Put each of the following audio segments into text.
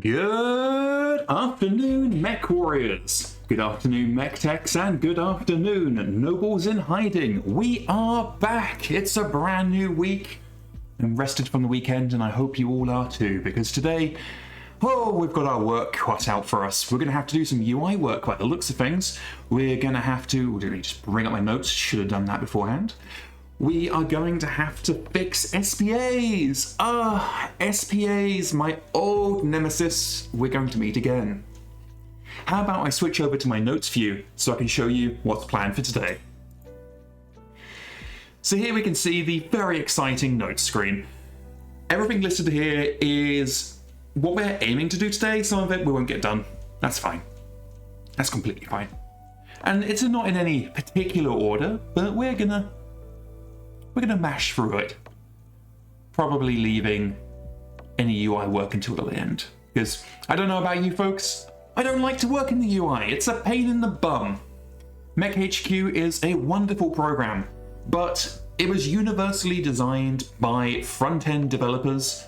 Good afternoon, mech warriors. Good afternoon, mech techs, and good afternoon, nobles in hiding. We are back. It's a brand new week. I'm rested from the weekend, and I hope you all are too, because today, we've got our work cut out for us. We're going to have to do some UI work by the looks of things. We're going to have to, let me just bring up my notes, should have done that beforehand. We are going to have to fix SPAs. SPAs, my old nemesis. We're going to meet again. How about I switch over to my notes view so I can show you what's planned for today. So here we can see the very exciting notes screen. Everything listed here is what we're aiming to do today. Some of it we won't get done. That's fine. That's completely fine. And it's not in any particular order, but we're gonna mash through it. Probably leaving any UI work until the end. Because I don't know about you folks, I don't like to work in the UI. It's a pain in the bum. MekHQ is a wonderful program, but it was universally designed by front-end developers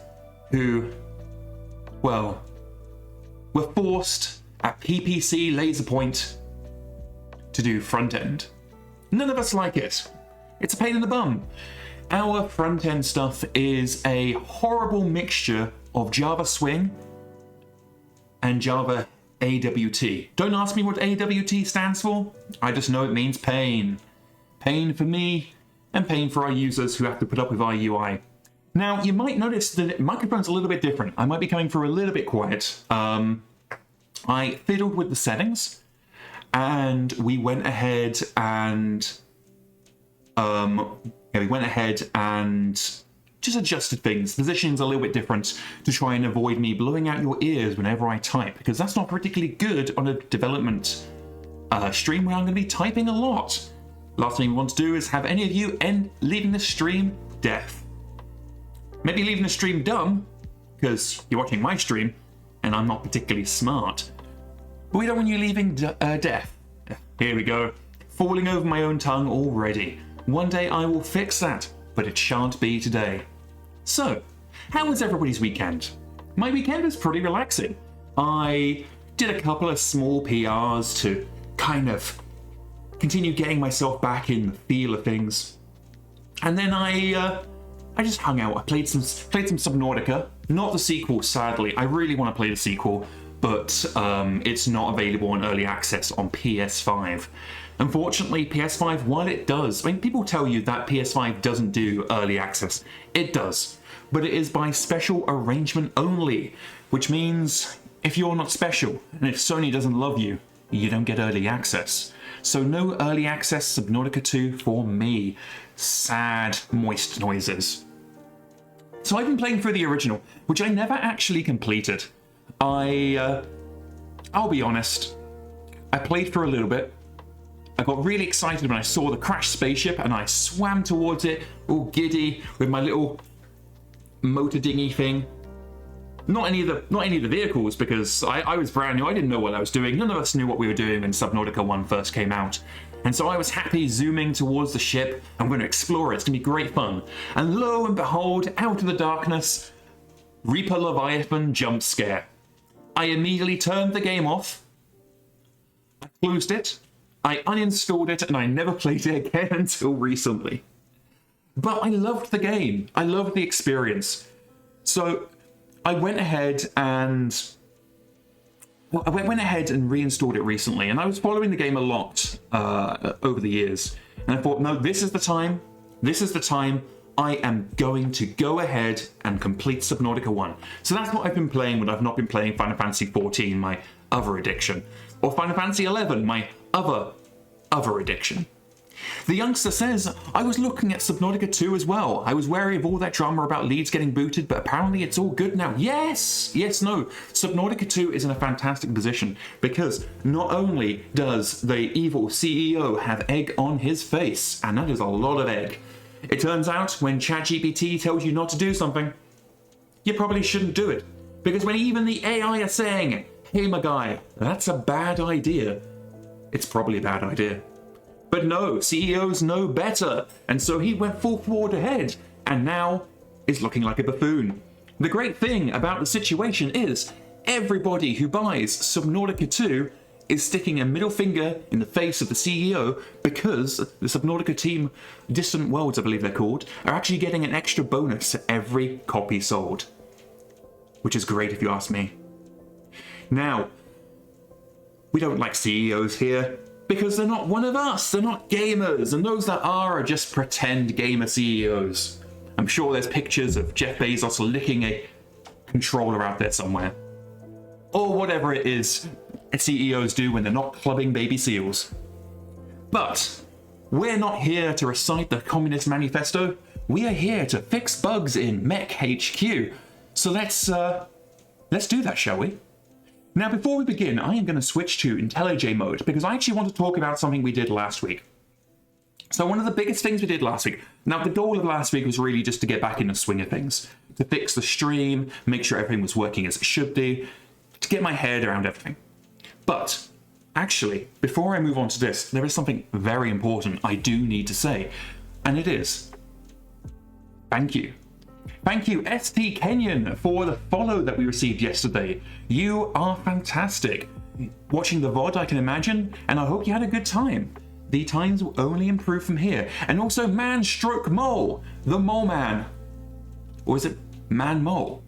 who, well, were forced at PPC Laserpoint to do front-end. None of us like it. It's a pain in the bum. Our front-end stuff is a horrible mixture of Java Swing and Java AWT. Don't ask me what AWT stands for. I just know it means pain. Pain for me and pain for our users who have to put up with our UI. Now, you might notice that the microphone's a little bit different. I might be coming through a little bit quiet. I fiddled with the settings and we went ahead and just adjusted things. Positioning's a little bit different to try and avoid me blowing out your ears whenever I type, because that's not particularly good on a development stream where I'm going to be typing a lot. Last thing we want to do is have any of you leaving the stream deaf. Maybe leaving the stream dumb, because you're watching my stream and I'm not particularly smart. But we don't want you leaving deaf. Here we go. Falling over my own tongue already. One day I will fix that, but it shan't be today. So, how was everybody's weekend? My weekend was pretty relaxing. I did a couple of small PRs to kind of continue getting myself back in the feel of things. And then I just hung out. I played some Subnautica. Not the sequel, sadly. I really want to play the sequel, but it's not available in early access on PS5. Unfortunately, PS5, while it does, I mean, people tell you that PS5 doesn't do early access. It does, but it is by special arrangement only, which means if you're not special, and if Sony doesn't love you, you don't get early access. So no early access Subnautica 2 for me. Sad, moist noises. So I've been playing through the original, which I never actually completed. I'll be honest, I played for a little bit. I got really excited when I saw the crashed spaceship and I swam towards it, all giddy, with my little motor dinghy thing. Not any of the vehicles, because I was brand new, I didn't know what I was doing. None of us knew what we were doing when Subnautica 1 first came out. And so I was happy zooming towards the ship. I'm going to explore it, it's going to be great fun. And lo and behold, out of the darkness, Reaper Leviathan jump scare. I immediately turned the game off, I closed it, I uninstalled it, and I never played it again until recently. But I loved the game. I loved the experience. So I went ahead and reinstalled it recently, and I was following the game a lot over the years. And I thought, no, this is the time. This is the time I am going to go ahead and complete Subnautica 1. So that's what I've been playing when I've not been playing Final Fantasy XIV, my other addiction. Or Final Fantasy XI, my other addiction. The youngster says, I was looking at Subnautica 2 as well. I was wary of all that drama about leads getting booted, but apparently it's all good now. Yes, no. Subnautica 2 is in a fantastic position because not only does the evil CEO have egg on his face, and that is a lot of egg. It turns out when ChatGPT tells you not to do something, you probably shouldn't do it. Because when even the AI are saying, hey my guy, that's a bad idea, it's probably a bad idea. But no, CEOs know better, and so he went full forward ahead, and now is looking like a buffoon. The great thing about the situation is, everybody who buys Subnautica 2 is sticking a middle finger in the face of the CEO because the Subnautica team, Distant Worlds I believe they're called, are actually getting an extra bonus to every copy sold. Which is great if you ask me. Now, we don't like CEOs here because they're not one of us, they're not gamers, and those that are just pretend gamer CEOs. I'm sure there's pictures of Jeff Bezos licking a controller out there somewhere. Or whatever it is CEOs do when they're not clubbing baby seals. But we're not here to recite the Communist Manifesto, we are here to fix bugs in MekHQ. So let's do that, shall we? Now, before we begin, I am going to switch to IntelliJ mode because I actually want to talk about something we did last week. So one of the biggest things we did last week, now the goal of last week was really just to get back in the swing of things, to fix the stream, make sure everything was working as it should do, to get my head around everything. But actually, before I move on to this, there is something very important I do need to say, and it is, thank you. Thank you, ST Kenyon, for the follow that we received yesterday. You are fantastic. Watching the VOD, I can imagine, and I hope you had a good time. The times will only improve from here. And also Man-Stroke-Mole, the Mole Man. Or is it Man-Mole?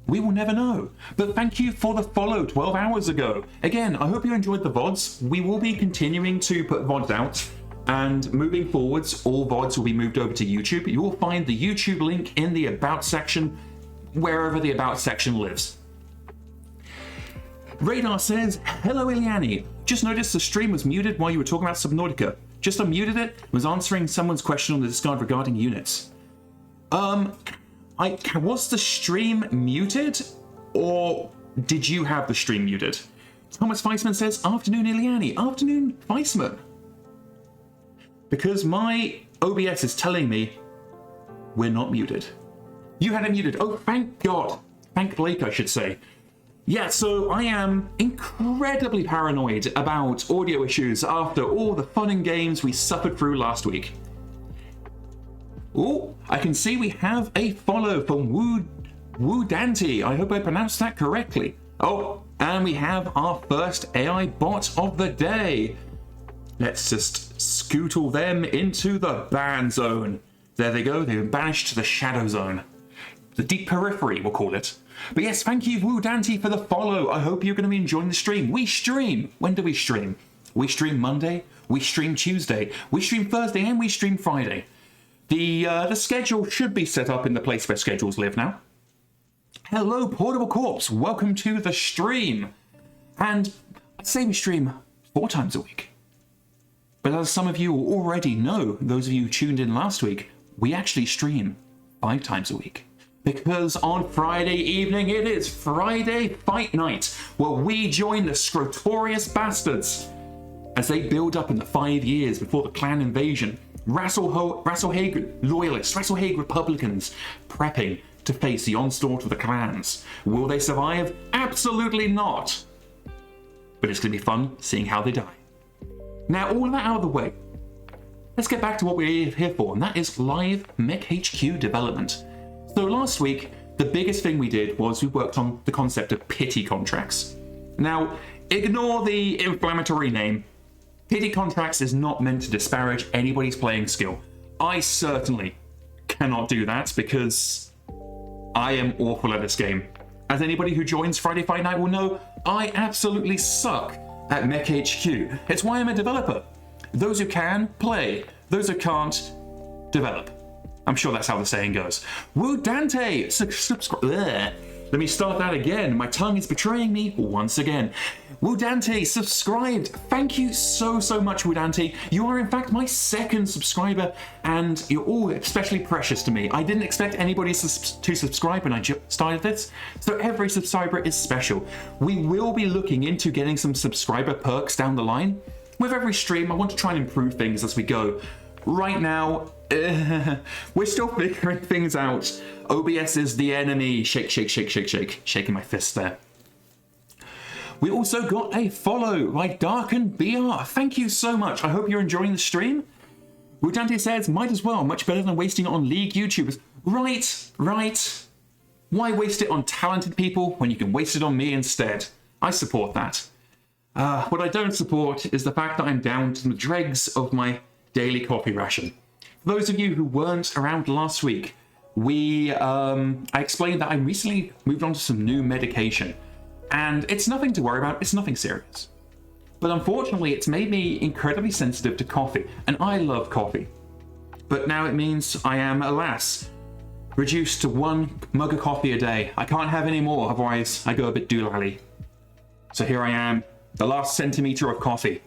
We will never know. But thank you for the follow 12 hours ago. Again, I hope you enjoyed the VODs. We will be continuing to put VODs out. And moving forwards, all VODs will be moved over to YouTube. You will find the YouTube link in the About section, wherever the About section lives. Radar says, hello Iliani. Just noticed the stream was muted while you were talking about Subnautica. Just unmuted it, was answering someone's question on the Discord regarding units. Was the stream muted? Or did you have the stream muted? Thomas Weissman says, afternoon Iliani. Afternoon Weissman. Because my OBS is telling me we're not muted. You had it muted. Oh, thank God. Thank Blake, I should say. Yeah, so I am incredibly paranoid about audio issues after all the fun and games we suffered through last week. Oh, I can see we have a follow from Wu Dante. I hope I pronounced that correctly. Oh, and we have our first AI bot of the day. Let's just scootle them into the ban zone. There they go, they've been banished to the shadow zone. The deep periphery, we'll call it. But yes, thank you, Wu Dante, for the follow. I hope you're going to be enjoying the stream. We stream. When do we stream? We stream Monday, we stream Tuesday, we stream Thursday, and we stream Friday. The schedule should be set up in the place where schedules live now. Hello, Portable Corpse. Welcome to the stream. And I'd say we stream 4 times a week. But as some of you already know, those of you who tuned in last week, we actually stream 5 times a week. Because on Friday evening, it is Friday Fight Night, where we join the Scrotorious Bastards as they build up in the 5 years before the clan invasion. Rasselhague loyalists, Rasselhague Republicans, prepping to face the onslaught of the clans. Will they survive? Absolutely not. But it's going to be fun seeing how they die. Now, all of that out of the way, let's get back to what we're here for, and that is live MekHQ development. So last week, the biggest thing we did was we worked on the concept of pity contracts. Now, ignore the inflammatory name. Pity contracts is not meant to disparage anybody's playing skill. I certainly cannot do that because I am awful at this game. As anybody who joins Friday Fight Night will know, I absolutely suck at MekHQ. It's why I'm a developer. Those who can, play. Those who can't, develop. I'm sure that's how the saying goes. Wu Dante, subscribe. Let me start that again. My tongue is betraying me once again. Wu Dante, subscribed. Thank you so much, Wu Dante. You are in fact my 2nd subscriber, and you're all especially precious to me. I didn't expect anybody to subscribe when I started this, so every subscriber is special. We will be looking into getting some subscriber perks down the line. With every stream, I want to try and improve things as we go. Right now, we're still figuring things out. OBS is the enemy. Shake, shake, shake, shake, shake. Shaking my fist there. We also got a follow by Darkened BR. Thank you so much. I hope you're enjoying the stream. Rudante says, might as well. Much better than wasting it on League YouTubers. Right. Why waste it on talented people when you can waste it on me instead? I support that. What I don't support is the fact that I'm down to the dregs of my daily coffee ration. For those of you who weren't around last week, I explained that I recently moved on to some new medication, and it's nothing to worry about, it's nothing serious. But unfortunately, it's made me incredibly sensitive to coffee, and I love coffee. But now it means I am, alas, reduced to 1 mug of coffee a day. I can't have any more, otherwise I go a bit doolally. So here I am, the last centimetre of coffee.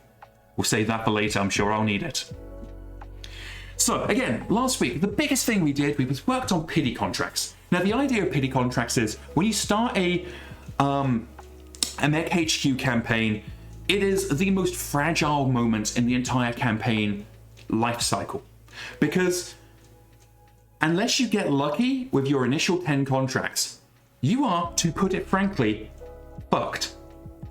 We'll save that for later, I'm sure I'll need it. So again, last week, the biggest thing we did was worked on pity contracts. Now the idea of pity contracts is when you start a MekHQ campaign, it is the most fragile moment in the entire campaign life cycle. Because unless you get lucky with your initial 10 contracts, you are, to put it frankly, fucked.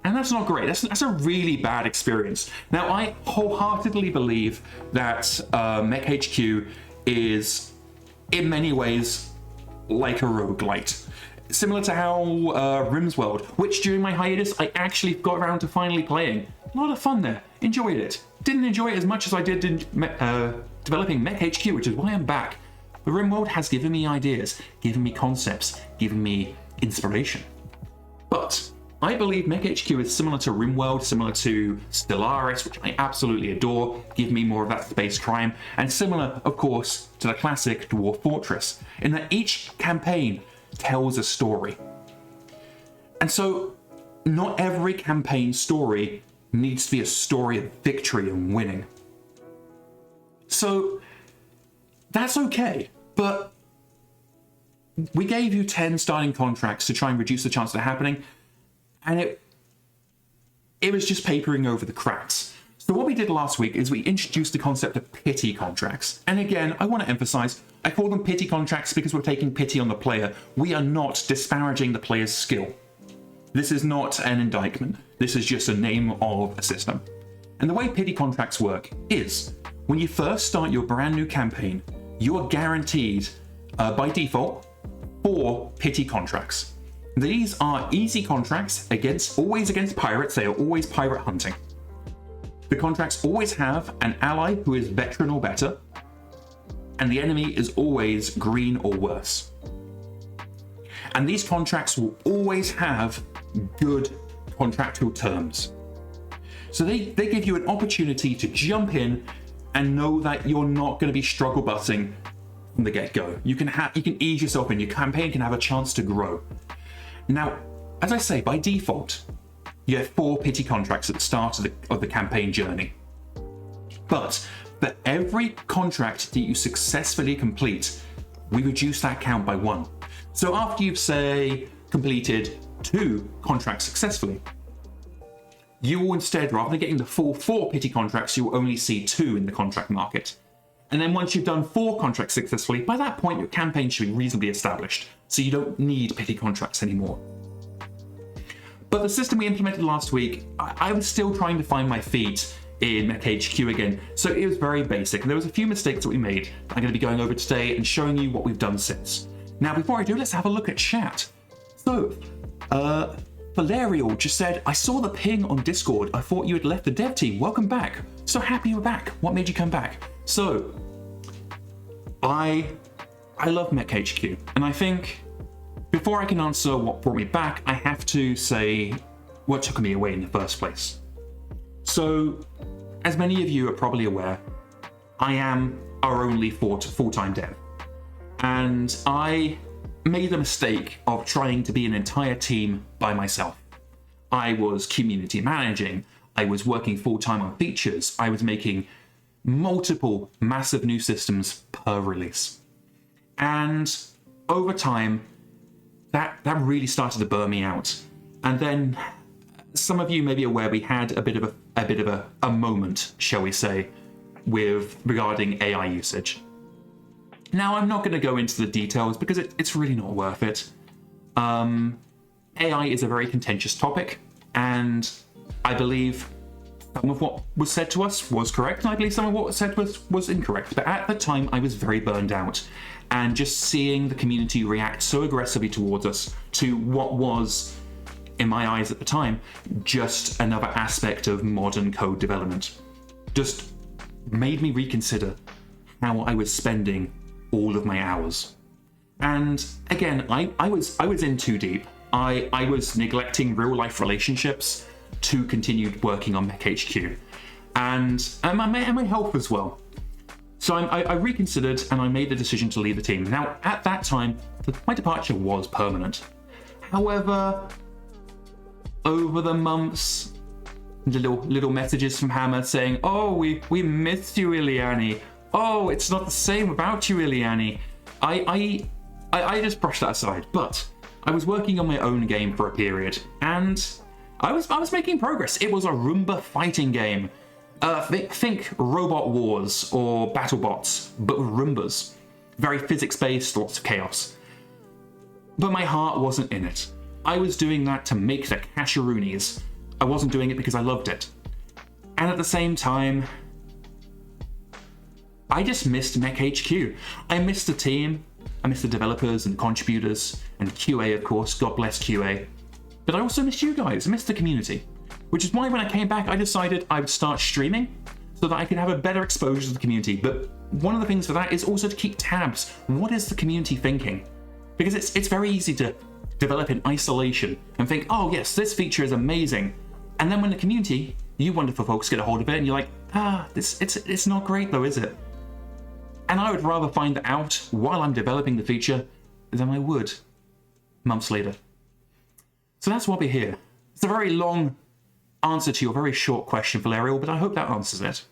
And that's not great. That's a really bad experience. Now, I wholeheartedly believe that MekHQ is, in many ways, like a roguelite. Similar to how Rimsworld, which during my hiatus, I actually got around to finally playing. A lot of fun there. Enjoyed it. Didn't enjoy it as much as I did in developing MekHQ, which is why I'm back. But Rimworld has given me ideas, given me concepts, given me inspiration. But I believe MekHQ is similar to Rimworld, similar to Stellaris, which I absolutely adore, give me more of that space crime, and similar, of course, to the classic Dwarf Fortress, in that each campaign tells a story. And so, not every campaign story needs to be a story of victory and winning. So, that's okay, but we gave you 10 starting contracts to try and reduce the chance of it happening, and it was just papering over the cracks. So what we did last week is we introduced the concept of pity contracts. And again, I want to emphasize, I call them pity contracts because we're taking pity on the player. We are not disparaging the player's skill. This is not an indictment. This is just a name of a system. And the way pity contracts work is, when you first start your brand new campaign, you are guaranteed, by default, 4 pity contracts. These are easy contracts always against pirates. They are always pirate hunting. The contracts always have an ally who is veteran or better, and the enemy is always green or worse. And these contracts will always have good contractual terms. So they give you an opportunity to jump in and know that you're not going to be struggle busting from the get-go. You can ease yourself in. Your campaign can have a chance to grow. Now, as I say, by default, you have 4 pity contracts at the start of the campaign journey. But for every contract that you successfully complete, we reduce that count by 1. So after you've, say, completed 2 contracts successfully, you will instead, rather than getting the full 4 pity contracts, you will only see 2 in the contract market. And then once you've done 4 contracts successfully, by that point your campaign should be reasonably established, so you don't need pity contracts anymore. But the system we implemented last week, I was still trying to find my feet in MekHQ again, so it was very basic, and there was a few mistakes that we made that I'm going to be going over today and showing you what we've done since. Now before I do, let's have a look at chat. So, Valerial just said, I saw the ping on Discord. I thought you had left the dev team. Welcome back. So happy you're back. What made you come back? So, I love MekHQ, and I think before I can answer what brought me back, I have to say what took me away in the first place. So, as many of you are probably aware, I am our only full-time dev, and I made the mistake of trying to be an entire team by myself. I was community managing, I was working full-time on features, I was making multiple massive new systems per release. And over time, that really started to burn me out. And then some of you may be aware we had a bit of a moment, shall we say, regarding AI usage. Now, I'm not going to go into the details because it's really not worth it. AI is a very contentious topic, and I believe some of what was said to us was correct, and I believe some of what was said to us was incorrect. But at the time, I was very burned out. and just seeing the community react so aggressively towards us to what was, in my eyes at the time, just another aspect of modern code development, just made me reconsider how I was spending all of my hours. And again, I was in too deep. I was neglecting real life relationships to continue working on MekHQ, and my health as well. So I reconsidered and I made the decision to leave the team. Now, at that time, my departure was permanent. However, over the months, the little messages from Hammer saying, "Oh, we missed you, Iliani. Oh, it's not the same without you, Iliani." I just brushed that aside. But I was working on my own game for a period, and I was making progress. It was a Roomba fighting game. Think Robot Wars or BattleBots, but with Roombas. Very physics-based, lots of chaos. But my heart wasn't in it. I was doing that to make the casheroonies. I wasn't doing it because I loved it. And at the same time, I just missed MekHQ. I missed the team. I missed the developers and contributors and QA, of course. God bless QA. But I also missed you guys. I missed the community. Which is why when I came back, I decided I would start streaming so that I could have a better exposure to the community. But one of the things for that is also to keep tabs. What is the community thinking? Because it's very easy to develop in isolation and think, oh yes, this feature is amazing. And then when the community, you wonderful folks, get a hold of it and you're like, it's not great though, is it? And I would rather find out while I'm developing the feature than I would months later. So that's why we're here. It's a very long answer to your very short question, Valerial, but I hope that answers it.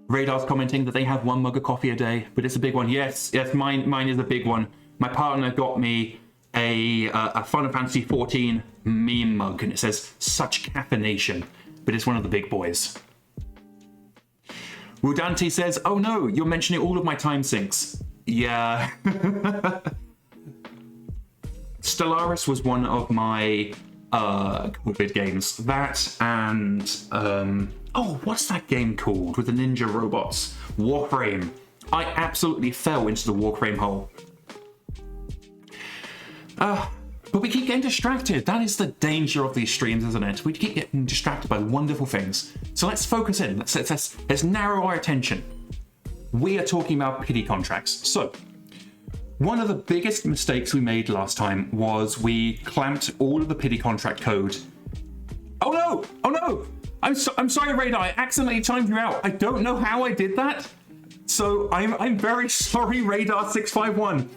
Radar's commenting that they have 1 mug of coffee a day, but it's a big one. Yes, mine is a big one. My partner got me a Final Fantasy 14 meme mug, and it says, "Such caffeination," but it's one of the big boys. Wudante says, "Oh no, you're mentioning all of my time sinks." Yeah. Stellaris was one of my COVID games. That and what's that game called with the ninja robots? Warframe. I absolutely fell into the Warframe hole. But we keep getting distracted. That is the danger of these streams, isn't it? We keep getting distracted by wonderful things. So let's focus in. Let's narrow our attention. We are talking about pity contracts. So one of the biggest mistakes we made last time was we clamped all of the pity contract code. Oh no! I'm sorry, Radar. I accidentally timed you out. I don't know how I did that. So I'm very sorry, Radar 651.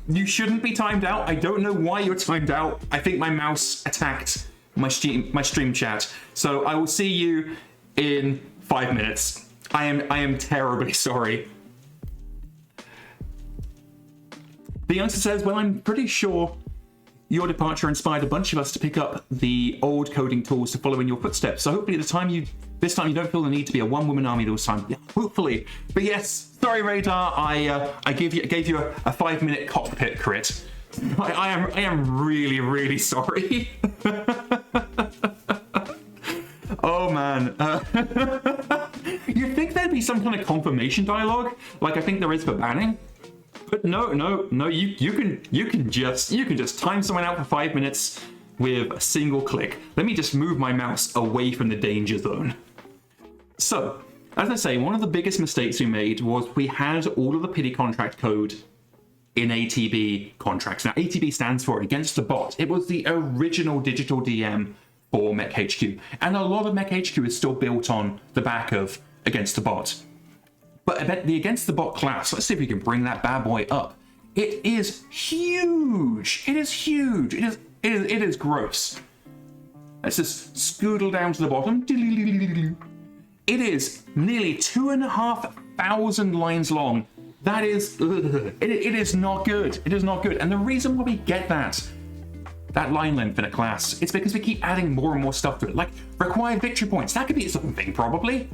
You shouldn't be timed out. I don't know why you're timed out. I think my mouse attacked my stream chat. So I will see you in 5 minutes. I am terribly sorry. The youngster says, "Well, I'm pretty sure your departure inspired a bunch of us to pick up the old coding tools to follow in your footsteps. So hopefully this time you don't feel the need to be a one-woman army this time." Yeah, hopefully. But yes, sorry, Radar. I gave you a 5-minute cockpit crit. I am really, really sorry. Oh man. You'd think there'd be some kind of confirmation dialogue, like I think there is for banning. But no, you can just time someone out for 5 minutes with a single click. Let me just move my mouse away from the danger zone. So, as I say, one of the biggest mistakes we made was we had all of the pity contract code in ATB contracts. Now, ATB stands for Against the Bot. It was the original digital DM for MekHQ. And a lot of MekHQ is still built on the back of Against the Bot. But the Against the Bot class, let's see if we can bring that bad boy up. It is huge. It is huge. It is gross. Let's just scoodle down to the bottom. It is nearly 2,500 lines long. That is, it is not good. It is not good. And the reason why we get that line length in a class, it's because we keep adding more and more stuff to it. Like required victory points. That could be its own thing, probably.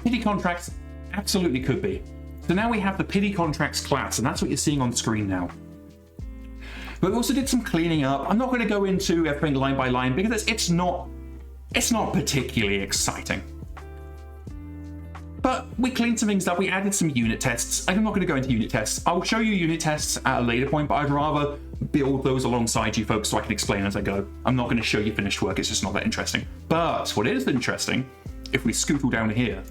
Pity contracts absolutely could be. So now we have the pity contracts class, and that's what you're seeing on screen now. But we also did some cleaning up. I'm not going to go into everything line by line because it's not particularly exciting. But we cleaned some things up. We added some unit tests. I'm not going to go into unit tests. I'll show you unit tests at a later point, but I'd rather build those alongside you folks so I can explain as I go. I'm not going to show you finished work. It's just not that interesting. But what is interesting, if we scootle down here,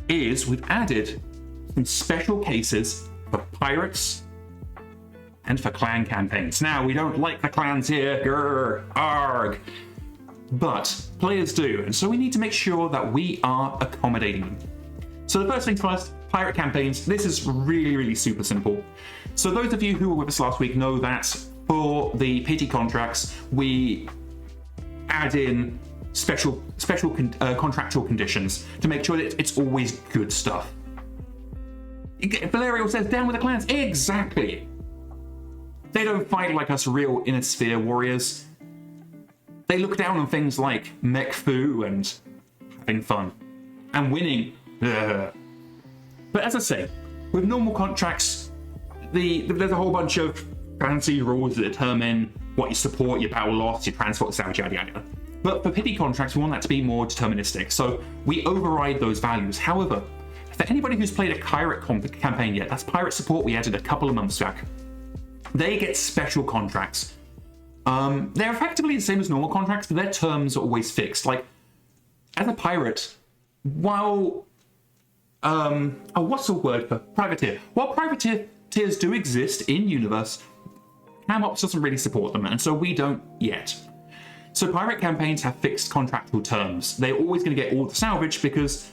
is we've added some special cases for pirates and for clan campaigns. Now, we don't like the clans here, grr, arg, but players do, and so we need to make sure that we are accommodating them. So the first things first, pirate campaigns. This is really, really super simple. So those of you who were with us last week know that for the PT contracts, we add in special contractual conditions to make sure that it's always good stuff. Valerio says, down with the clans. Exactly. They don't fight like us real inner sphere warriors. They look down on things like MekHQ and having fun and winning. Ugh. But as I say, with normal contracts, there's a whole bunch of fancy rules that determine what you support, your battle loss, your transport salvage, yada yada. But for pity contracts, we want that to be more deterministic, so we override those values. However, for anybody who's played a pirate campaign yet, that's pirate support we added a couple of months back. They get special contracts. They're effectively the same as normal contracts, but their terms are always fixed. Like, as a pirate, while what's the word for privateer? While privateers do exist in universe, CamOps doesn't really support them, and so we don't yet. So pirate campaigns have fixed contractual terms. They're always going to get all the salvage because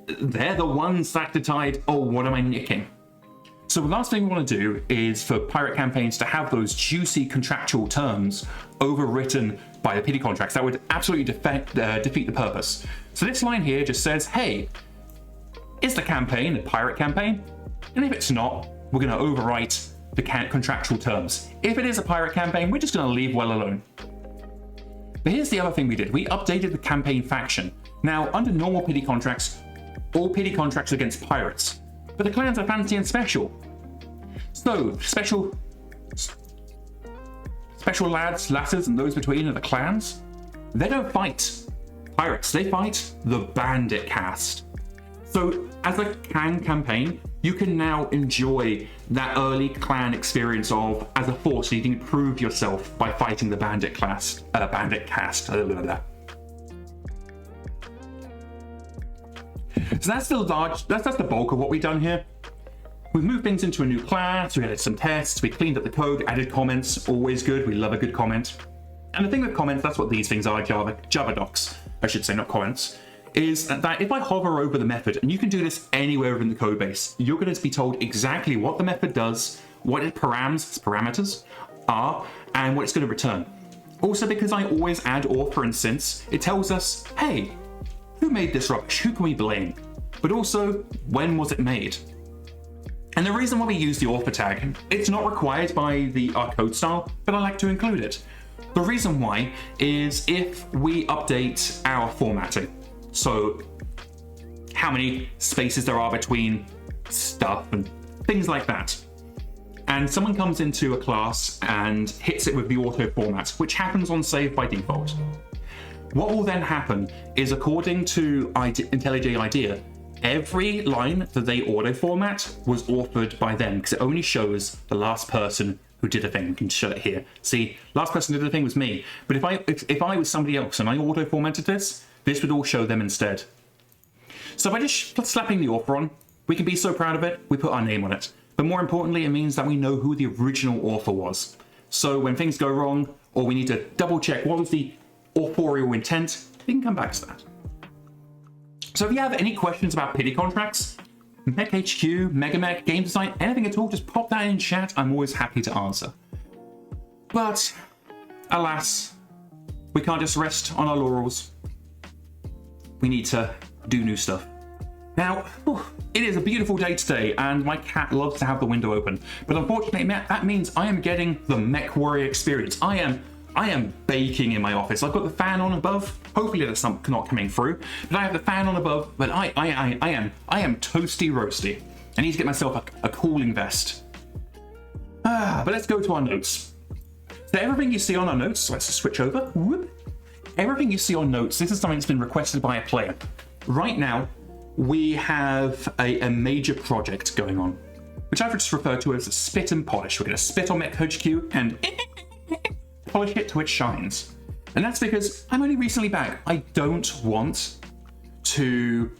they're the ones that decide, oh, what am I nicking? So the last thing we want to do is for pirate campaigns to have those juicy contractual terms overwritten by the pity contracts. That would absolutely defeat the purpose. So this line here just says, hey, is the campaign a pirate campaign? And if it's not, we're going to overwrite the contractual terms. If it is a pirate campaign, we're just going to leave well alone. But here's the other thing we did. We updated the campaign faction. Now, under normal pity contracts, all pity contracts are against pirates. But the clans are fancy and special. So, special lads, lasses, and those between are the clans. They don't fight pirates, they fight the bandit caste. So, as a clan campaign, you can now enjoy that early clan experience of, as a force, you can prove yourself by fighting the bandit caste. So that's the bulk of what we've done here. We've moved things into a new class, we added some tests, we cleaned up the code, added comments, always good, we love a good comment. And the thing with comments, that's what these things are, Java docs, I should say, not comments, is that if I hover over the method, and you can do this anywhere within the code base, you're going to be told exactly what the method does, what its parameters are, and what it's going to return. Also, because I always add author and since, it tells us, hey, who made this rubbish? Who can we blame? But also, when was it made? And the reason why we use the author tag, it's not required by our code style, but I like to include it. The reason why is if we update our formatting, so how many spaces there are between stuff and things like that, and someone comes into a class and hits it with the auto format, which happens on save by default. What will then happen is, according to IntelliJ IDEA, every line that they auto format was authored by them, because it only shows the last person who did a thing. We can show it here. See, last person who did a thing was me. But if I was somebody else and I auto formatted this would all show them instead. So by just slapping the author on, we can be so proud of it, we put our name on it. But more importantly, it means that we know who the original author was. So when things go wrong, or we need to double check what was the authorial intent, we can come back to that. So if you have any questions about pity contracts, MekHQ, MegaMek, game design, anything at all, just pop that in chat. I'm always happy to answer. But alas, we can't just rest on our laurels. We need to do new stuff. Now, it is a beautiful day today, and my cat loves to have the window open. But unfortunately, that means I am getting the Mech Warrior experience. I am baking in my office. I've got the fan on above. Hopefully there's some not coming through, but I have the fan on above. But I am toasty roasty. I need to get myself a cooling vest. But let's go to our notes. So everything you see on our notes, let's switch over. Whoop. Everything you see on notes, this is something that's been requested by a player. Right now, we have a major project going on, which I've just referred to as spit and polish. We're going to spit on MekHQ and polish it till it shines. And that's because I'm only recently back. I don't want to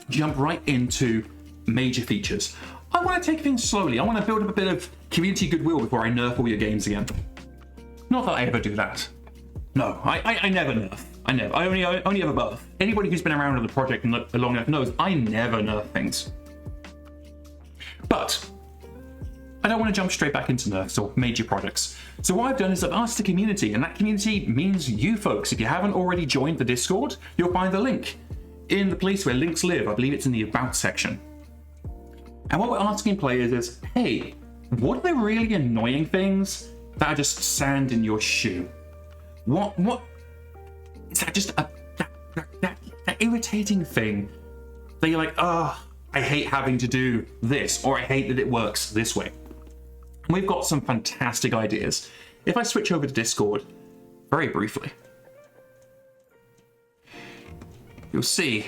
jump right into major features. I want to take things slowly. I want to build up a bit of community goodwill before I nerf all your games again. Not that I ever do that. No, I never nerf. I only ever buff. Anybody who's been around on the project long enough knows I never nerf things. But I don't want to jump straight back into nerfs or major projects. So what I've done is I've asked the community, and that community means you folks. If you haven't already joined the Discord, you'll find the link in the place where links live. I believe it's in the About section. And what we're asking players is, hey, what are the really annoying things that are just sand in your shoe? What is that? Just that irritating thing that you're like, oh, I hate having to do this, or I hate that it works this way. And we've got some fantastic ideas. If I switch over to Discord very briefly, you'll see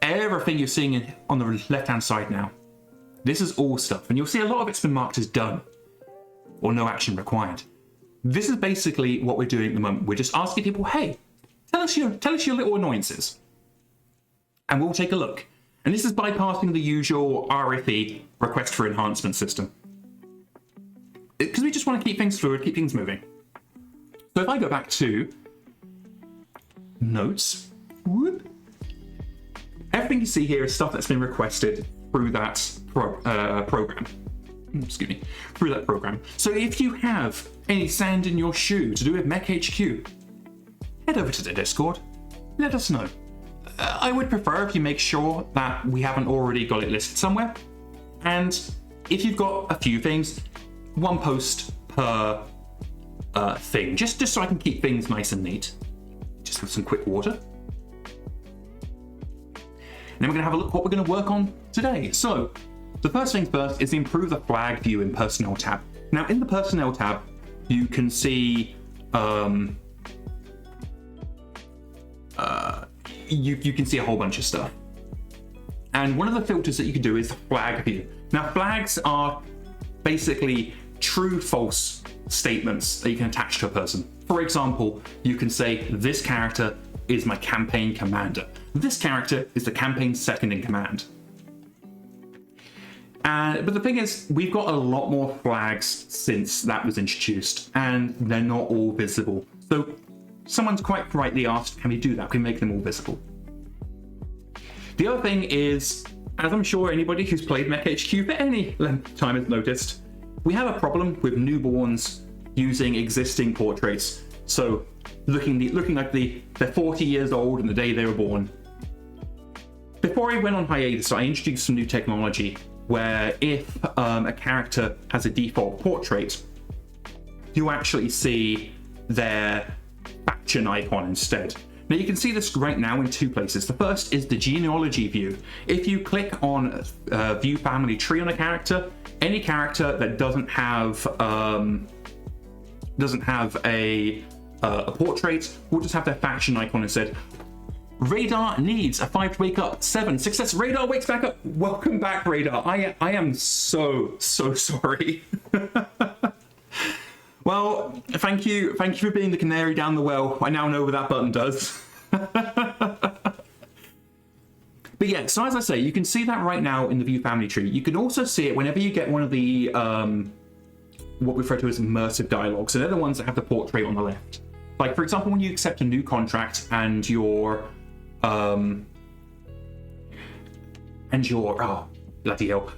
everything you're seeing on the left-hand side now. This is all stuff, and you'll see a lot of it's been marked as done or no action required. This is basically what we're doing at the moment. We're just asking people, hey, tell us your little annoyances, and we'll take a look. And this is bypassing the usual RFE, request for enhancement system, because we just want to keep things fluid, keep things moving. So if I go back to notes, whoop, everything you see here is stuff that's been requested through that program. Excuse me, through that program. So if you have any sand in your shoe to do with MekHQ, head over to the Discord, let us know. I would prefer if you make sure that we haven't already got it listed somewhere. And if you've got a few things, one post per thing, just so I can keep things nice and neat. Just have some quick water. And then we're going to have a look what we're going to work on today. So the first thing first is improve the flag view in Personnel tab. Now in the Personnel tab, you can see you can see a whole bunch of stuff. And one of the filters that you can do is the flag view. Now flags are basically true-false statements that you can attach to a person. For example, you can say, this character is my campaign commander. This character is the campaign second in command. But the thing is, we've got a lot more flags since that was introduced, and they're not all visible. So someone's quite rightly asked, can we do that? Can we make them all visible? The other thing is, as I'm sure anybody who's played MekHQ for any length of time has noticed, we have a problem with newborns using existing portraits. So looking like they're 40 years old and the day they were born. Before I went on hiatus, I introduced some new technology where if a character has a default portrait, you actually see their faction icon instead. Now you can see this right now in two places. The first is the genealogy view. If you click on view family tree on a character, any character that doesn't have a portrait will just have their faction icon instead. Radar needs a 5 to wake up, 7 success. Radar wakes back up. Welcome back, Radar. I am so sorry. Well, thank you for being the canary down the well. I now know what that button does. But yeah, so as I say, you can see that right now in the view family tree. You can also see it whenever you get one of the what we refer to as immersive dialogues. So they're the ones that have the portrait on the left. Like for example, when you accept a new contract and your oh bloody hell,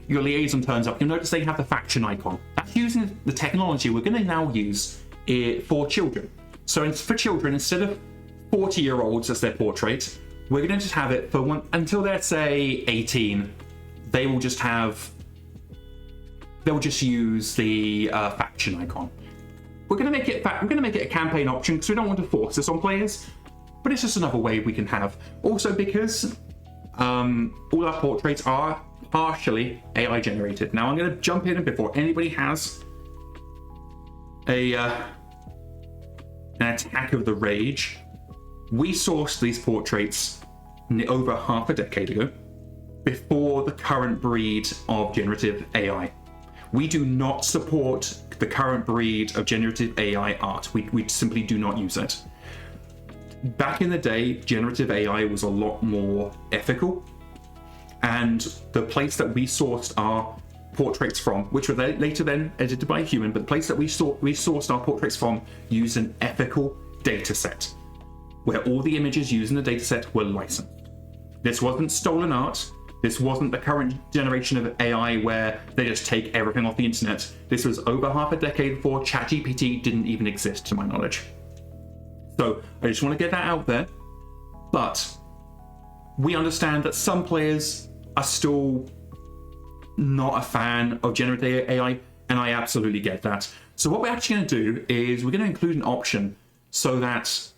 your liaison turns up, you'll notice they have the faction icon. That's using the technology we're going to now use for children. So for children, instead of 40-year-olds as their portrait, we're going to just have it for until they're say 18. They will just use the faction icon. We're going to make it a campaign option because we don't want to force this on players, but it's just another way we can have. Also because all our portraits are partially AI generated. Now I'm going to jump in, and before anybody has an attack of the rage, we sourced these portraits over half a decade ago, before the current breed of generative AI. We do not support the current breed of generative AI art. We simply do not use it. Back in the day, generative AI was a lot more ethical, and the place that we sourced our portraits from, which were later then edited by a human, but the place that we sourced our portraits from used an ethical data set, where all the images used in the data set were licensed. This wasn't stolen art. This wasn't the current generation of AI where they just take everything off the internet. This was over half a decade before ChatGPT didn't even exist, to my knowledge. So I just want to get that out there. But we understand that some players are still not a fan of generative AI, and I absolutely get that. So what we're actually going to do is we're going to include an option so that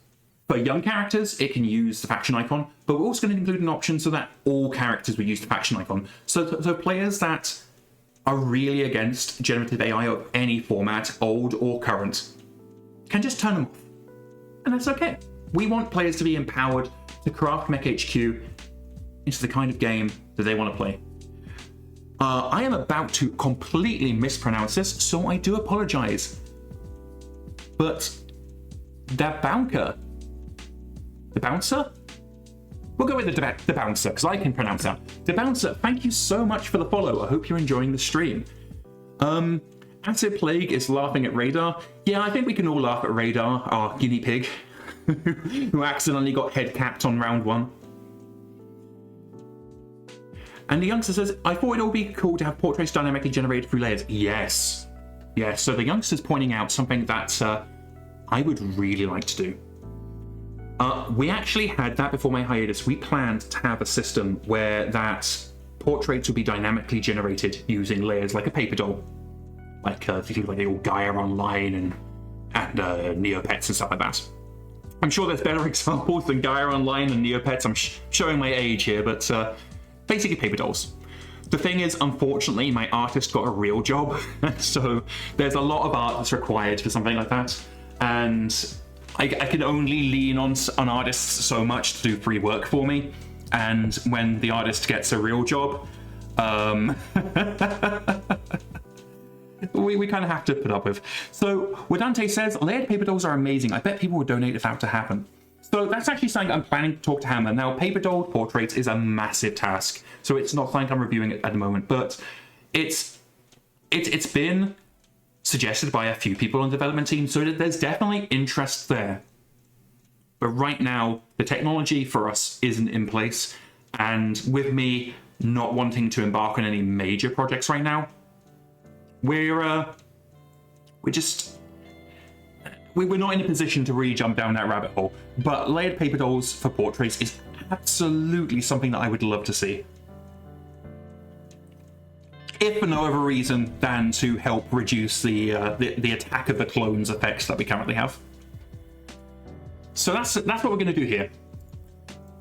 for young characters, it can use the faction icon, but we're also going to include an option so that all characters will use the faction icon. So players that are really against generative AI of any format, old or current, can just turn them off. And that's okay. We want players to be empowered to craft MekHQ into the kind of game that they want to play. I am about to completely mispronounce this, so I do apologize. But the bouncer? We'll go with the bouncer, because I can pronounce that. The bouncer, thank you so much for the follow. I hope you're enjoying the stream. Acid Plague is laughing at Radar. Yeah, I think we can all laugh at Radar, our guinea pig, who accidentally got head capped on round 1. And the youngster says, I thought it'd all be cool to have portraits dynamically generated through layers. Yes. Yes, so the youngster's pointing out something that I would really like to do. We actually had that before my hiatus. We planned to have a system where that portraits would be dynamically generated using layers like a paper doll. Like if you think like the old Gaia Online and Neopets and stuff like that. I'm sure there's better examples than Gaia Online and Neopets. I'm showing my age here, but basically paper dolls. The thing is, unfortunately, my artist got a real job, so there's a lot of art that's required for something like that, and I can only lean on artists so much to do free work for me, and when the artist gets a real job, we kind of have to put up with. So Wadante says, layered paper dolls are amazing. I bet people would donate if that were to happen. So that's actually something I'm planning to talk to Hammer. Now, paper doll portraits is a massive task, so it's not something I'm reviewing at the moment, but it's been suggested by a few people on the development team, so there's definitely interest there. But right now, the technology for us isn't in place, and with me not wanting to embark on any major projects right now, we're not in a position to really jump down that rabbit hole. But layered paper dolls for portraits is absolutely something that I would love to see. If for no other reason than to help reduce the attack of the clones effects that we currently have. So that's what we're going to do here.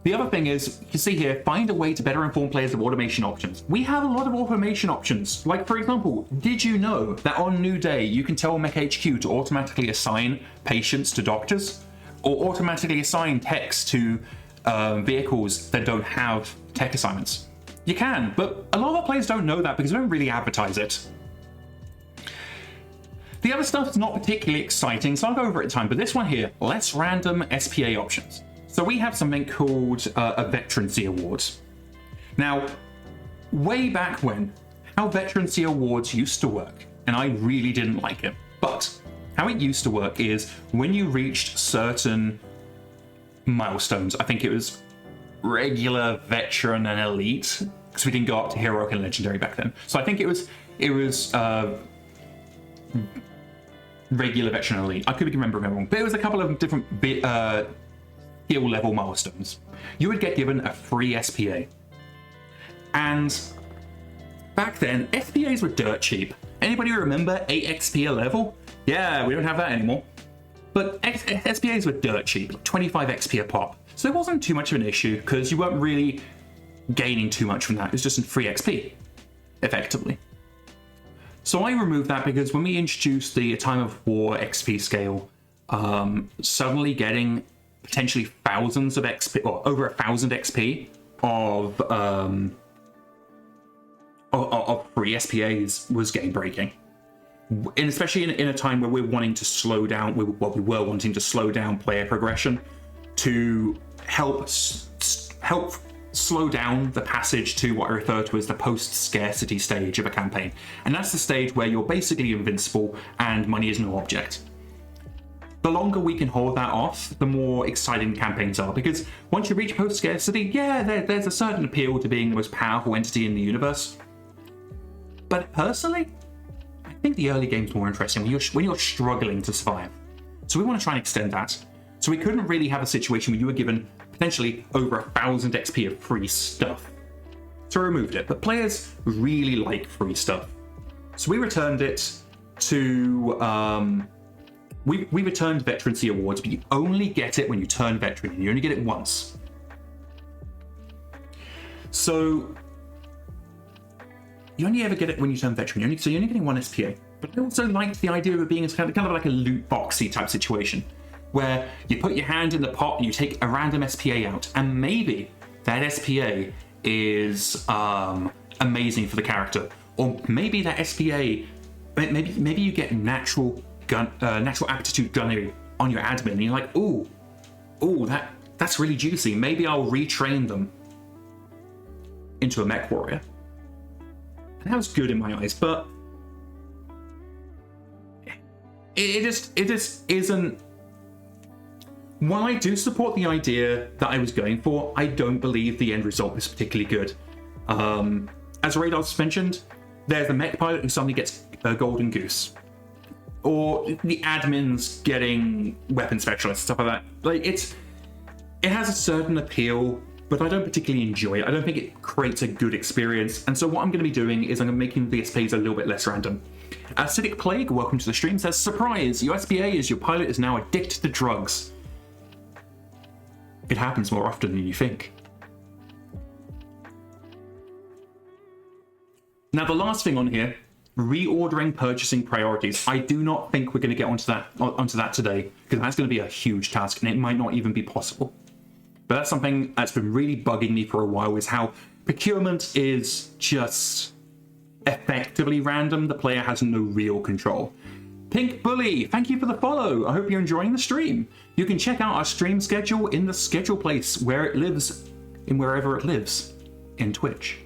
The other thing is, you can see here, find a way to better inform players of automation options. We have a lot of automation options. Like, for example, did you know that on New Day, you can tell MekHQ to automatically assign patients to doctors? Or automatically assign techs to vehicles that don't have tech assignments? You can, but a lot of our players don't know that because we don't really advertise it. The other stuff is not particularly exciting, so I'll go over it in time, but this one here, less random SPA options. So we have something called a Veterancy Awards. Now, way back when, how Veterancy Awards used to work, and I really didn't like it, but how it used to work is when you reached certain milestones, I think it was regular, veteran, and elite, because we didn't go up to heroic and legendary back then. So I think it was regular, veteran, and elite. I could be remembering it wrong, but it was a couple of different skill level milestones. You would get given a free SPA. And back then, SPAs were dirt cheap. Anybody remember 8 XP a level? Yeah, we don't have that anymore. But SPAs were dirt cheap, like 25 XP a pop. So it wasn't too much of an issue because you weren't really gaining too much from that. It was just free XP, effectively. So I removed that because when we introduced the Time of War XP scale, suddenly getting potentially thousands of XP, or over 1,000 XP of free SPAs was game breaking. And especially in a time where we're wanting to slow down, we were wanting to slow down player progression to help slow down the passage to what I refer to as the post-scarcity stage of a campaign. And that's the stage where you're basically invincible and money is no object. The longer we can hold that off, the more exciting campaigns are, because once you reach post-scarcity, yeah, there's a certain appeal to being the most powerful entity in the universe. But personally, I think the early game's more interesting when you're struggling to survive. So we want to try and extend that. So we couldn't really have a situation where you were given potentially over 1,000 XP of free stuff. So we removed it, but players really like free stuff. So we returned it to, we returned Veterancy Awards, but you only get it when you turn veteran, and you only get it once. So you only ever get it when you turn veteran, so you're only getting one SPA. But I also liked the idea of it being kind of like a loot boxy type situation, where you put your hand in the pot and you take a random SPA out, and maybe that SPA is amazing for the character, or maybe that SPA, maybe you get natural aptitude gunnery on your admin, and you're like, ooh, that's really juicy. Maybe I'll retrain them into a mech warrior. And that was good in my eyes, but it just isn't. While I do support the idea that I was going for, I don't believe the end result is particularly good. As Radar just mentioned, there's a mech pilot who suddenly gets a golden goose, or the admins getting weapon specialists, stuff like that. Like it has a certain appeal, but I don't particularly enjoy it. I don't think it creates a good experience. And so what I'm going to be doing is I'm making the SPAs a little bit less random. Acidic Plague, welcome to the stream, says, surprise, your SPA is your pilot is now addicted to drugs. It happens more often than you think. Now, the last thing on here, reordering purchasing priorities. I do not think we're going to get onto that today, because that's going to be a huge task, and it might not even be possible. But that's something that's been really bugging me for a while, is how procurement is just effectively random. The player has no real control. Pink Bully, thank you for the follow. I hope you're enjoying the stream. You can check out our stream schedule in the schedule place where it lives, in wherever it lives, in Twitch.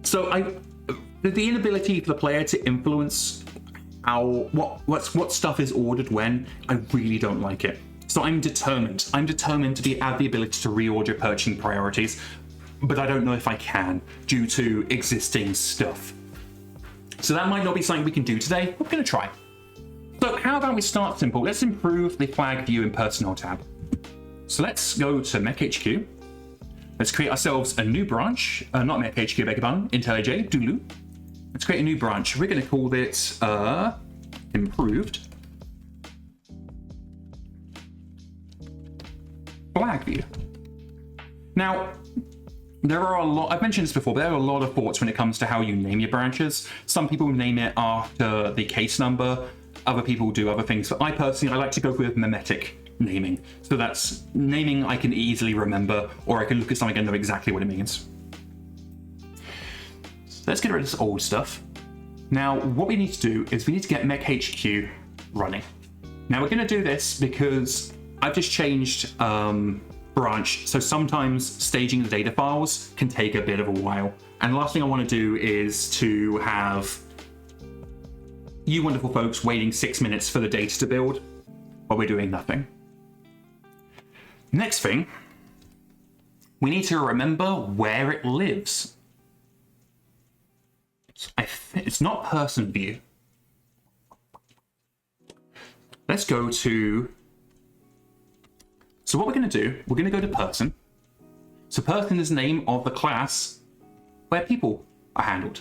So the inability for the player to influence what stuff is ordered when, I really don't like it. So I'm determined to have the ability to reorder purchasing priorities, but I don't know if I can due to existing stuff. So that might not be something we can do today. We're going to try. So how about we start simple? Let's improve the flag view in Personnel tab. So let's go to MekHQ. Let's create ourselves a new branch. Not MekHQ, beg your pardon. IntelliJ, Dulu. Let's create a new branch. We're going to call it improved flag view. Now, there are a lot, I've mentioned this before, but there are a lot of thoughts when it comes to how you name your branches. Some people name it after the case number, other people do other things. But I personally, I like to go with mimetic naming. So that's naming I can easily remember, or I can look at something and know exactly what it means. So let's get rid of this old stuff. Now, what we need to do is we need to get MekHQ running. Now, we're going to do this because I've just changed branch, so sometimes staging the data files can take a bit of a while. And the last thing I want to do is to have you wonderful folks waiting 6 minutes for the data to build while we're doing nothing. Next thing, we need to remember where it lives. It's not person view. Let's go to, so what we're going to do, we're going to go to person. So person is the name of the class where people are handled.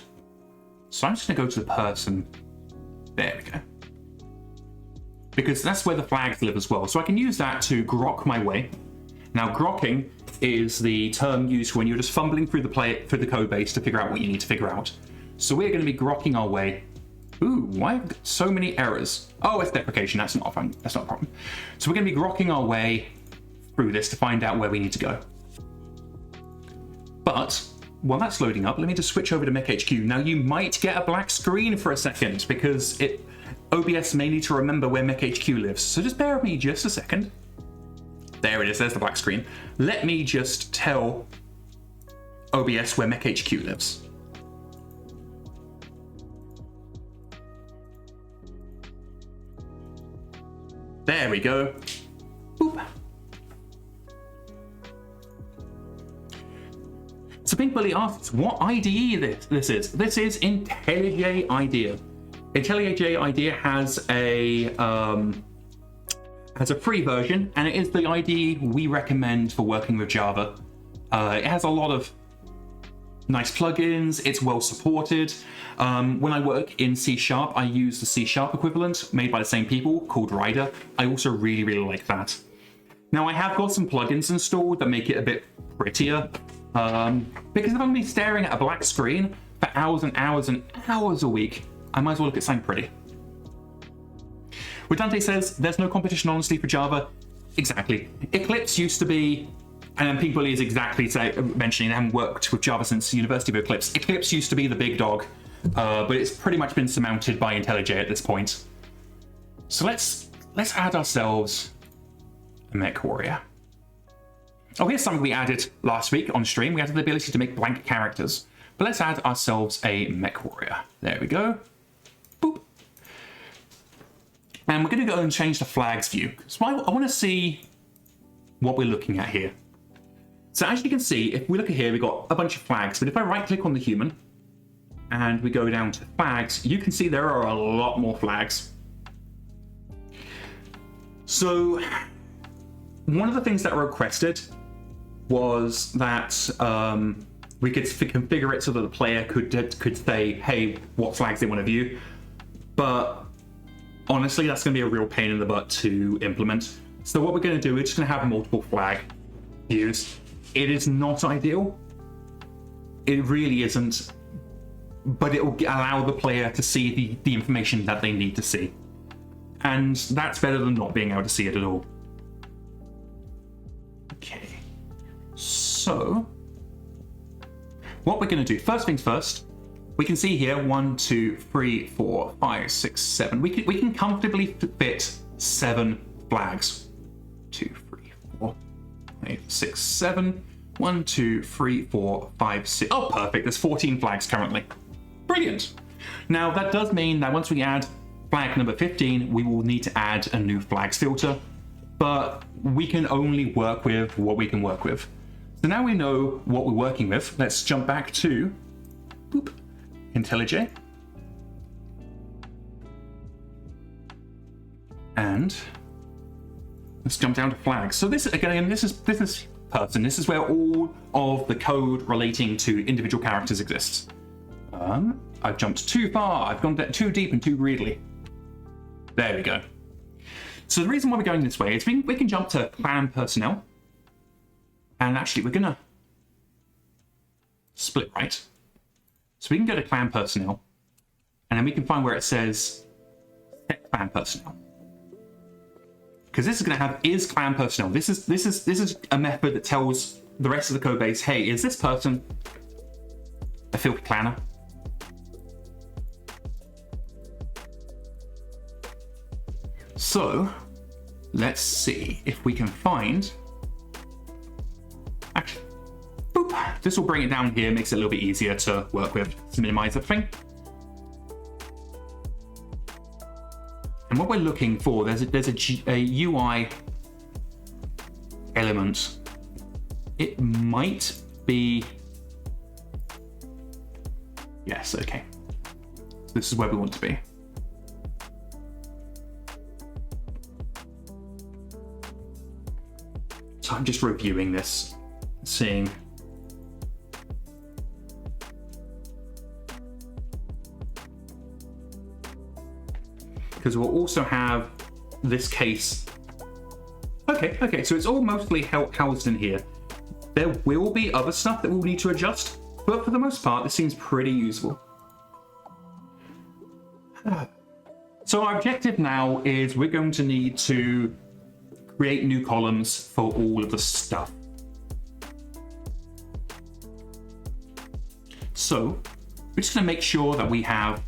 So I'm just going to go to the person. There we go. Because that's where the flags live as well. So I can use that to grok my way. Now, grokking is the term used when you're just fumbling through the code base to figure out what you need to figure out. So we're going to be grokking our way Ooh, why have I got so many errors? Oh, it's deprecation. That's not fun. That's not a problem. So we're going to be grokking our way through this to find out where we need to go. But while that's loading up, let me just switch over to MekHQ. Now you might get a black screen for a second because OBS may need to remember where MekHQ lives. So just bear with me just a second. There it is. There's the black screen. Let me just tell OBS where MekHQ lives. There we go. Boop. So Pink Bully asks, what IDE this is? This is IntelliJ IDEA. IntelliJ IDEA has a free version, and it is the IDE we recommend for working with Java. It has a lot of nice plugins. It's well supported. When I work in C#, I use the C# equivalent made by the same people called Rider. I also really, really like that. Now I have got some plugins installed that make it a bit prettier. Because if I'm going to be staring at a black screen for hours and hours and hours a week, I might as well look at something pretty. Dante says, there's no competition honestly for Java. Exactly. Eclipse used to be, and Pink Bully is exactly mentioning they haven't worked with Java since the University of Eclipse. Eclipse used to be the big dog, but it's pretty much been surmounted by IntelliJ at this point. So let's add ourselves a Mech Warrior. Oh, here's something we added last week on stream. We added the ability to make blank characters. But let's add ourselves a Mech Warrior. There we go. Boop. And we're going to go and change the flags view. So I want to see what we're looking at here. So as you can see, if we look at here, we've got a bunch of flags. But if I right-click on the human and we go down to flags, you can see there are a lot more flags. So one of the things that were requested was that we could configure it so that the player could say, hey, what flags they want to view. But honestly, that's going to be a real pain in the butt to implement. So what we're going to do, we're just going to have multiple flag views. It is not ideal. It really isn't. But it will allow the player to see the information that they need to see. And that's better than not being able to see it at all. Okay. So what we're going to do, first things first, we can see here 1, 2, 3, 4, 5, 6, 7. We can comfortably fit 7 flags. 2, 3, 4, 5, 6, 7. 1, 2, 3, 4, 5, 6. Oh, perfect. There's 14 flags currently. Brilliant. Now that does mean that once we add flag number 15, we will need to add a new flags filter, but we can only work with what we can work with. So now we know what we're working with. Let's jump back to IntelliJ. And let's jump down to flags. So this, again, this is business person. This is where all of the code relating to individual characters exists. I've jumped too far. I've gone too deep and too greedily. There we go. So the reason why we're going this way is we can jump to clan personnel. And actually, we're going to split right. So we can go to clan personnel. And then we can find where it says set clan personnel. Because this is going to have is clan personnel. This is a method that tells the rest of the code base, hey, is this person a filthy clanner? So let's see if we can find. Actually, boop. This will bring it down here, makes it a little bit easier to work with, to minimize everything. And what we're looking for, there's a UI element. It might be. Yes, okay. This is where we want to be. So I'm just reviewing this, seeing. Because we'll also have this case. Okay, so it's all mostly housed in here. There will be other stuff that we'll need to adjust, but for the most part, this seems pretty useful. So our objective now is we're going to need to create new columns for all of the stuff. So we're just going to make sure that we have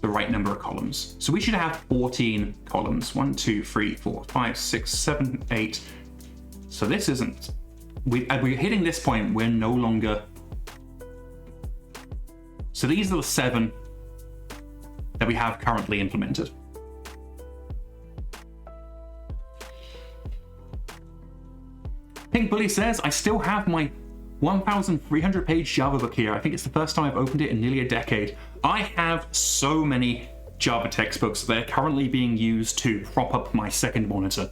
the right number of columns. So we should have 14 columns. 1, 2, 3, 4, 5, 6, 7, 8. So this isn't, we're hitting this point, we're no longer. So these are the 7 that we have currently implemented. Pink Bully says, I still have my 1,300 page Java book here. I think it's the first time I've opened it in nearly a decade. I have so many Java textbooks. They're currently being used to prop up my second monitor.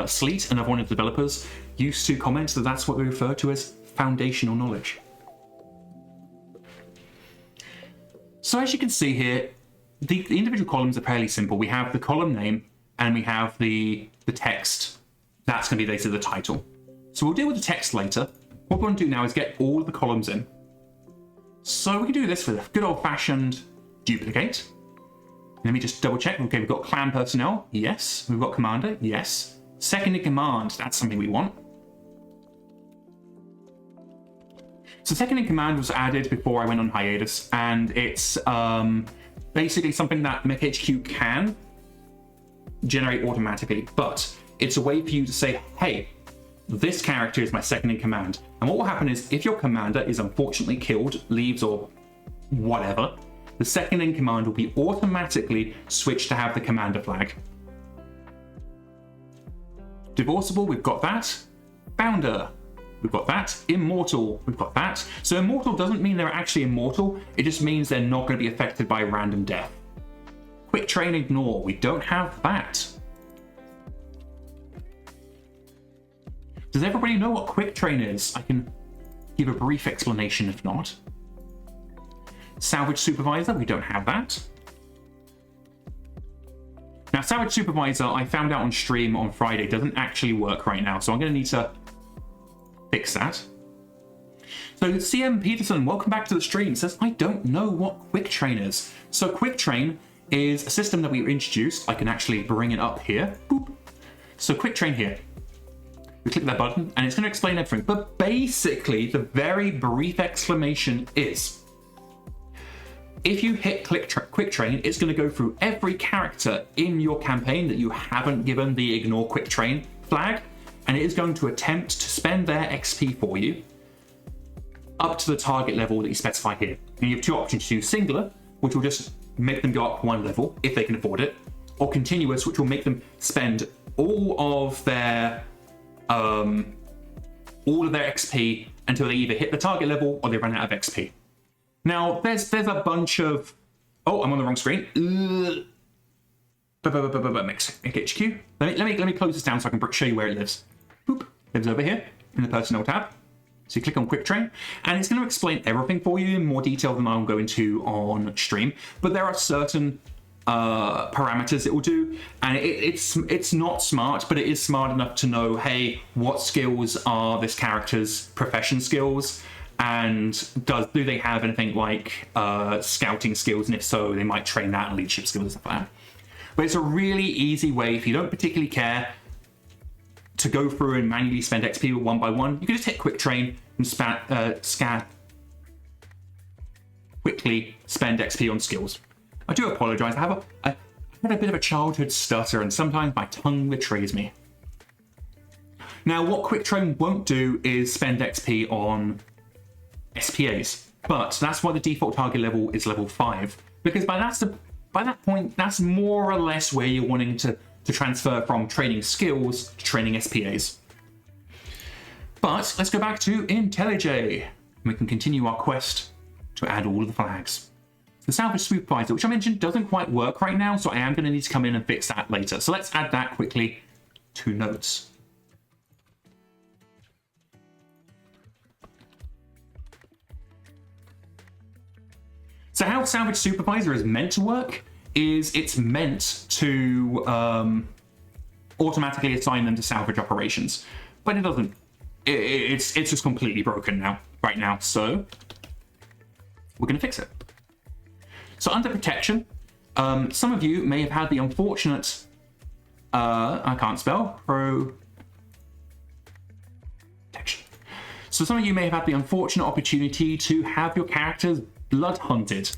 Sleet, another one of the developers, used to comment that that's what we refer to as foundational knowledge. So as you can see here, the individual columns are fairly simple. We have the column name and we have the text. That's going to be basically the title. So we'll deal with the text later. What we're going to do now is get all of the columns in. So we can do this with a good old-fashioned duplicate. Let me just double check. Okay, we've got clan personnel. Yes. We've got commander. Yes. Second in command. That's something we want. So second in command was added before I went on hiatus, and it's basically something that MekHQ can generate automatically, but it's a way for you to say, hey, this character is my second in command. And what will happen is if your commander is unfortunately killed, leaves, or whatever, the second in command will be automatically switched to have the commander flag. Divorceable, we've got that. Founder, we've got that. Immortal, we've got that. So immortal doesn't mean they're actually immortal, it just means they're not going to be affected by random death. Quick train ignore, we don't have that. Does everybody know what quick train is? I can give a brief explanation if not. Salvage supervisor, we don't have that. Now salvage supervisor, I found out on stream on Friday, doesn't actually work right now, so I'm going to need to fix that. So CM Peterson, welcome back to the stream, says, I don't know what quick train is. So quick train is a system that we introduced. I can actually bring it up here. Boop. So quick train here. We click that button and it's going to explain everything. But basically, the very brief explanation is, if you hit quick train, it's going to go through every character in your campaign that you haven't given the ignore quick train flag, and it is going to attempt to spend their XP for you up to the target level that you specify here. And you have two options: to do singular, which will just make them go up one level if they can afford it, or continuous, which will make them spend all of their XP until they either hit the target level or they run out of XP. Now, there's a bunch of... Oh, I'm on the wrong screen. MekHQ. Let me close this down so I can show you where it lives. Boop. Lives over here in the personnel tab. So you click on quick train, and it's going to explain everything for you in more detail than I'll go into on stream. But there are certain parameters it will do, and it's not smart, but it is smart enough to know, hey, what skills are this character's profession skills, and do they have anything like scouting skills, and if so, they might train that, and leadership skills and stuff like that. But it's a really easy way, if you don't particularly care to go through and manually spend XP one by one, you can just hit quick train and quickly spend XP on skills. I do apologize. I had a bit of a childhood stutter, and sometimes my tongue betrays me. Now, what quick train won't do is spend XP on SPAs, but that's why the default target level is level 5, because by that point, that's more or less where you're wanting to transfer from training skills to training SPAs. But let's go back to IntelliJ. We can continue our quest to add all of the flags. The salvage supervisor, which I mentioned, doesn't quite work right now, so I am going to need to come in and fix that later. So let's add that quickly to notes. So how salvage supervisor is meant to work is it's meant to automatically assign them to salvage operations, but it doesn't. It's just completely broken now, right now. So we're going to fix it. So under protection, some of you may have had the unfortunate, I can't spell, protection. So some of you may have had the unfortunate opportunity to have your characters blood hunted.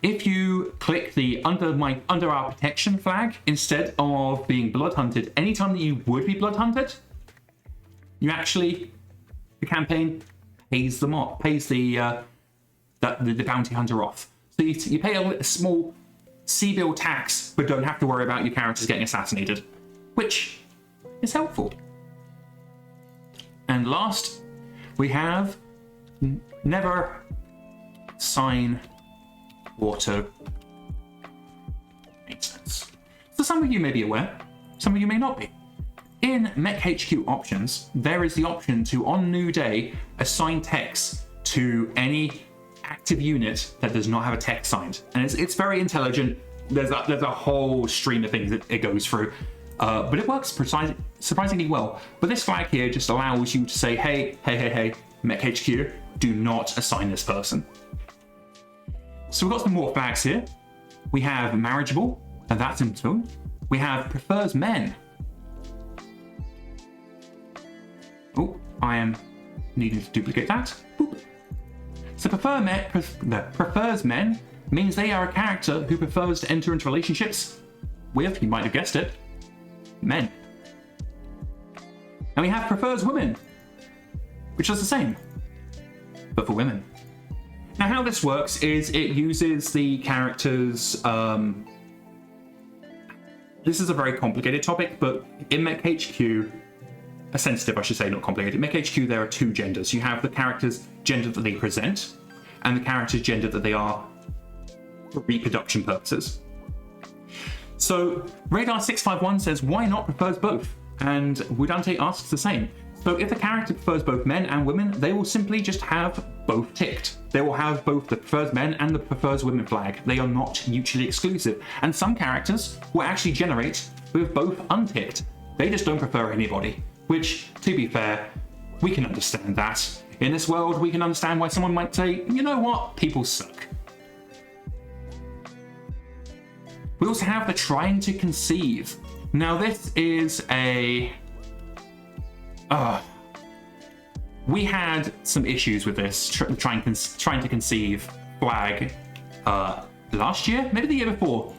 If you click the under our protection flag instead of being blood hunted, anytime that you would be blood hunted, you actually, the campaign pays them off, pays the bounty hunter off. So you pay a small civil tax, but don't have to worry about your characters getting assassinated, which is helpful. And last, we have never sign auto maintenance. So some of you may be aware, some of you may not be. In MekHQ options, there is the option to, on new day, assign text to any active unit that does not have a text signed. And it's very intelligent. There's a whole stream of things that it goes through. But it works surprisingly well. But this flag here just allows you to say, hey, MekHQ, do not assign this person. So we've got some more flags here. We have marriageable, and that's in tune. We have prefers men. Oh, I am needing to duplicate that. Boop. So prefers men means they are a character who prefers to enter into relationships with, you might have guessed it, men. And we have prefers women, which does the same, but for women. Now how this works is it uses the characters, this is a very complicated topic, but in MekHQ, sensitive I should say, not complicated. In MekHQ there are two genders. You have the character's gender that they present, and the character's gender that they are for reproduction purposes. So Radar 651 says, why not prefers both? And Wudante asks the same. So if the character prefers both men and women, they will simply just have both ticked. They will have both the prefers men and the prefers women flag. They are not mutually exclusive. And some characters will actually generate with both unticked. They just don't prefer anybody, which, to be fair, we can understand that. In this world, we can understand why someone might say, you know what, people suck. We also have the trying to conceive. Now this is a... we had some issues with this trying to conceive flag last year, maybe the year before,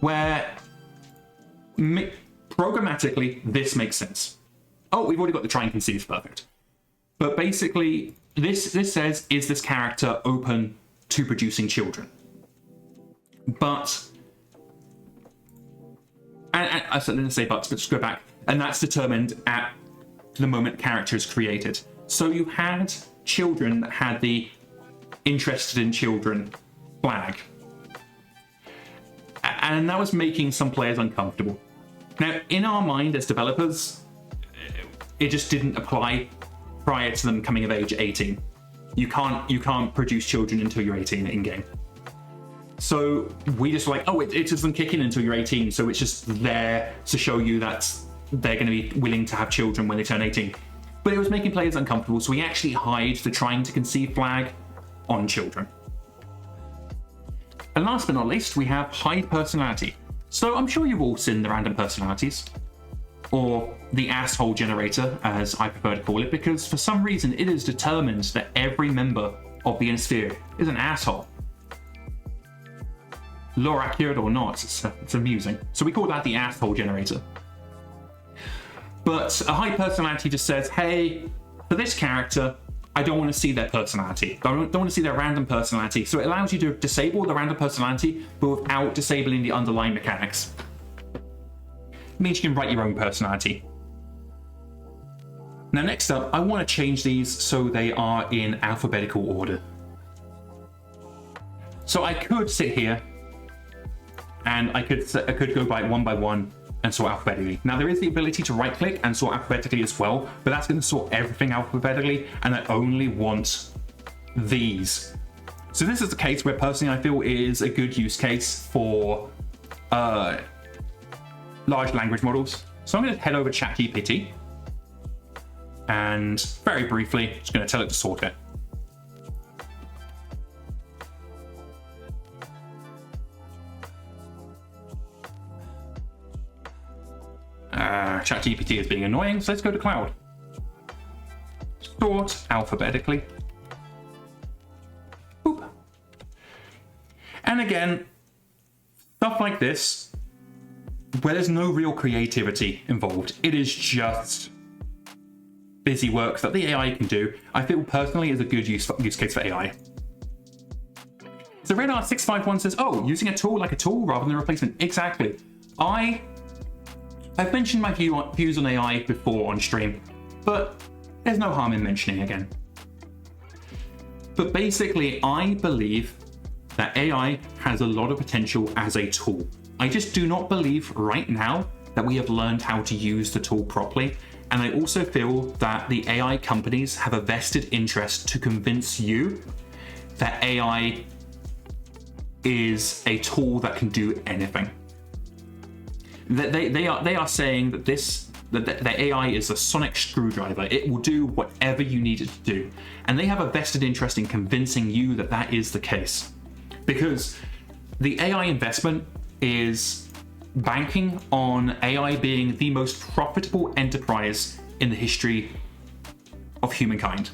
where programmatically this makes sense. Oh, we've already got the try and conceive, perfect. But basically, this says, is this character open to producing children? But, and I didn't say but just go back, and that's determined at the moment character is created. So you had children that had the interested in children flag. And that was making some players uncomfortable. Now, in our mind as developers, it just didn't apply prior to them coming of age at 18. You can't produce children until you're 18 in game. So we just were like, oh, it doesn't kick in until you're 18, so it's just there to show you that they're going to be willing to have children when they turn 18. But it was making players uncomfortable, so we actually hide the trying to conceive flag on children. And last but not least, we have hide personality. So I'm sure you've all seen the random personalities, or the asshole generator, as I prefer to call it, because for some reason it is determined that every member of the Insphere is an asshole. Lore accurate or not, it's amusing. So we call that the asshole generator. But a high personality just says, hey, for this character, I don't want to see their personality. I don't want to see their random personality. So it allows you to disable the random personality, but without disabling the underlying mechanics. It means you can write your own personality. Now next up, I want to change these so they are in alphabetical order. So I could sit here and I could go by one and sort alphabetically. Now there is the ability to right click and sort alphabetically as well, but that's going to sort everything alphabetically, and I only want these. So this is the case where personally I feel is a good use case for large language models. So I'm going to head over to ChatGPT and very briefly just going to tell it to sort it. ChatGPT is being annoying, so let's go to cloud. Sort alphabetically. Boop. And again, stuff like this, where there's no real creativity involved, it is just busy work that the AI can do, I feel personally is a good use case for AI. So Radar651 says, oh, using a tool like a tool rather than a replacement. Exactly. I've mentioned my views on AI before on stream, but there's no harm in mentioning again. But basically, I believe that AI has a lot of potential as a tool. I just do not believe right now that we have learned how to use the tool properly. And I also feel that the AI companies have a vested interest to convince you that AI is a tool that can do anything. They are saying that the AI is a sonic screwdriver. It will do whatever you need it to do. And they have a vested interest in convincing you that that is the case. Because the AI investment is banking on AI being the most profitable enterprise in the history of humankind.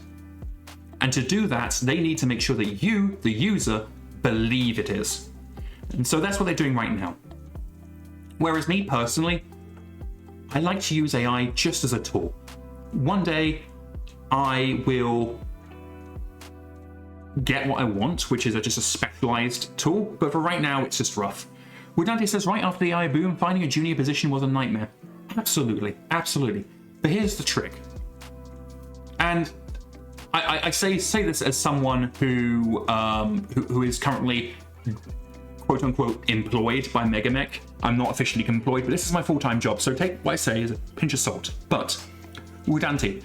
And to do that, they need to make sure that you, the user, believe it is. And so that's what they're doing right now. Whereas me personally, I like to use AI just as a tool. One day I will get what I want, which is just a specialized tool, but for right now it's just rough. Woodante says, right after the AI boom, finding a junior position was a nightmare. Absolutely, absolutely. But here's the trick. And I say this as someone who is currently quote unquote employed by MekHQ. I'm not officially employed, but this is my full-time job, so take what I say as a pinch of salt. But Woodante,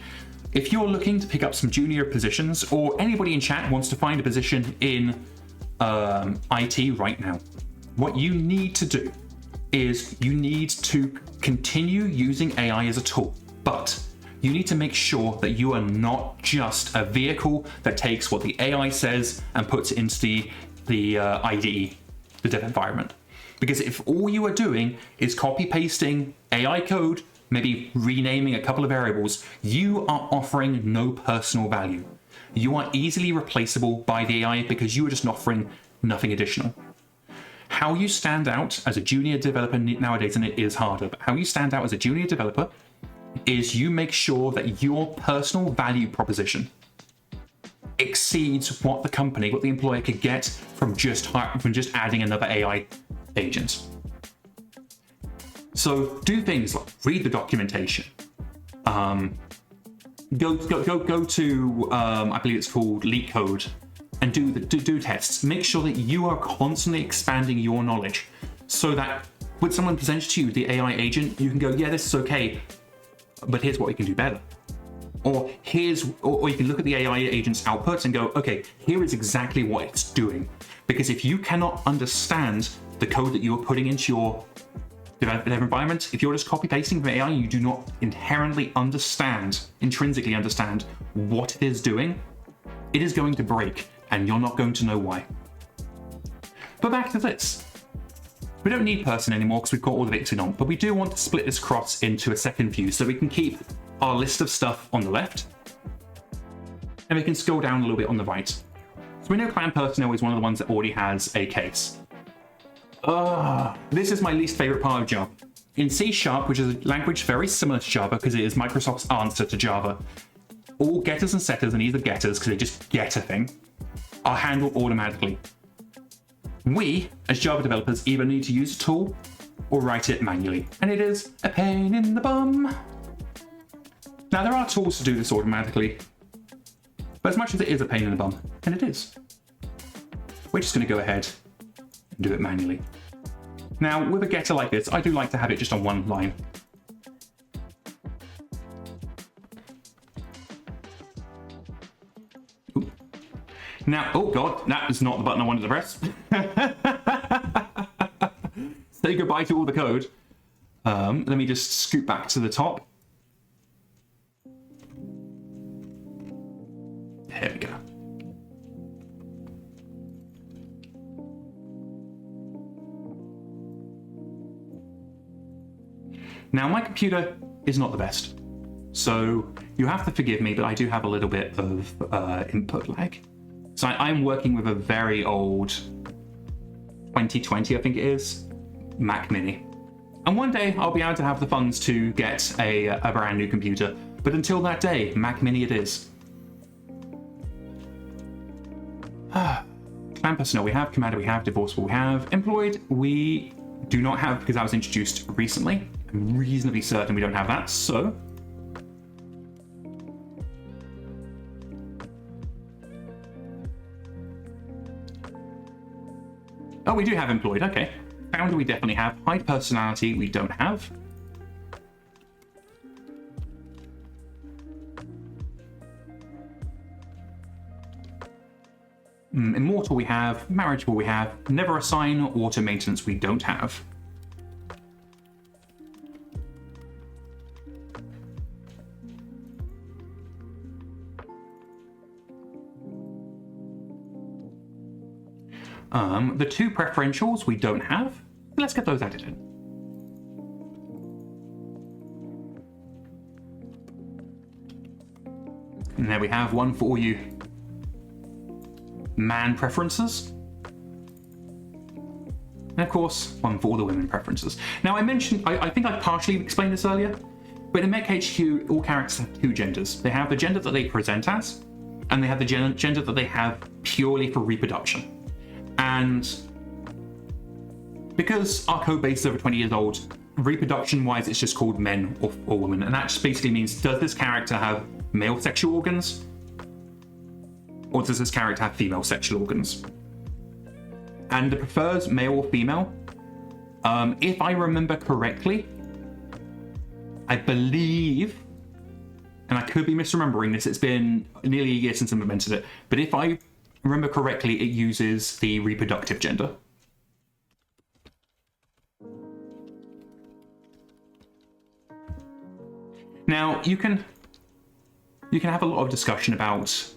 if you're looking to pick up some junior positions, or anybody in chat wants to find a position in IT right now, what you need to do is you need to continue using AI as a tool, but you need to make sure that you are not just a vehicle that takes what the AI says and puts it into the IDE, the dev environment. Because if all you are doing is copy pasting AI code, maybe renaming a couple of variables, you are offering no personal value. You are easily replaceable by the AI because you are just offering nothing additional. How you stand out as a junior developer nowadays, and it is harder, but how you stand out as a junior developer is you make sure that your personal value proposition exceeds what the company, what the employer could get from just adding another AI agent. So do things like read the documentation, go to I believe it's called LeetCode, and do tests. Make sure that you are constantly expanding your knowledge, so that when someone presents to you the AI agent, you can go, yeah, this is okay, but here's what we can do better. Or you can look at the AI agent's outputs and go, okay, here is exactly what it's doing. Because if you cannot understand the code that you are putting into your dev environment, if you're just copy pasting from AI and you do not intrinsically understand what it is doing, it is going to break and you're not going to know why. But back to this. We don't need person anymore because we've got all the Vixen on, but we do want to split this cross into a second view so we can keep our list of stuff on the left and we can scroll down a little bit on the right. So we know clan personnel is one of the ones that already has a case. This is my least favorite part of Java. In C#, which is a language very similar to Java because it is Microsoft's answer to Java, all getters and setters, and these are getters because they just get a thing, are handled automatically. We, as Java developers, either need to use a tool or write it manually, and it is a pain in the bum. Now, there are tools to do this automatically, but as much as it is a pain in the bum, and it is, we're just going to go ahead and do it manually. Now, with a getter like this, I do like to have it just on one line. Ooh. Now, oh god, that is not the button I wanted to press. Say goodbye to all the code. Let me just scoot back to the top. There we go. Now, my computer is not the best, so you have to forgive me, but I do have a little bit of input lag. So I'm working with a very old 2020, I think it is, Mac Mini. And one day I'll be able to have the funds to get a brand new computer. But until that day, Mac Mini it is. Clan personnel we have, commander we have, divorceable we have, employed we do not have because that was introduced recently. I'm reasonably certain we don't have that, so... Oh, we do have employed, okay. Founder we definitely have. High personality we don't have. Immortal we have. Marriageable we have. Never assign or auto maintenance we don't have. The two preferentials we don't have. Let's get those added in. And there we have one for all you man preferences. And of course, one for all the women preferences. Now I mentioned, I think I partially explained this earlier, but in MekHQ, all characters have two genders. They have the gender that they present as, and they have the gender that they have purely for reproduction. And because our code base is over 20 years old, reproduction-wise, it's just called men or women. And that just basically means, does this character have male sexual organs? Or does this character have female sexual organs? And it prefers male or female. If I remember correctly, I believe, and I could be misremembering this, it's been nearly a year since I implemented it, but if I remember correctly, it uses the reproductive gender. Now, you can have a lot of discussion about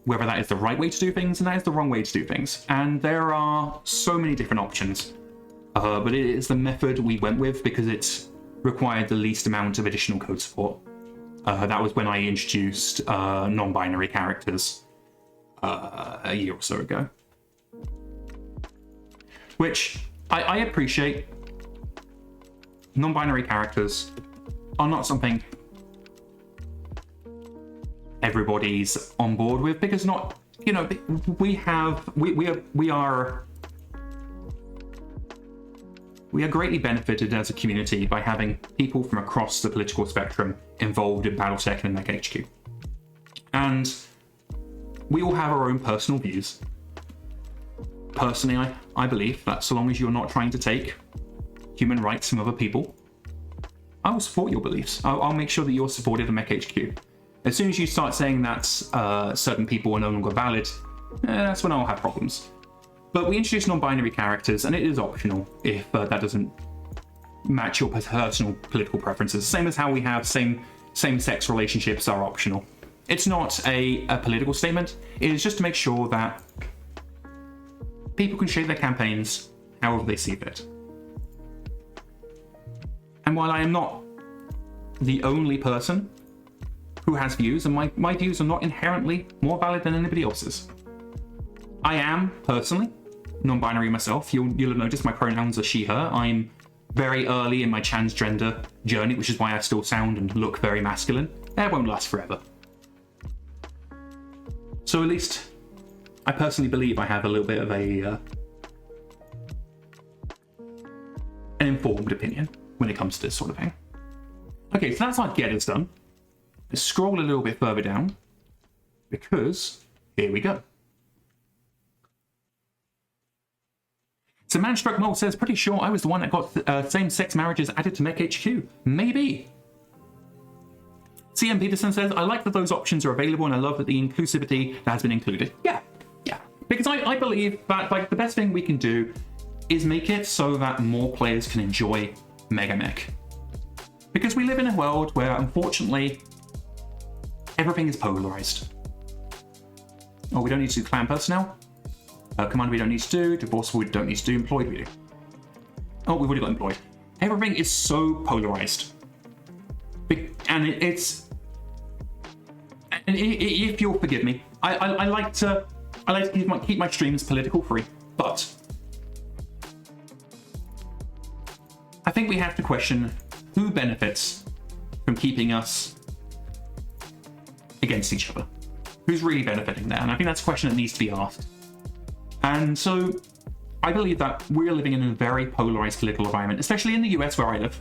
whether that is the right way to do things and that is the wrong way to do things. And there are so many different options. But it is the method we went with because it required the least amount of additional code support. That was when I introduced non-binary characters a year or so ago. Which I appreciate. Non-binary characters are not something everybody's on board with because not, you know, we are greatly benefited as a community by having people from across the political spectrum involved in BattleTech and MekHQ. And we all have our own personal views. Personally, I believe that so long as you're not trying to take human rights from other people, I will support your beliefs. I'll make sure that you're supported in MekHQ. As soon as you start saying that certain people are no longer valid, that's when I'll have problems. But we introduced non-binary characters, and it is optional if that doesn't match your personal political preferences. Same as how we have same-sex relationships are optional. It's not a political statement. It is just to make sure that people can shape their campaigns however they see fit. And while I am not the only person who has views, and my views are not inherently more valid than anybody else's, I am, personally, non-binary myself. You'll have noticed my pronouns are she, her. I'm very early in my transgender journey, which is why I still sound and look very masculine. That won't last forever. So at least I personally believe I have a little bit of an informed opinion when it comes to this sort of thing. Okay, so that's our getters done. Let's scroll a little bit further down because here we go. So Manstruck Mole says, pretty sure I was the one that got same-sex marriages added to MekHQ. Maybe. CM Peterson says, I like that those options are available and I love that the inclusivity that has been included. Yeah. Because I believe that like the best thing we can do is make it so that more players can enjoy Mega Mech. Because we live in a world where, unfortunately, everything is polarized. Oh, we don't need to do clan personnel. Command we don't need to do. Divorce we don't need to do. Employed we do. Oh, we've already got employed. everything is so polarized. And if you'll forgive me, I like to keep my streams political free, but I think we have to question who benefits from keeping us against each other. Who's really benefiting there? And I think that's a question that needs to be asked. And so I believe that we're living in a very polarized political environment, especially in the US where I live.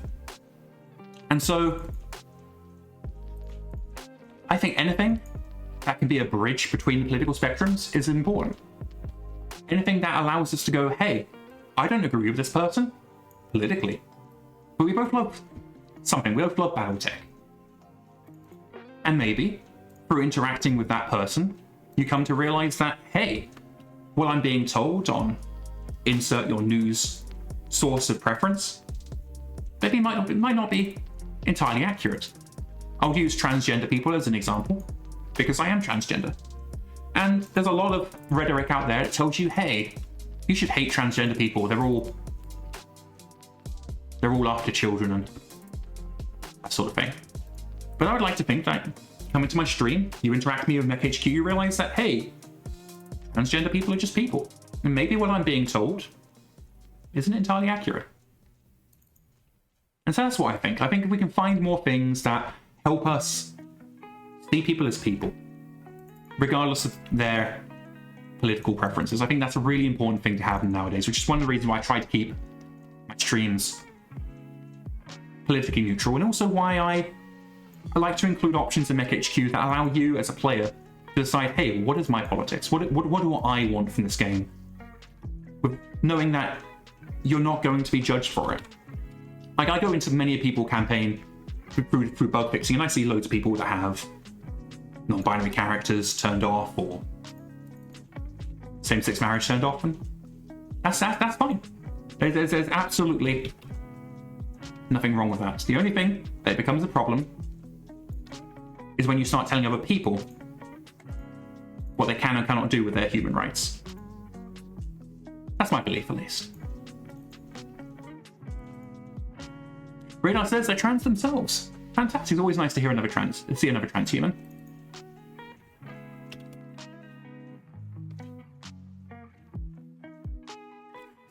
And so I think anything that can be a bridge between the political spectrums is important. Anything that allows us to go, hey, I don't agree with this person politically, but we both love something. We both love biotech. And maybe through interacting with that person, you come to realize that, hey, what I'm being told on insert your news source of preference, maybe it might not be entirely accurate. I'll use transgender people as an example, because I am transgender. And there's a lot of rhetoric out there that tells you, hey, you should hate transgender people. They're all after children and that sort of thing. But I would like to think that come into my stream, you interact with me with MekHQ, you realize that, hey, transgender people are just people. And maybe what I'm being told isn't entirely accurate. And so that's what I think. I think if we can find more things that help us see people as people, regardless of their political preferences, I think that's a really important thing to have nowadays, which is one of the reasons why I try to keep my streams politically neutral, and also why I like to include options in MekHQ that allow you as a player to decide, hey, what is my politics? What do I want from this game? With knowing that you're not going to be judged for it. Like, I go into many a people campaign through bug fixing, and I see loads of people that have non-binary characters turned off or same-sex marriage turned off, and that's fine. There's absolutely nothing wrong with that. The only thing that becomes a problem is when you start telling other people what they can and cannot do with their human rights. That's my belief, at least. Radar says they're trans themselves. Fantastic. It's always nice to see another transhuman.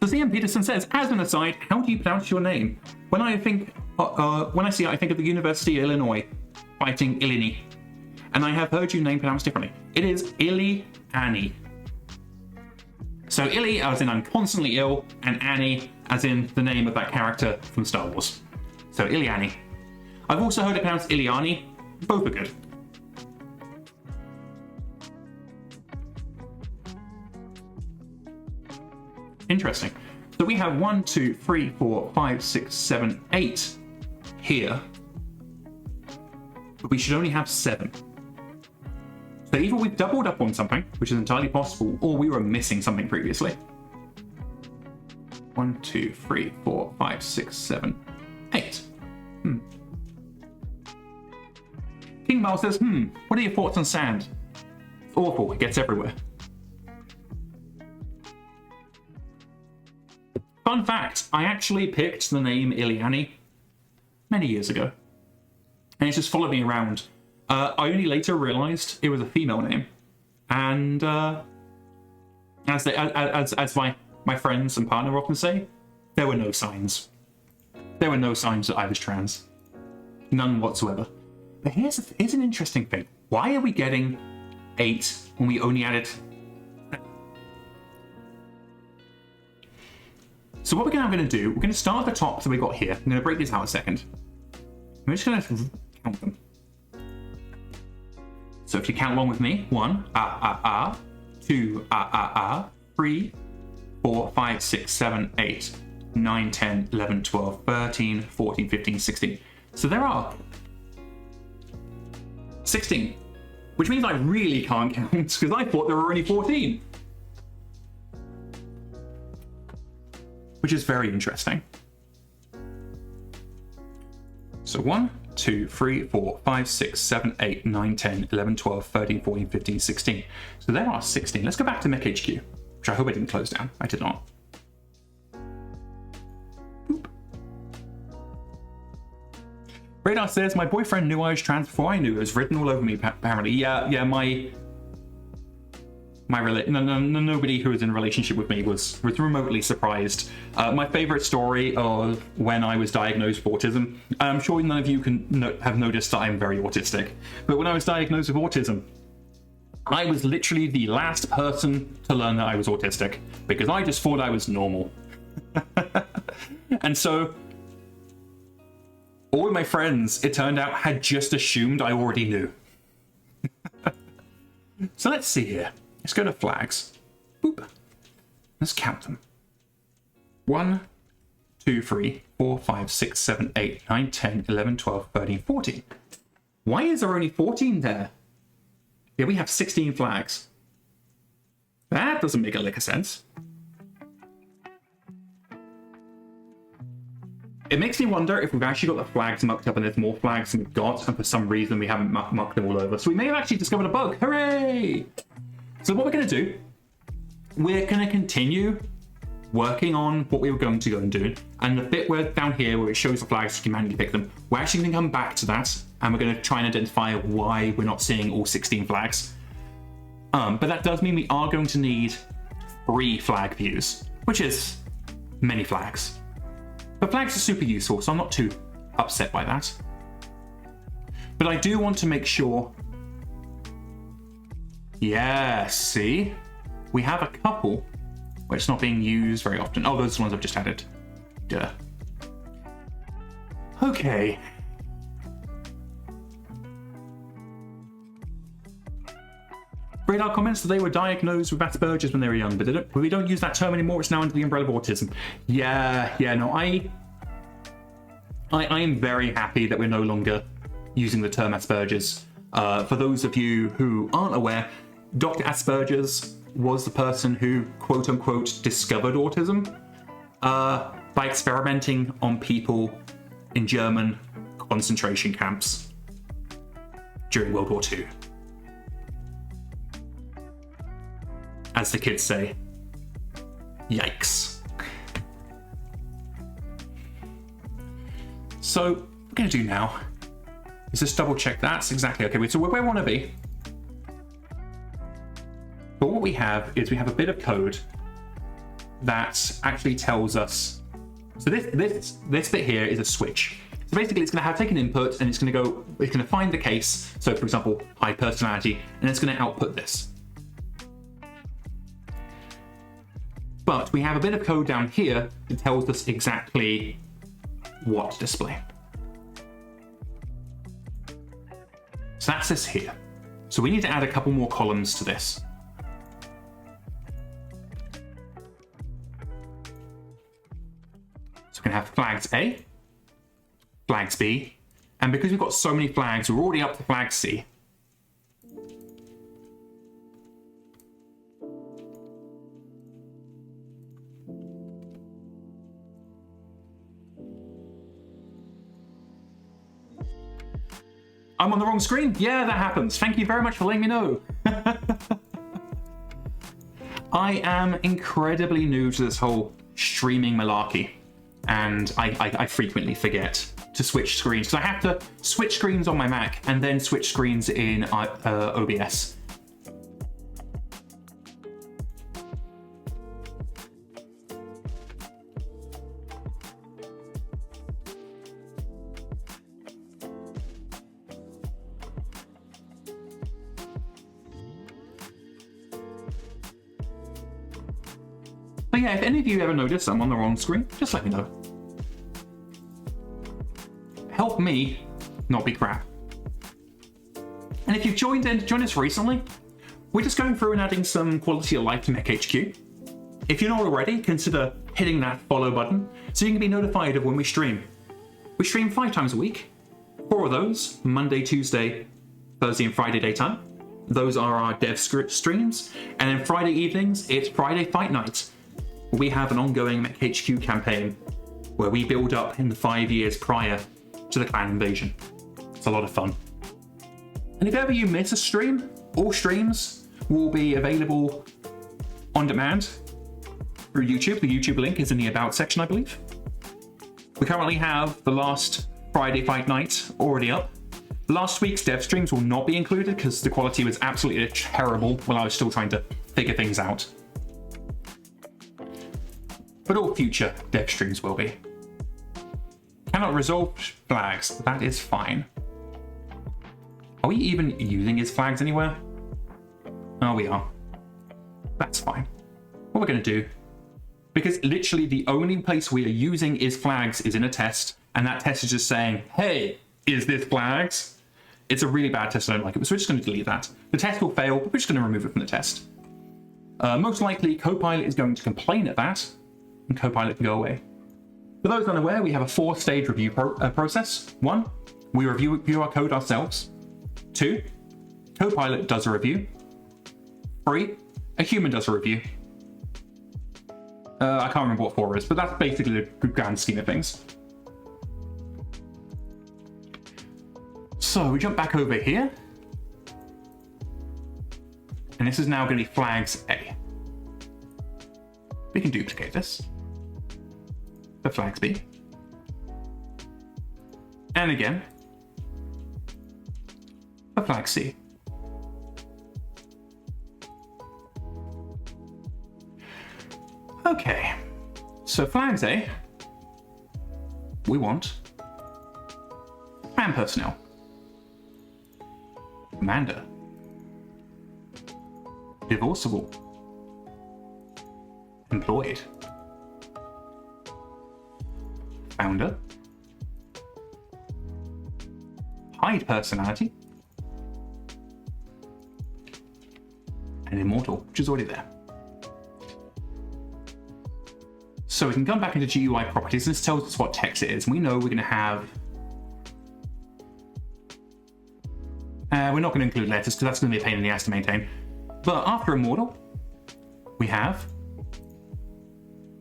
So CM Peterson says, as an aside, how do you pronounce your name? When I think of the University of Illinois fighting Illini, and I have heard your name pronounced differently. It is Illy-Annie. So Illy as in I'm constantly ill, and Annie as in the name of that character from Star Wars. So Illy-Annie. I've also heard it pronounced Illiani. Both are good. Interesting. So we have 1, 2, 3, 4, 5, 6, 7, 8 here. But we should only have 7. So either we've doubled up on something, which is entirely possible, or we were missing something previously. 1, 2, 3, 4, 5, 6, 7, 8. King Mal says, what are your thoughts on sand? It's awful, it gets everywhere. Fun fact, I actually picked the name Illy-Annie many years ago. And it's just followed me around. I only later realized it was a female name. And as my friends and partner often say, there were no signs. There were no signs that I was trans. None whatsoever. But here's an interesting thing. Why are we getting 8 when we only added... So what I'm going to do, we're going to start at the top that we got here. I'm going to break these out a second. I'm just going to count them. So if you count along with me, 1, 2, 3, 4, 5, 6, 7, 8, 9, 10, 11, 12, 13, 14, 15, 16. So there are 16, which means I really can't count because I thought there were only 14. Which is very interesting. So 1, 2, 3, 4, 5, 6, 7, 8, 9, 10, 11, 12, 13, 14, 15, 16. So there are 16. Let's go back to MekHQ, which I hope I didn't close down. I did not. Boop. Radar says, my boyfriend knew I was trans before I knew. It was written all over me, apparently. Yeah, nobody who was in a relationship with me was remotely surprised. My favorite story of when I was diagnosed with autism, I'm sure none of you have noticed that I'm very autistic, but when I was diagnosed with autism, I was literally the last person to learn that I was autistic, because I just thought I was normal. And so all of my friends, it turned out, had just assumed I already knew. So let's see here. Let's go to flags. Boop. Let's count them. 1, 2, 3, 4, 5, 6, 7, 8, 9, 10, 11, 12, 13, 14. Why is there only 14 there? Yeah, we have 16 flags. That doesn't make a lick of sense. It makes me wonder if we've actually got the flags mucked up and there's more flags than we've got, and for some reason we haven't mucked them all over. So we may have actually discovered a bug. Hooray! So what we're going to do, we're going to continue working on what we were going to go and do. And the bit where down here where it shows the flags, you can manually pick them, we're actually going to come back to that, and we're going to try and identify why we're not seeing all 16 flags. But that does mean we are going to need 3 flag views, which is many flags. But flags are super useful, so I'm not too upset by that. But I do want to make sure... Yeah, see? We have a couple where it's not being used very often. Oh, those are the ones I've just added. Duh. Okay. Radar comments that they were diagnosed with Asperger's when they were young, but we don't use that term anymore. It's now under the umbrella of autism. Yeah, no, I am very happy that we're no longer using the term Asperger's. For those of you who aren't aware, Dr. Asperger's was the person who, quote unquote, discovered autism by experimenting on people in German concentration camps during World War II. As the kids say, yikes. So what we're going to do now is just double check that's exactly okay. So where we want to be. But what we have is we have a bit of code that actually tells us. So this bit here is a switch. So basically it's going to take an input and it's going to find the case. So for example, high personality, and it's going to output this. But we have a bit of code down here that tells us exactly what to display. So that's this here. So we need to add a couple more columns to this. So we're going to have flags A, flags B, and because we've got so many flags, we're already up to flag C. I'm on the wrong screen? Yeah, that happens. Thank you very much for letting me know. I am incredibly new to this whole streaming malarkey, and I frequently forget to switch screens, because I have to switch screens on my Mac and then switch screens in OBS. But yeah, if any of you ever notice I'm on the wrong screen, just let me know. Help me not be crap. And if you've joined us recently, we're just going through and adding some quality of life to MekHQ. If you're not already, consider hitting that follow button so you can be notified of when we stream. We stream 5 times a week. 4 of those, Monday, Tuesday, Thursday and Friday daytime. Those are our dev streams. And then Friday evenings, it's Friday Fight Night. We have an ongoing MekHQ campaign where we build up in the 5 years prior to the clan invasion. It's a lot of fun. And if ever you miss a stream, all streams will be available on demand through YouTube. The YouTube link is in the About section, I believe. We currently have the last Friday Fight Night already up. Last week's dev streams will not be included because the quality was absolutely terrible while I was still trying to figure things out. But all future dev streams will be. Cannot resolve flags. That is fine. Are we even using his flags anywhere? Oh, we are. That's fine. What we're going to do, because literally the only place we are using is flags is in a test, and that test is just saying, hey, is this flags? It's a really bad test, I don't like it, so we're just going to delete that. The test will fail, but we're just going to remove it from the test. Most likely, Copilot is going to complain at that, and Copilot can go away. For those unaware, we have a 4-stage review process. 1, we review our code ourselves. 2, Copilot does a review. 3, a human does a review. I can't remember what 4 is, but that's basically the grand scheme of things. So we jump back over here. And this is now going to be flags A. We can duplicate this for flags B. And again for flag C. Okay, so flags A, we want man personnel, commander, divorceable, employed, founder, hide personality, and immortal, which is already there. So we can come back into GUI properties, and this tells us what text it is. We know we're going to have... we're not going to include letters because that's going to be a pain in the ass to maintain. But after immortal, we have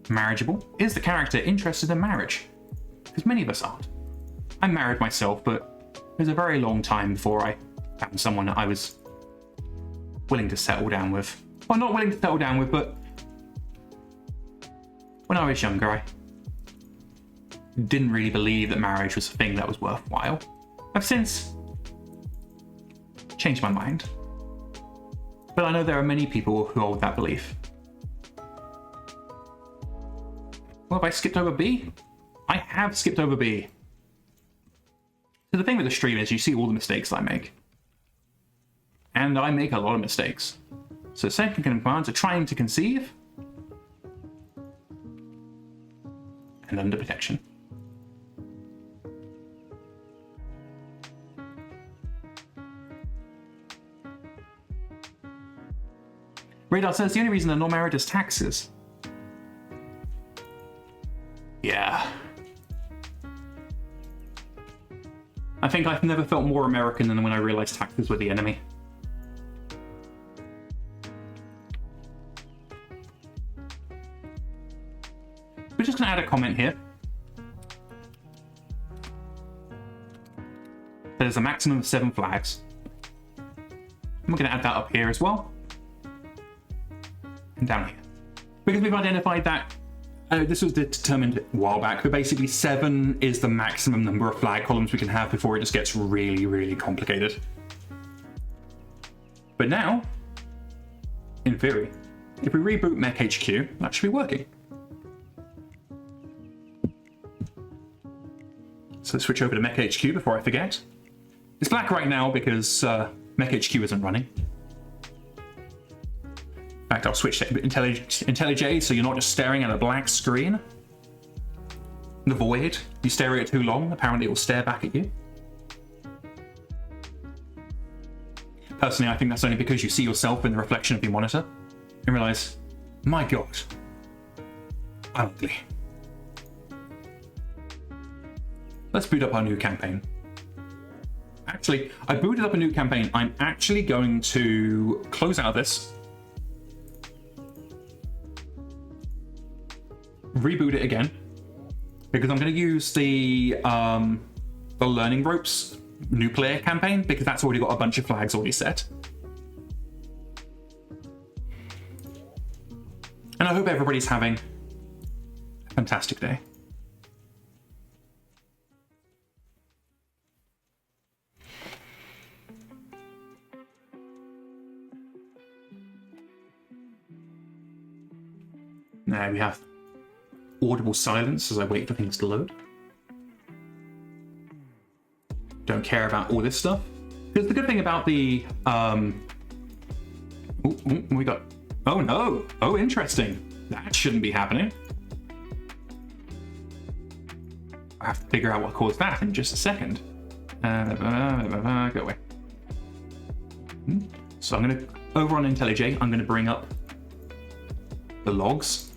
marriageable. Is the character interested in marriage? Because many of us aren't. I'm married myself, but it was a very long time before I found someone that I was willing to settle down with. Well, not willing to settle down with, but when I was younger, I didn't really believe that marriage was a thing that was worthwhile. I've since changed my mind. But I know there are many people who hold that belief. Well, have I skipped over B? I have skipped over B. So the thing with the stream is you see all the mistakes I make. And I make a lot of mistakes. So second commands are trying to conceive and under protection. Radar says the only reason they're not married is taxes. Yeah. I think I've never felt more American than when I realized taxes were the enemy. We're just going to add a comment here. There's a maximum of 7 flags. And we're going to add that up here as well. And down here. Because we've identified that, this was determined a while back, but basically 7 is the maximum number of flag columns we can have before it just gets really, really complicated. But now, in theory, if we reboot MekHQ, that should be working. So let's switch over to MekHQ before I forget. It's black right now because MekHQ isn't running. In fact, I'll switch to IntelliJ so you're not just staring at a black screen. The void, you stare at it too long, apparently it will stare back at you. Personally, I think that's only because you see yourself in the reflection of your monitor and realize, my God, I'm ugly. Let's boot up our new campaign. Actually, I booted up a new campaign. I'm actually going to close out of this, reboot it again, because I'm going to use the Learning Ropes new player campaign, because that's already got a bunch of flags already set. And I hope everybody's having a fantastic day. there we have audible silence as I wait for things to load. Don't care about all this stuff. Because the good thing about the... we got... Oh no! Oh, interesting. That shouldn't be happening. I have to figure out what caused that in just a second. Go away. So I'm going to... Over on IntelliJ, I'm going to bring up the logs.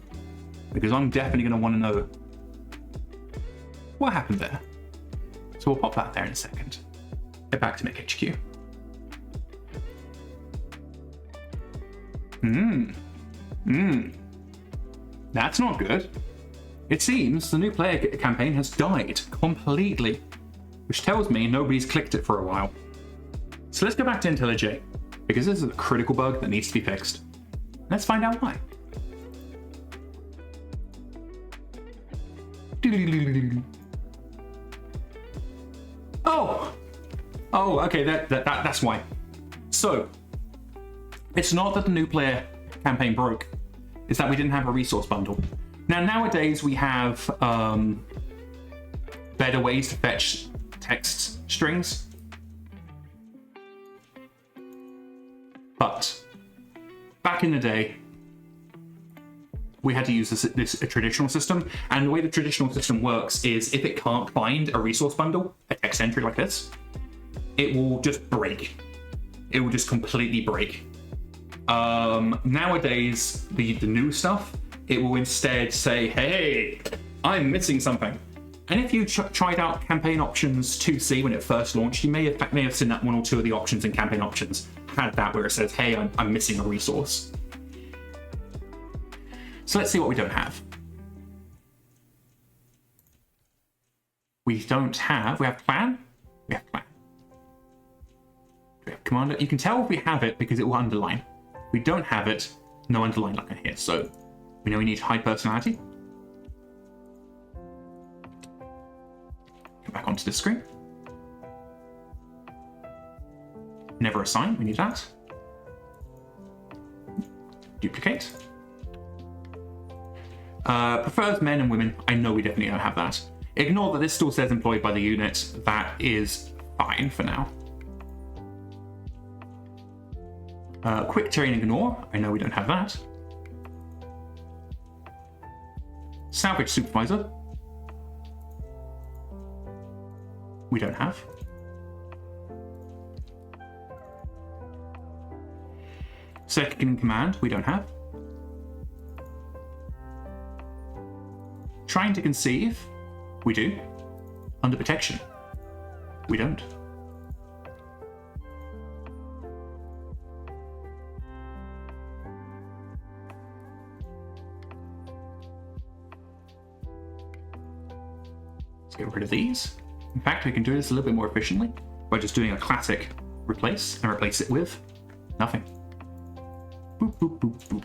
Because I'm definitely going to want to know what happened there. So we'll pop that there in a second. Get back to MekHQ. That's not good. It seems the new player campaign has died completely, which tells me nobody's clicked it for a while. So let's go back to IntelliJ, because this is a critical bug that needs to be fixed. Let's find out why. Oh, okay, that's why. So, it's not that the new player campaign broke, it's that we didn't have a resource bundle. Now, nowadays we have better ways to fetch text strings. But, back in the day, we had to use a traditional system, and the way the traditional system works is if it can't find a resource bundle, a text entry like this, it will just break. It will just completely break. Nowadays, the new stuff, it will instead say, hey, I'm missing something. And if you tried out Campaign Options 2C when it first launched, you may have seen that one or two of the options in Campaign Options had that where it says, hey, I'm missing a resource. So let's see what we don't have. We have plan. We have plan. We have commander. You can tell if we have it because it will underline. We don't have it, no underline like in here. So we know we need high personality. Go back onto the screen. Never assign, we need that. Duplicate. Prefers men and women. I know we definitely don't have that. Ignore that this still says employed by the unit. That is fine for now. Quick terrain ignore. I know we don't have that. Salvage supervisor. We don't have. Second in command. We don't have. Trying to conceive, we do. Under protection, we don't. Let's get rid of these. In fact, we can do this a little bit more efficiently by just doing a classic replace and replace it with nothing. Boop, boop, boop, boop.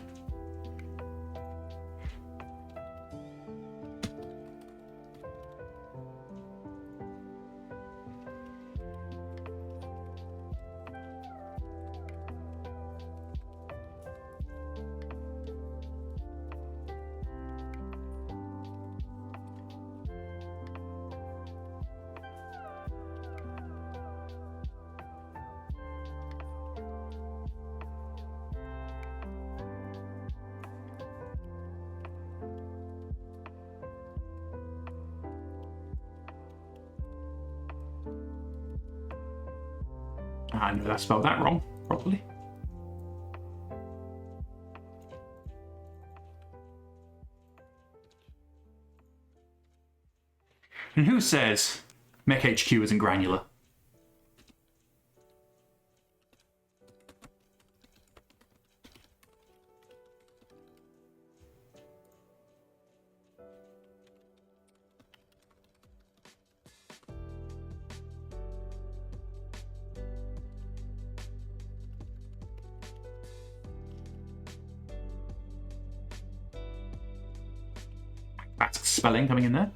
I know I spelled that wrong, probably. And who says MekHQ isn't granular? That's spelling coming in there.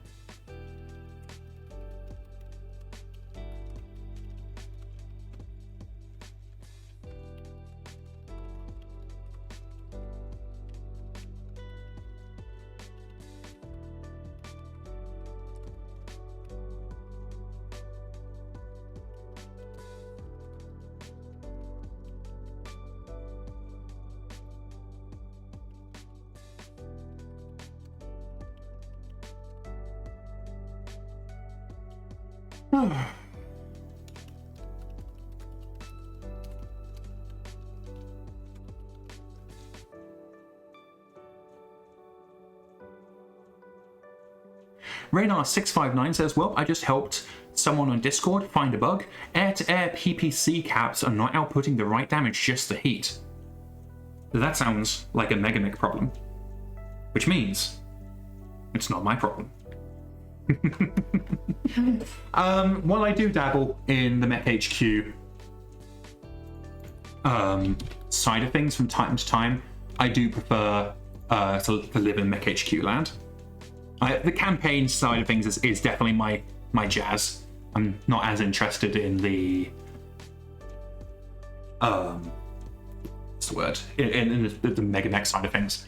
Raynar659 says, well, I just helped someone on Discord find a bug. Air-to-air PPC caps are not outputting the right damage, just the heat. That sounds like a MekHQ problem. Which means it's not my problem. While I do dabble in the MekHQ side of things from time to time, I do prefer to live in MekHQ land. The campaign side of things is definitely my jazz. I'm not as interested in the what's the word? In the MekHQ side of things.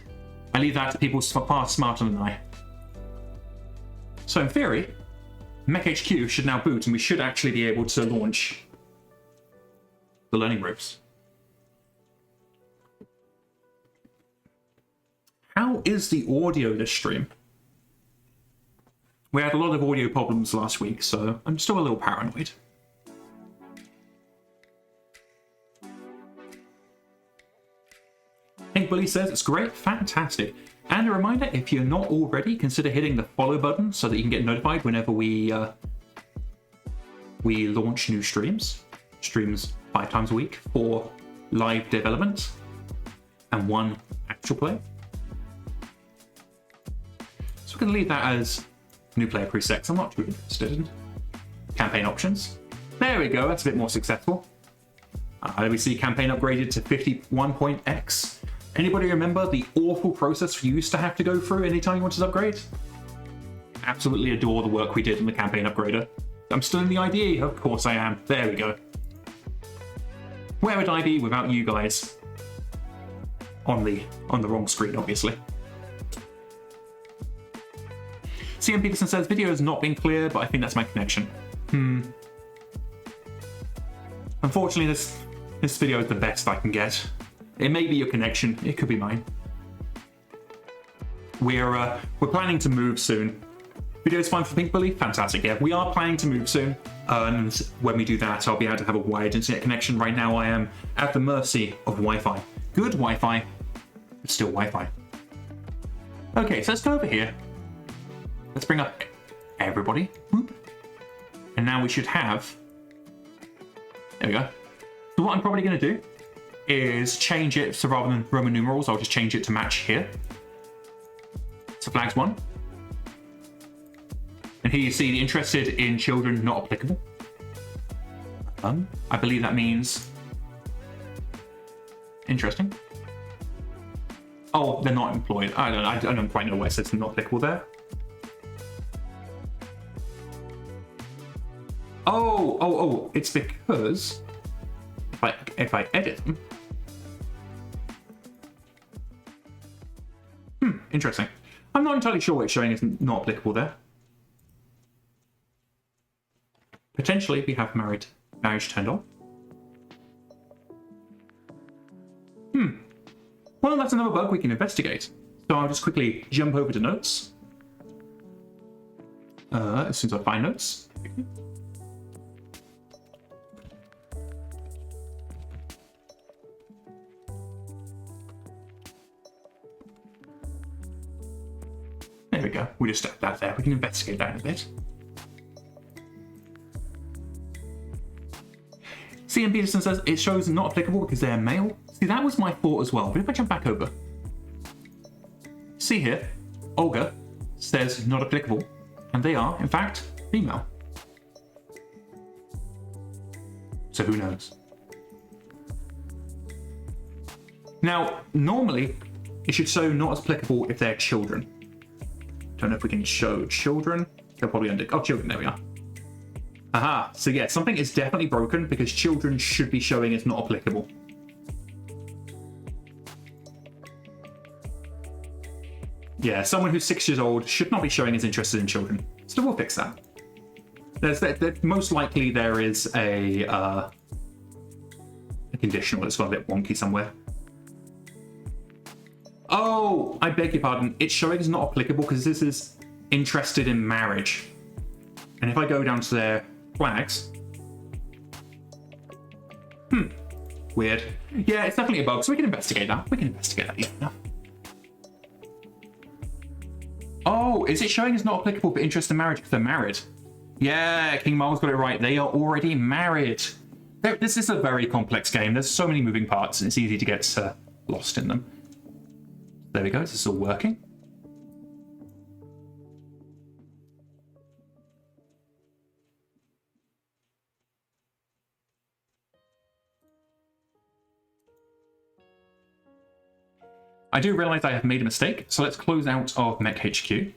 I leave that to people far smarter than I. So in theory, MekHQ should now boot, and we should actually be able to launch the learning groups. How is the audio this stream? We had a lot of audio problems last week, so I'm still a little paranoid. Pink Bully says it's great, fantastic. And a reminder, if you're not already, consider hitting the follow button so that you can get notified whenever we launch new streams. Streams 5 times a week for live development and 1 actual play. So we're going to leave that as new player presets. I'm not too interested in campaign options. There we go, that's a bit more successful. We see campaign upgraded to 51.x. Anybody remember the awful process you used to have to go through anytime you wanted to upgrade? Absolutely adore the work we did in the campaign upgrader. I'm still in the IDE, of course I am. There we go. Where would I be without you guys? On the wrong screen, obviously. CM Peterson says, video has not been clear, but I think that's my connection. Unfortunately, this video is the best I can get. It may be your connection, it could be mine. We're planning to move soon. Video's fine for Pink Bully? Fantastic, yeah. We are planning to move soon, and when we do that, I'll be able to have a wired internet connection. Right now, I am at the mercy of Wi-Fi. Good Wi-Fi, but still Wi-Fi. Okay, so let's go over here. Let's bring up everybody. Whoop. And now we should have... There we go. So what I'm probably going to do is change it, so rather than Roman numerals, I'll just change it to match here. So flags 1. And here you see interested in children not applicable. I believe that means... Interesting. Oh, they're not employed. I don't quite know why it says not applicable there. Oh, it's because if I edit them. Interesting. I'm not entirely sure what it's showing is not applicable there. Potentially we have marriage turned on. Well, that's another bug we can investigate. So I'll just quickly jump over to notes. As soon as I find notes. There we go. We just stuck that there. We can investigate that in a bit. CM Peterson says it shows not applicable because they're male. See, that was my thought as well. But if I jump back over, see here, Olga says not applicable, and they are, in fact, female. So who knows? Now, normally, it should show not as applicable if they're children. Don't know if we can show children. They're probably under... Oh, children, there we are. Aha, so yeah, something is definitely broken because children should be showing as not applicable. Yeah, someone who's 6 years old should not be showing as interested in children. So we'll fix that. Most likely there is a conditional that's got a bit wonky somewhere. Oh, I beg your pardon. It's showing as not applicable because this is interested in marriage. And if I go down to their flags. Weird. Yeah, it's definitely a bug, so we can investigate that. Easy enough. Oh, is it showing it's not applicable for interest in marriage because they're married? Yeah, King Miles got it right. They are already married. This is a very complex game. There's so many moving parts, and it's easy to get lost in them. There we go. This is all working. I do realize I have made a mistake, so let's close out of MekHQ.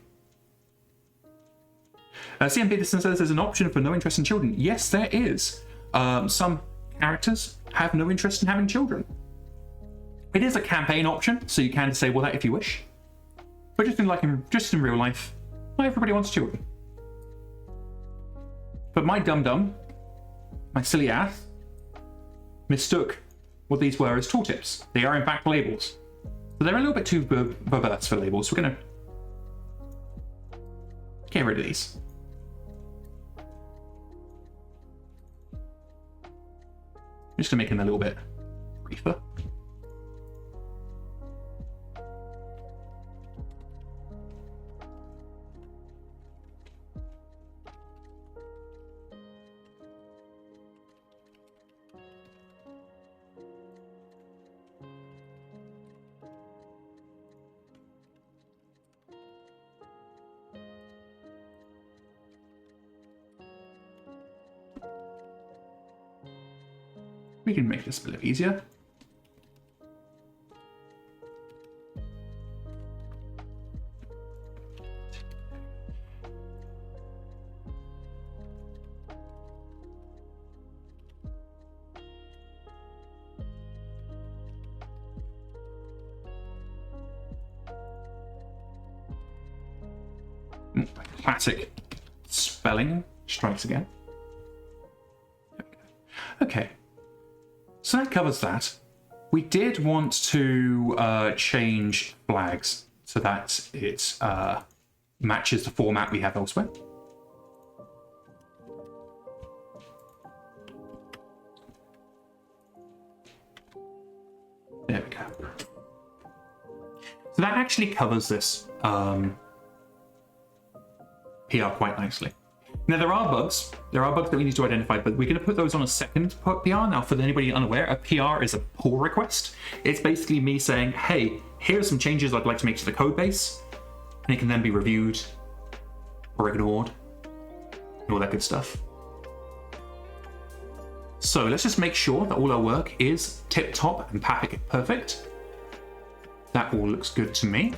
CMP this says there's an option for no interest in children. Yes, there is. Some characters have no interest in having children. It is a campaign option, so you can disable that if you wish. But just in real life, not everybody wants children. But my dum-dum, my silly ass, mistook what these were as tooltips. They are in fact labels. So they're a little bit too verbose for labels. We're going to get rid of these. I'm just going to make them a little bit briefer. We can make this a bit easier. Classic spelling strikes again. Okay. So that covers that. We did want to change flags so that it matches the format we have elsewhere. There we go. So that actually covers this PR quite nicely. Now, there are bugs. There are bugs that we need to identify, but we're going to put those on a second PR. Now, for anybody unaware, a PR is a pull request. It's basically me saying, hey, here are some changes I'd like to make to the code base, and it can then be reviewed or ignored and all that good stuff. So let's just make sure that all our work is tip-top and perfect. That all looks good to me.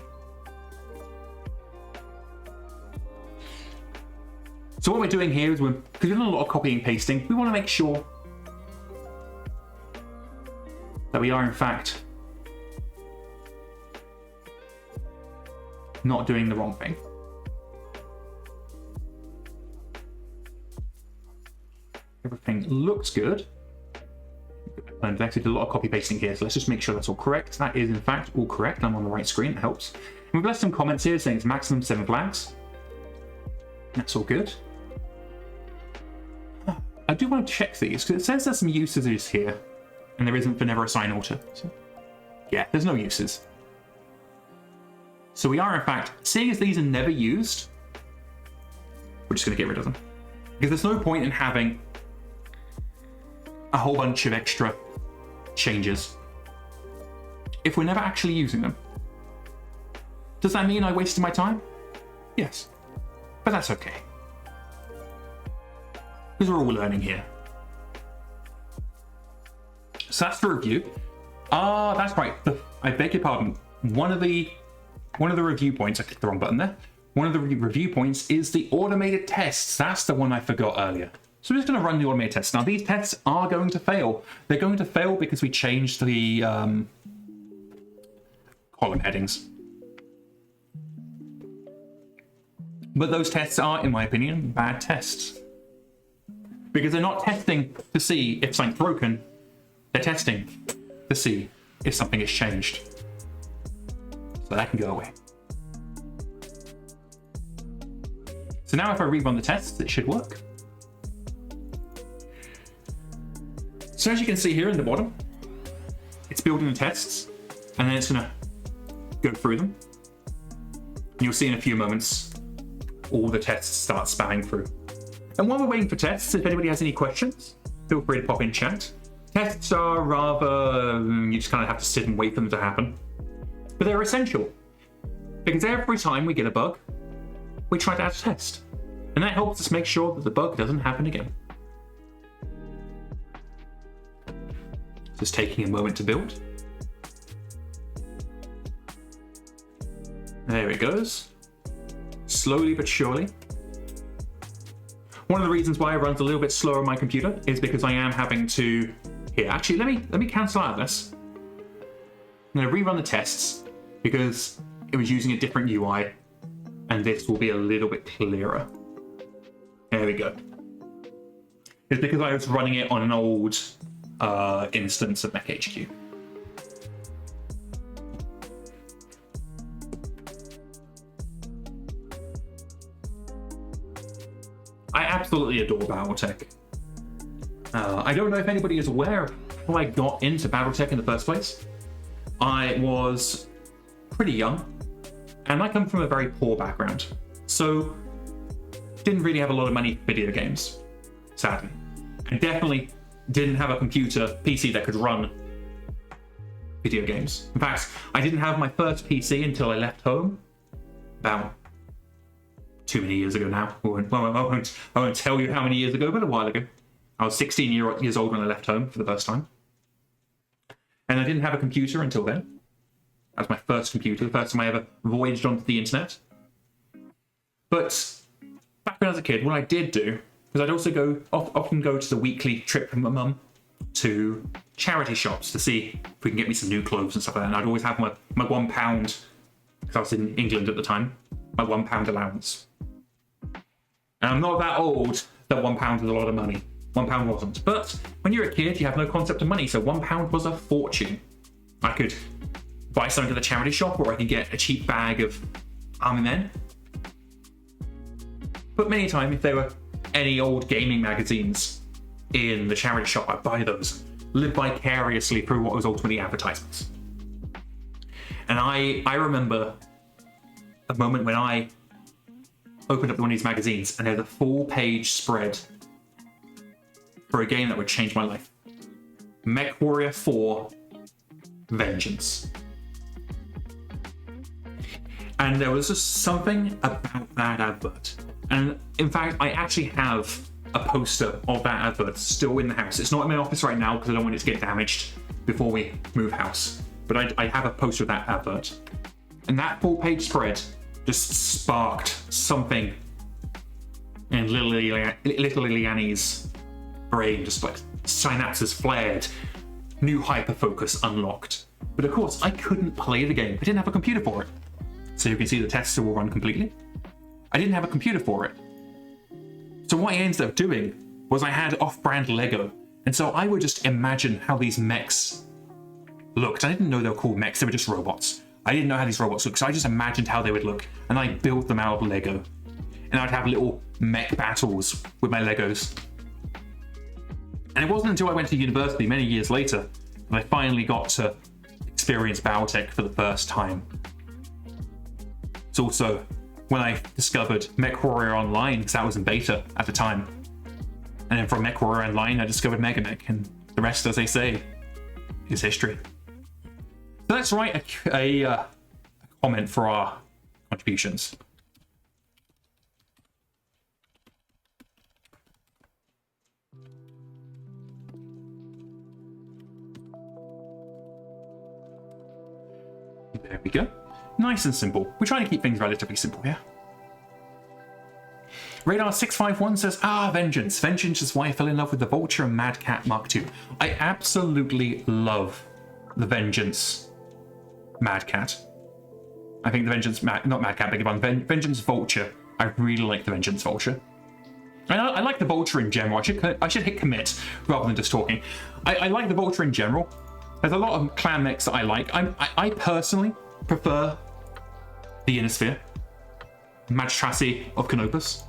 So what we're doing here is because we're doing a lot of copying and pasting, we want to make sure that we are in fact not doing the wrong thing. Everything looks good. I've actually did a lot of copy pasting here, so let's just make sure that's all correct. That is in fact all correct. I'm on the right screen, it helps. And we've left some comments here saying it's maximum 7 flags. That's all good. I do want to check these because it says there's some usages here and there isn't for never assign auto. So, yeah, there's no uses. So we are in fact, seeing as these are never used, we're just going to get rid of them. Because there's no point in having a whole bunch of extra changes if we're never actually using them. Does that mean I wasted my time? Yes. But that's okay. Because we're all learning here. So that's the review. That's right. I beg your pardon. One of the review points, I clicked the wrong button there. One of the review points is the automated tests. That's the one I forgot earlier. So we're just going to run the automated tests. Now these tests are going to fail. They're going to fail because we changed the column headings. But those tests are, in my opinion, bad tests. Because they're not testing to see if something's broken. They're testing to see if something has changed. So that can go away. So now if I rerun the tests, it should work. So as you can see here in the bottom, it's building the tests, and then it's gonna go through them. And you'll see in a few moments, all the tests start spamming through. And while we're waiting for tests, if anybody has any questions, feel free to pop in chat. Tests are rather, you just kind of have to sit and wait for them to happen. But they're essential, because every time we get a bug, we try to add a test. And that helps us make sure that the bug doesn't happen again. Just taking a moment to build. There it goes. Slowly but surely. One of the reasons why it runs a little bit slower on my computer is because I am having to... Here, actually, let me cancel out of this. I'm going to rerun the tests because it was using a different UI, and this will be a little bit clearer. There we go. It's because I was running it on an old instance of MekHQ. I absolutely adore Battletech. I don't know if anybody is aware of how I got into Battletech in the first place. I was pretty young, and I come from a very poor background, so didn't really have a lot of money for video games, sadly. I definitely didn't have a PC that could run video games. In fact, I didn't have my first PC until I left home, about too many years ago now. I won't tell you how many years ago, but a while ago. I was 16 years old when I left home for the first time. And I didn't have a computer until then. That was my first computer, the first time I ever voyaged onto the internet. But back when I was a kid, what I did do was I'd also often go to the weekly trip with my mum to charity shops to see if we can get me some new clothes and stuff like that. And I'd always have my £1, because I was in England at the time, my £1 allowance. And I'm not that old that £1 was a lot of money. £1 wasn't. But when you're a kid, you have no concept of money, so £1 was a fortune. I could buy something at the charity shop, or I could get a cheap bag of Army Men. But many times, if there were any old gaming magazines in the charity shop, I'd buy those, live vicariously through what was ultimately advertisements. And I remember a moment when I opened up one of these magazines and there's a full-page spread for a game that would change my life. MechWarrior 4 Vengeance. And there was just something about that advert. And in fact, I actually have a poster of that advert still in the house. It's not in my office right now because I don't want it to get damaged before we move house. But I have a poster of that advert. And that full-page spread just sparked something in little Liliani's brain, just like synapses flared, new hyperfocus unlocked. But of course, I couldn't play the game. I didn't have a computer for it. So you can see the tests will run completely. I didn't have a computer for it. So what I ended up doing was I had off-brand Lego. And so I would just imagine how these mechs looked. I didn't know they were called mechs, they were just robots. I didn't know how these robots looked, so I just imagined how they would look. And I built them out of Lego. And I'd have little mech battles with my Legos. And it wasn't until I went to university many years later that I finally got to experience Battletech for the first time. It's also when I discovered MechWarrior Online, because that was in beta at the time. And then from MechWarrior Online, I discovered MegaMech, and the rest, as they say, is history. So let's write a comment for our contributions. There we go. Nice and simple. We're trying to keep things relatively simple here. Radar651 says, Vengeance. Vengeance is why I fell in love with the Vulture and Mad Cat Mark II. I absolutely love the Vengeance Mad Cat. I think the Vengeance, not Mad Cat, beg your pardon, Vengeance Vulture. I really like the Vengeance Vulture. And I like the Vulture in general. I should hit commit rather than just talking. I like the Vulture in general. There's a lot of clan mechs that I like. I personally prefer the Inner Sphere, Magistrasi of Canopus.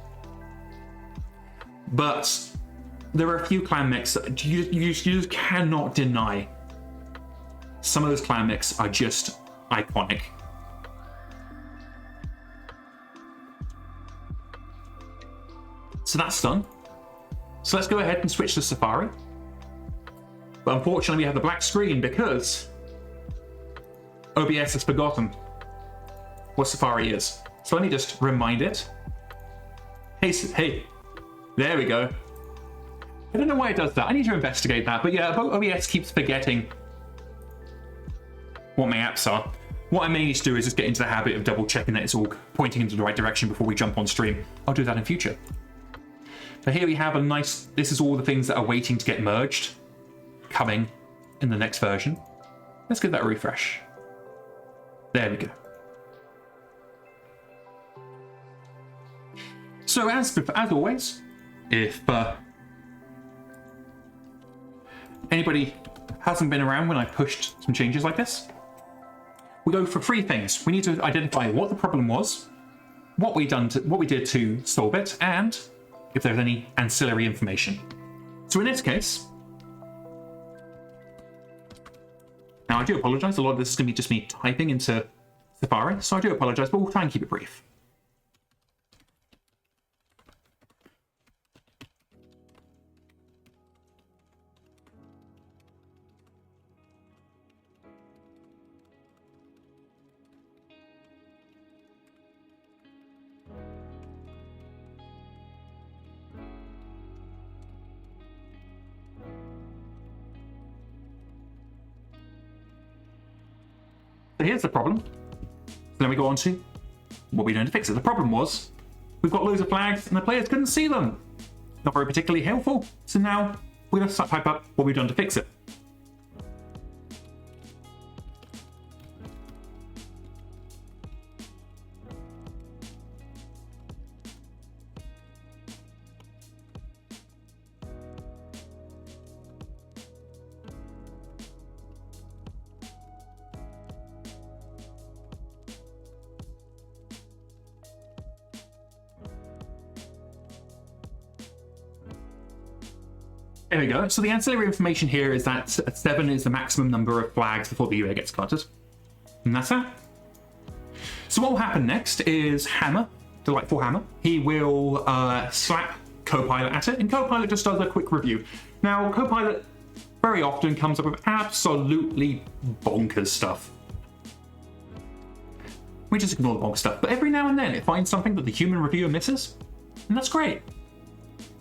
But there are a few clan mechs that you just cannot deny. Some of those clan mechs are just iconic. So that's done. So let's go ahead and switch to Safari. But unfortunately we have the black screen because OBS has forgotten what Safari is. So let me just remind it. Hey, there we go. I don't know why it does that. I need to investigate that. But yeah, OBS keeps forgetting what my apps are. What I may need to do is just get into the habit of double checking that it's all pointing into the right direction before we jump on stream. I'll do that in future. So here we have a nice, this is all the things that are waiting to get merged, coming in the next version. Let's give that a refresh. There we go. So as always, if anybody hasn't been around when I pushed some changes like this, we go for three things. We need to identify what the problem was, what we did to solve it, and if there's any ancillary information. So in this case, now I do apologize, a lot of this is going to be just me typing into Safari, so I do apologize, but we'll try and keep it brief. So here's the problem. So then we go on to what we're doing to fix it. The problem was we've got loads of flags and the players couldn't see them. Not very particularly helpful. So now we're going to type up what we've done to fix it. There we go. So the ancillary information here is that 7 is the maximum number of flags before the UA gets cluttered. And that's that. So what will happen next is Hammer, Delightful Hammer. He will slap Copilot at it, and Copilot just does a quick review. Now, Copilot very often comes up with absolutely bonkers stuff. We just ignore the bonkers stuff, but every now and then it finds something that the human reviewer misses, and that's great.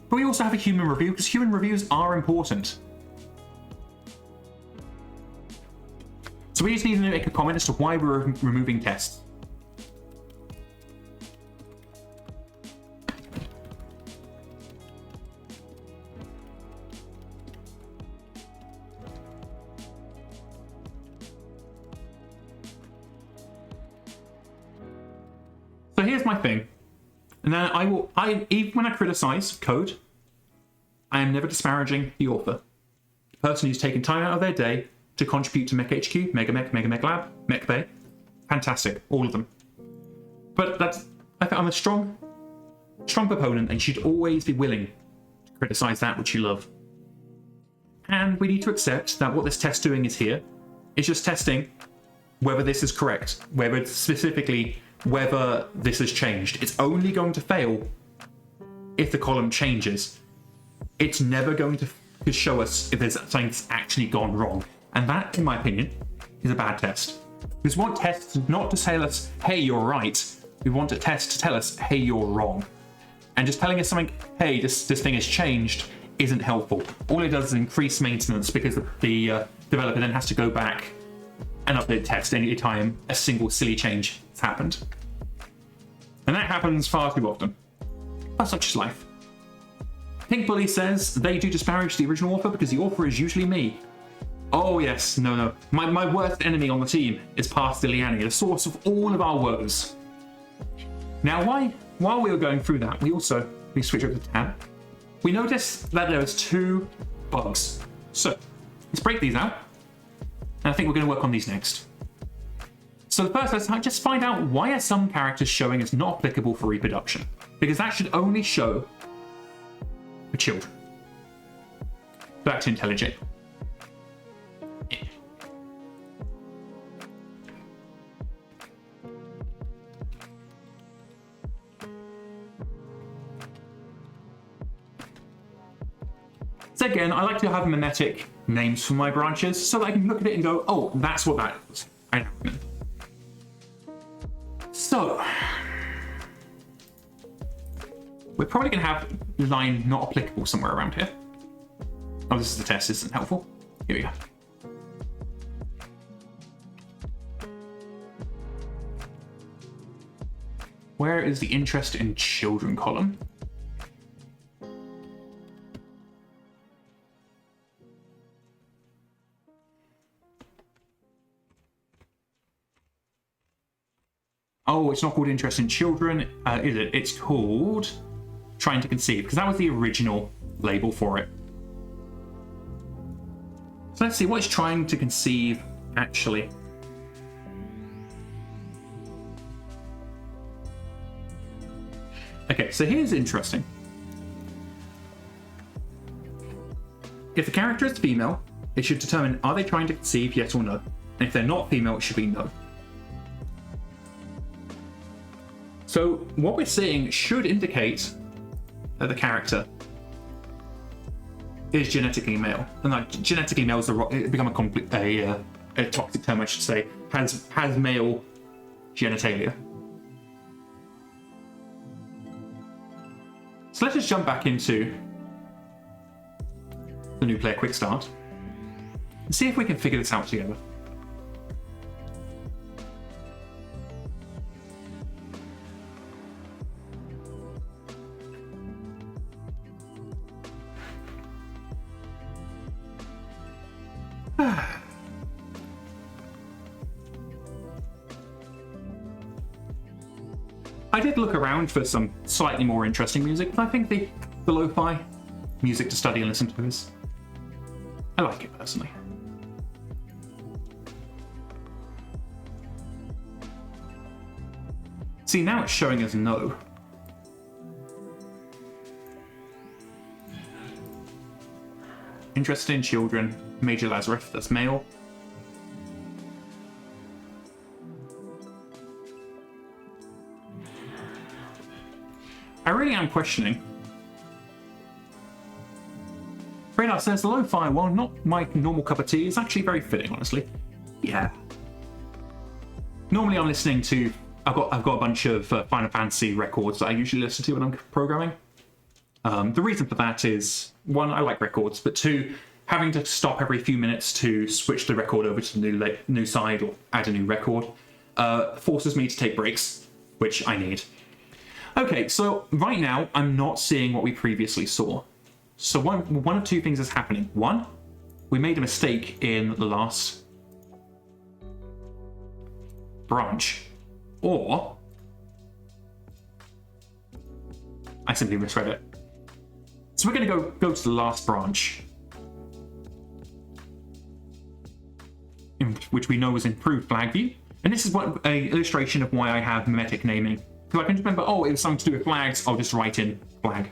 But we also have a human review because human reviews are important. So we just need to make a comment as to why we're removing tests. So here's my thing. And then even when I criticize code, I am never disparaging the author. The person who's taken time out of their day to contribute to MekHQ, Mega Lab, MekBay. Fantastic, all of them. But I'm a strong proponent, and you should always be willing to criticize that which you love. And we need to accept that what this test doing is here is just testing whether this is correct, whether this has changed. It's only going to fail if the column changes. It's never going to show us if there's something that's actually gone wrong. And that, in my opinion, is a bad test. Because we want tests not to tell us, hey, you're right. We want a test to tell us, hey, you're wrong. And just telling us something, hey, this thing has changed, isn't helpful. All it does is increase maintenance because the developer then has to go back and update text any time a single silly change has happened. And that happens far too often. But such is life. Pink Bully says, they do disparage the original author because the author is usually me. Oh yes, no. My worst enemy on the team is Pastor Liani, the source of all of our woes. Now while we were going through that, we switch over to tab. We noticed that there was 2 bugs. So let's break these out. And I think we're going to work on these next. So the first, let's just find out why are some characters showing as not applicable for reproduction? Because that should only show for children. back to intelligent. So again, I like to have mimetic names for my branches so that I can look at it and go, oh, that's what that is. I know. So, we're probably going to have line not applicable somewhere around here. Oh, this is the test, this isn't helpful. Here we go. Where is the interest in children column? Oh, it's not called interest in children, is it? It's called trying to conceive, because that was the original label for it. So let's see, what is trying to conceive actually? Okay, so here's interesting. If the character is female, it should determine are they trying to conceive, yes or no. And if they're not female, it should be no. So what we're seeing should indicate that the character is genetically male. And like genetically male is become a toxic term, I should say, has male genitalia. So let's just jump back into the new player quick start and see if we can figure this out together. I did look around for some slightly more interesting music, but I think the lo-fi music to study and listen to is... I like it personally. See, now it's showing us no. Interested in children, Major Lazarus, that's male. I really am questioning. Radar says the lo-fi, while not my normal cup of tea, is actually very fitting, honestly. Yeah. Normally I'm listening to... I've got a bunch of Final Fantasy records that I usually listen to when I'm programming. The reason for that is, one, I like records, but two, having to stop every few minutes to switch the record over to the new side or add a new record forces me to take breaks, which I need. Okay, so right now, I'm not seeing what we previously saw. So one of two things is happening. One, we made a mistake in the last branch, or I simply misread it. So we're going to go to the last branch, which we know was improved flag view. And this is an illustration of why I have mimetic naming. Because I can just remember, oh, it was something to do with flags, I'll just write in flag.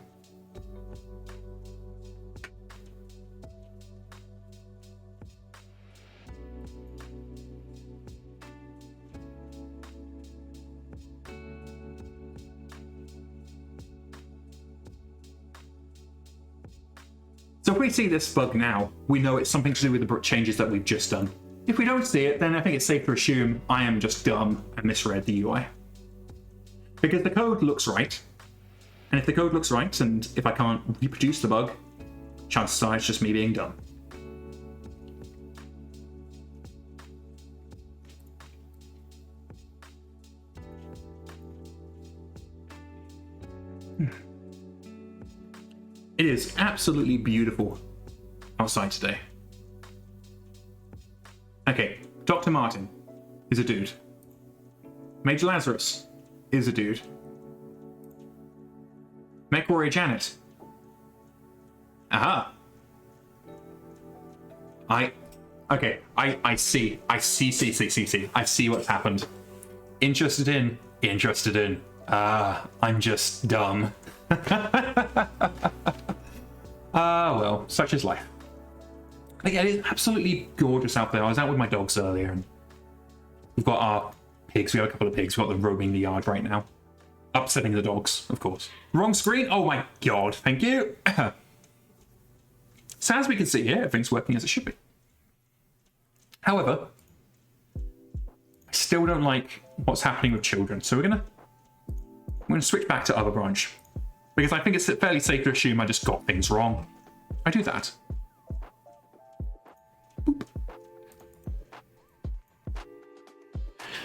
So if we see this bug now, we know it's something to do with the changes that we've just done. If we don't see it, then I think it's safe to assume I am just dumb and misread the UI. Because the code looks right, and if the code looks right, and if I can't reproduce the bug, chances are it's just me being dumb. It is absolutely beautiful outside today. Okay, Dr. Martin is a dude. Major Lazarus is a dude. MekHQ Janet. Aha. I see. I see what's happened. Interested in. I'm just dumb. Well, such is life. Yeah, it is absolutely gorgeous out there. I was out with my dogs earlier, and we've got our pigs. We have a couple of pigs. We've got them roaming the yard right now. Upsetting the dogs, of course. Wrong screen? Oh my god, thank you. So as we can see here, everything's working as it should be. However, I still don't like what's happening with children. So I'm gonna switch back to other branch. Because I think it's fairly safe to assume I just got things wrong. I do that. Boop.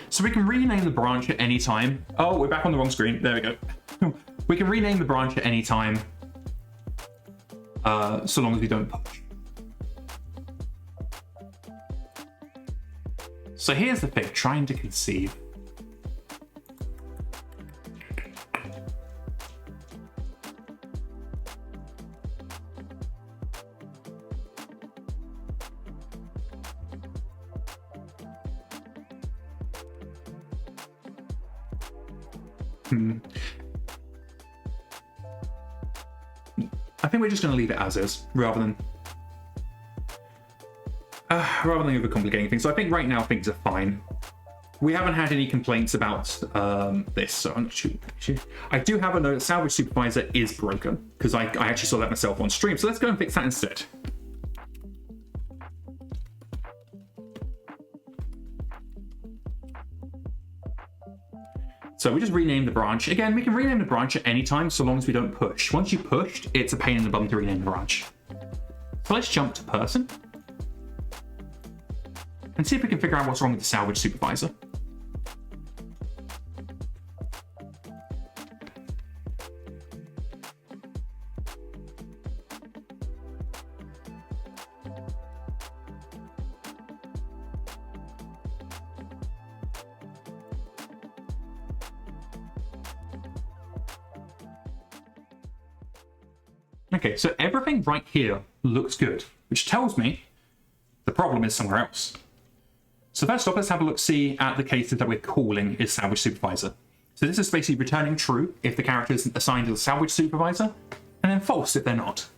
So we can rename the branch at any time. Oh, we're back on the wrong screen. There we go. We can rename the branch at any time, so long as we don't push. So here's the thing, trying to conceive. I think we're just going to leave it as is, rather than overcomplicating things. So I think right now things are fine. We haven't had any complaints about this, so I'm not sure. I do have a note that Salvage Supervisor is broken, because I actually saw that myself on stream. So let's go and fix that instead. So we just renamed the branch. Again, we can rename the branch at any time, so long as we don't push. Once you pushed, it's a pain in the bum to rename the branch. So let's jump to person and see if we can figure out what's wrong with the Salvage Supervisor. Okay, so everything right here looks good, which tells me the problem is somewhere else. So first off, let's have a look, see at the cases that we're calling is Salvage Supervisor. So this is basically returning true if the character is assigned to the Salvage Supervisor, and then false if they're not.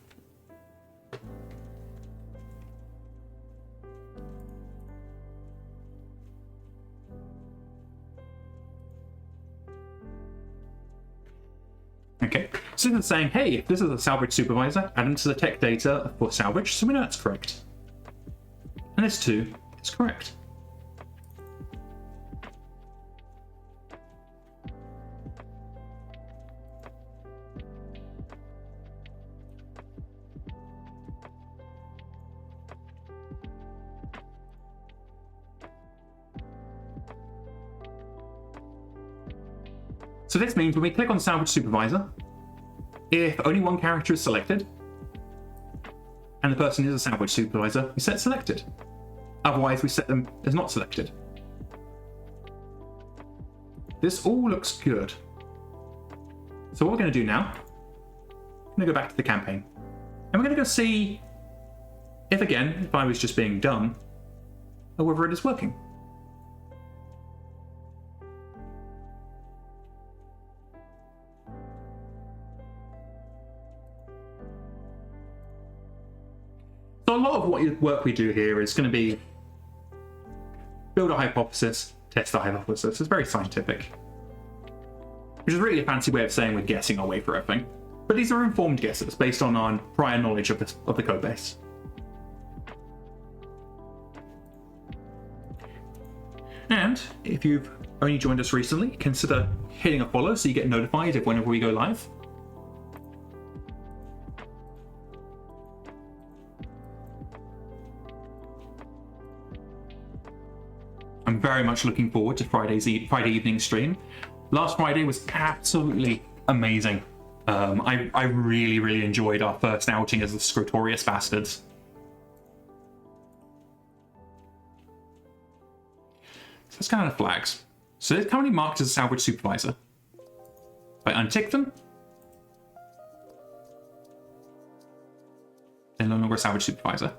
Okay, so this is saying, hey, if this is a Salvage Supervisor, add into the tech data for Salvage, so we know that's correct. And this too is correct. So this means when we click on Salvage Supervisor, if only one character is selected, and the person is a Salvage Supervisor, we set selected. Otherwise, we set them as not selected. This all looks good. So what we're going to do now, I'm going to go back to the campaign. And we're going to go see if, again, if I was just being dumb, or whether it is working. So a lot of what work we do here is going to be build a hypothesis, test the hypothesis. It's very scientific, which is really a fancy way of saying we're guessing our way through everything. But these are informed guesses based on our prior knowledge of the code base. And if you've only joined us recently, consider hitting a follow so you get notified of whenever we go live. I'm very much looking forward to Friday evening stream. Last Friday was absolutely amazing. I really, really enjoyed our first outing as the Scrotorious Bastards. So let's go down to flags. So they're currently marked as a Salvage Supervisor. If I untick them, they're no longer a Salvage Supervisor.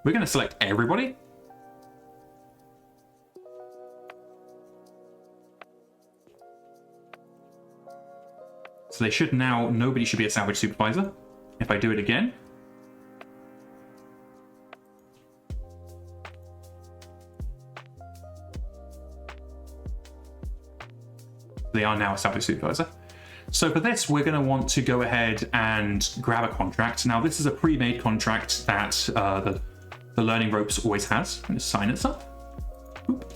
We're going to select everybody. So they should now, nobody should be a Salvage Supervisor. If I do it again, They are now a salvage supervisor. So for this, we're going to want to go ahead and grab a contract. Now, this is a pre-made contract that the learning ropes always has. I'm going to sign this up. Boop.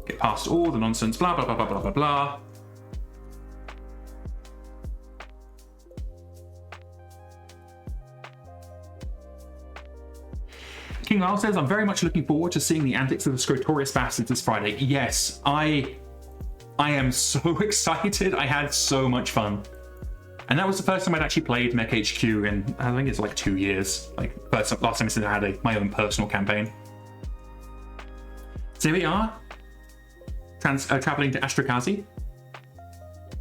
Get past all the nonsense, blah, blah, blah, blah, blah, blah, blah. King Lyle says, I'm very much looking forward to seeing the antics of the Scrotorius Bastards this Friday. Yes, I am so excited. I had so much fun. And that was the first time I'd actually played MekHQ in, I think it's like 2 years. Like, last time I had my own personal campaign. So here we are, traveling to Astrokazi,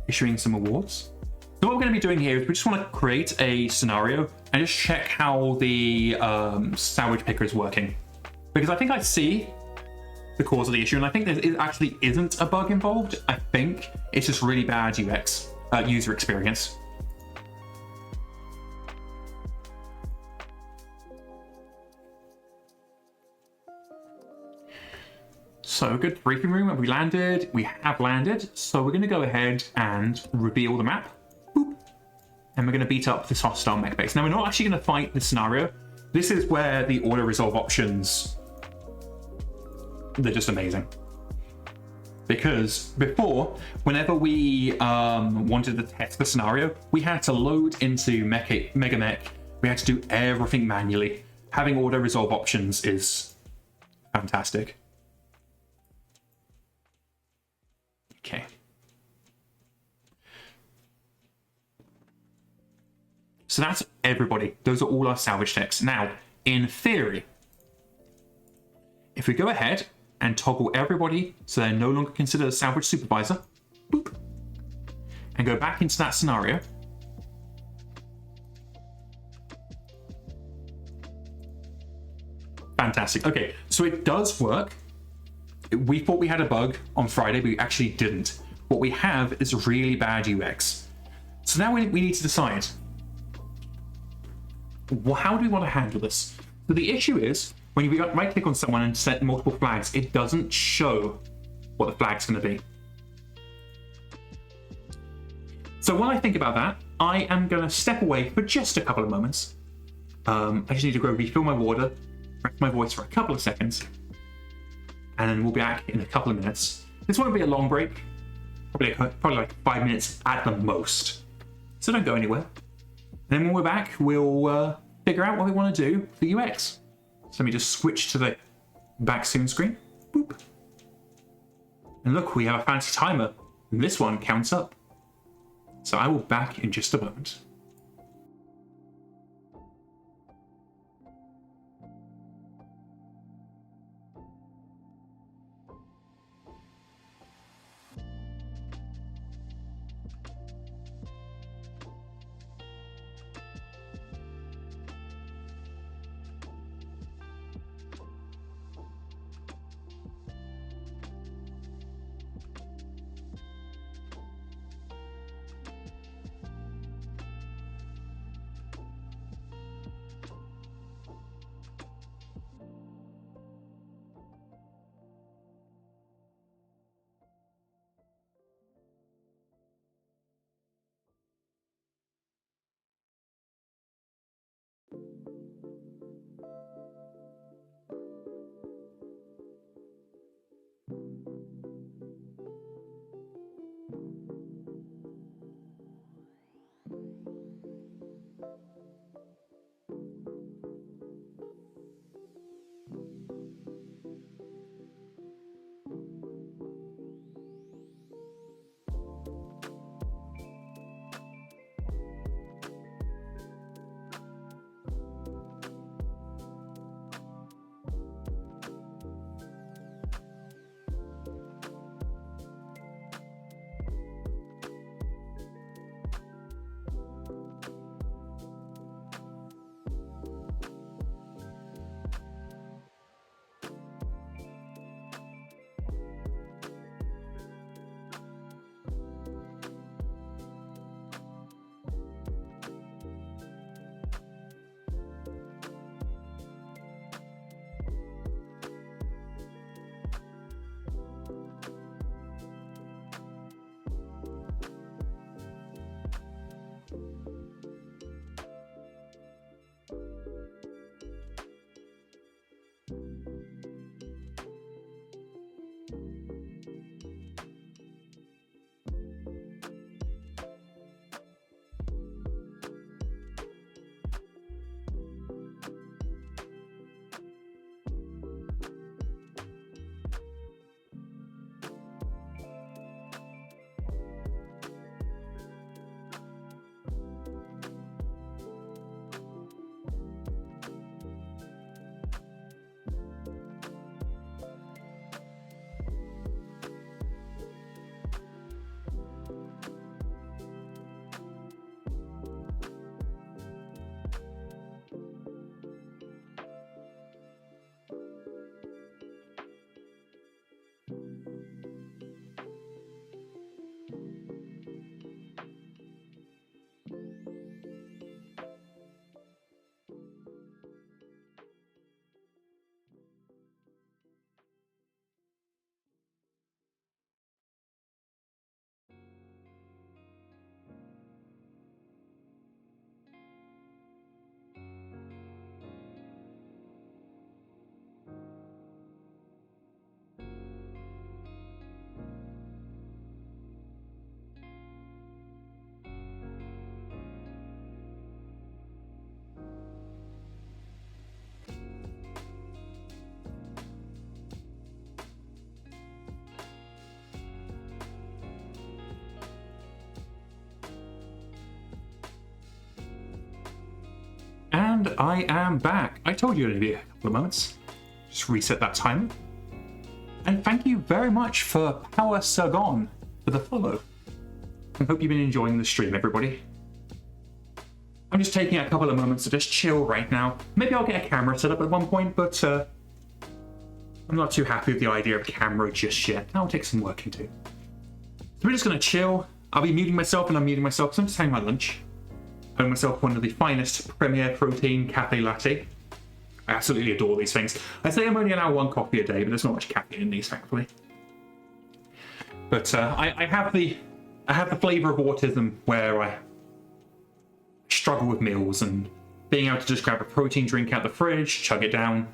issuing some awards. So what we're going to be doing here is we just want to create a scenario and just check how the salvage picker is working. Because I think I see the cause of the issue, and I think there actually isn't a bug involved. I think it's just really bad UX, user experience. So good briefing room. Have we landed? We have landed. So we're going to go ahead and reveal the map. Boop. And we're going to beat up this hostile mech base. Now, we're not actually going to fight this scenario. This is where the auto resolve options, they're just amazing. Because before, whenever we wanted to test the scenario, we had to load into Mega Mech. We had to do everything manually. Having auto resolve options is fantastic. Okay. So that's everybody. Those are all our salvage techs. Now, in theory, if we go ahead and toggle everybody so they're no longer considered a salvage supervisor, boop, and go back into that scenario, fantastic. Okay, so it does work. We thought we had a bug on Friday, but we actually didn't. What we have is really bad UX. So now we need to decide, how do we want to handle this? So the issue is, when you right click on someone and set multiple flags, it doesn't show what the flag's going to be. So while I think about that, I am going to step away for just a couple of moments. I just need to go refill my water, rest my voice for a couple of seconds, and then we'll be back in a couple of minutes. This won't be a long break, probably like 5 minutes at the most. So don't go anywhere. And then when we're back, we'll figure out what we want to do for UX. So let me just switch to the back soon screen. Boop. And look, we have a fancy timer. And this one counts up. So I will be back in just a moment. And I am back. I told you it'd be a couple of moments. Just reset that timer. And thank you very much for Power Sargon for the follow. I hope you've been enjoying the stream, everybody. I'm just taking a couple of moments to just chill right now. Maybe I'll get a camera set up at one point, but I'm not too happy with the idea of a camera just yet. That'll take some working too. So we're just going to chill. I'll be muting myself and unmuting myself because I'm just having my lunch. Having myself one of the finest Premier Protein Cafe Latte. I absolutely adore these things. I say I'm only allowed one coffee a day, but there's not much caffeine in these, thankfully. But I have the flavour of autism where I struggle with meals, and being able to just grab a protein drink out the fridge, chug it down,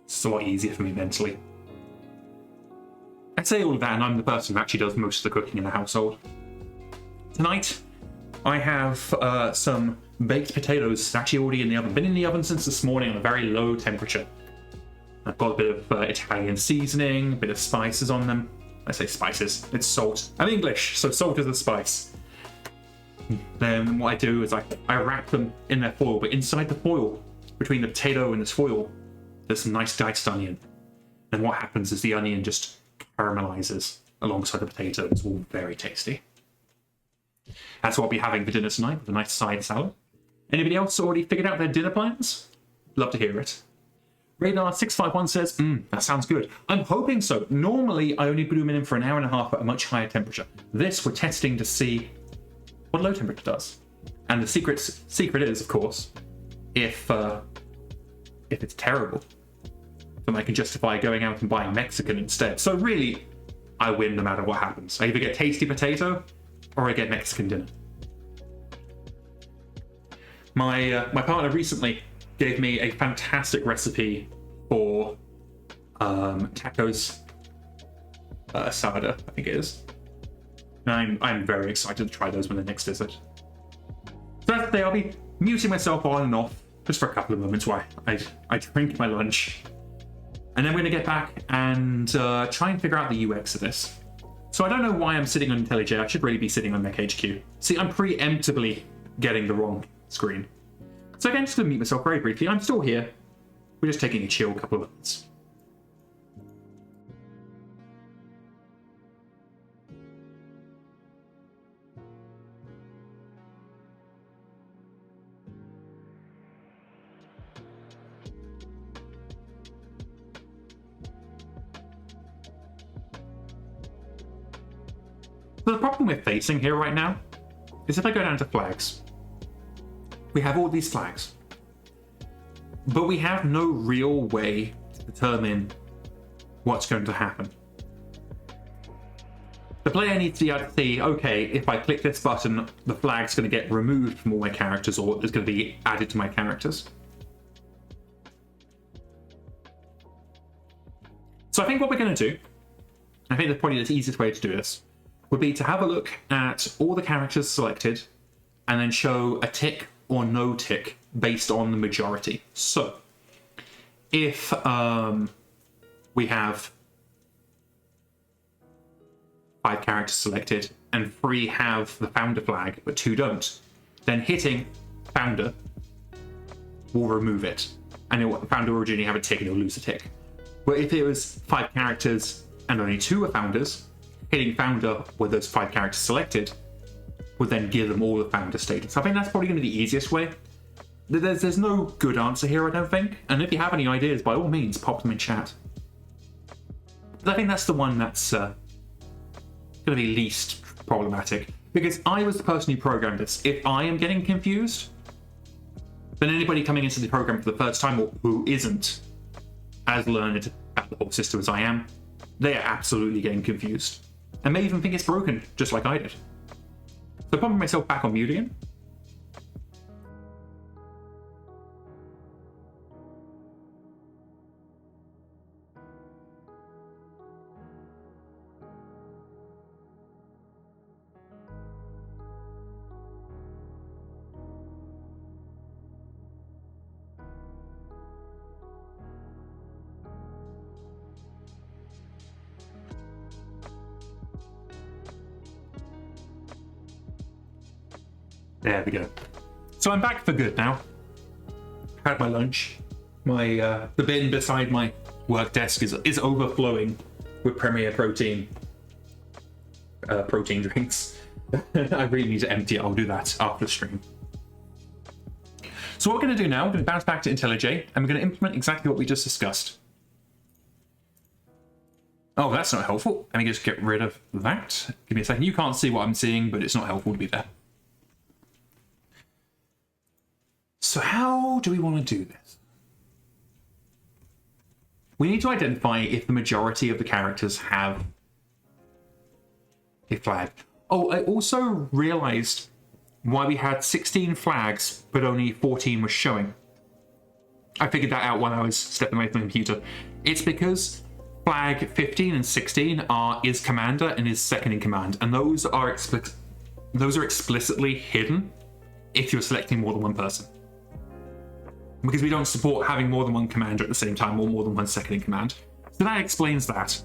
it's a lot easier for me mentally. I say all of that, and I'm the person who actually does most of the cooking in the household. Tonight, I have some baked potatoes actually already in the oven. Been in the oven since this morning on a very low temperature. I've got a bit of Italian seasoning, a bit of spices on them. I say spices, it's salt. I'm English, so salt is a spice. Then what I do is I wrap them in their foil, but inside the foil, between the potato and this foil, there's some nice diced onion. And what happens is the onion just caramelizes alongside the potato. It's all very tasty. That's what I'll be having for dinner tonight, with a nice side salad. Anybody else already figured out their dinner plans? Love to hear it. Radar651 says, that sounds good. I'm hoping so. Normally, I only bloom in for an hour and a half at a much higher temperature. This, we're testing to see what low temperature does. And the secret is, of course, if it's terrible, then I can justify going out and buying Mexican instead. So really, I win no matter what happens. I either get tasty potato, or I get Mexican dinner. My partner recently gave me a fantastic recipe for tacos asada, I think it is. And I'm very excited to try those when the next visit. So that's the day. I'll be muting myself on and off just for a couple of moments while I drink my lunch. And then we're going to get back and try and figure out the UX of this. So I don't know why I'm sitting on IntelliJ. I should really be sitting on MekHQ. See, I'm preemptively getting the wrong screen. So again, just going to mute myself very briefly. I'm still here. We're just taking a chill couple of minutes. So the problem we're facing here right now is if I go down to flags, we have all these flags, but we have no real way to determine what's going to happen. The player needs to be able to see, okay, if I click this button, the flag's going to get removed from all my characters, or it's going to be added to my characters. So I think what we're going to do, I think probably the easiest way to do this, would be to have a look at all the characters selected and then show a tick or no tick based on the majority. So if we have 5 characters selected and 3 have the founder flag but 2 don't, then hitting founder will remove it, and founder will originally have a tick and it'll lose a tick. But if it was 5 characters and only 2 are founders, hitting founder with those 5 characters selected would then give them all the founder status. I think that's probably going to be the easiest way. There's no good answer here, I don't think. And if you have any ideas, by all means, pop them in chat. But I think that's the one that's going to be least problematic. Because I was the person who programmed this. If I am getting confused, then anybody coming into the program for the first time or who isn't as learned at the whole system as I am, they are absolutely getting confused. And may even think it's broken, just like I did. So popping myself back on mute again. There we go. So I'm back for good now. had my lunch. My the bin beside my work desk is overflowing with Premier protein drinks. I really need to empty it. I'll do that after the stream. So what we're going to do now, we're going to bounce back to IntelliJ, and we're going to implement exactly what we just discussed. Oh, that's not helpful. Let me just get rid of that. Give me a second. You can't see what I'm seeing, but it's not helpful to be there. So how do we want to do this? We need to identify if the majority of the characters have a flag. Oh, I also realized why we had 16 flags, but only 14 was showing. I figured that out while I was stepping away from the computer. It's because flag 15 and 16 are is commander and is second in command, and those are explicitly hidden if you're selecting more than one person. Because we don't support having more than one commander at the same time or more than one second in command. So that explains that.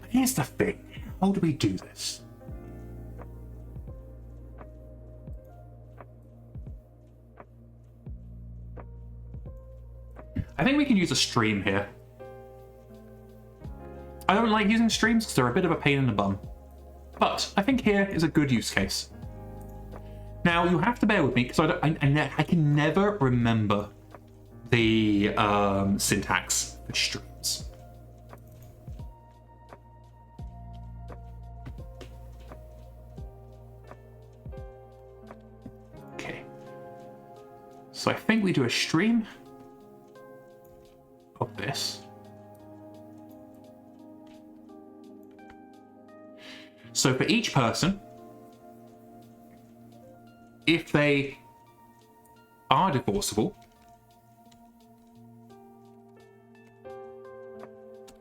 Here's the thing. How do we do this? I think we can use a stream here. I don't like using streams because they're a bit of a pain in the bum. But I think here is a good use case. Now, you have to bear with me because I can never remember the syntax for streams. Okay. So I think we do a stream of this. So for each person, if they are divorceable,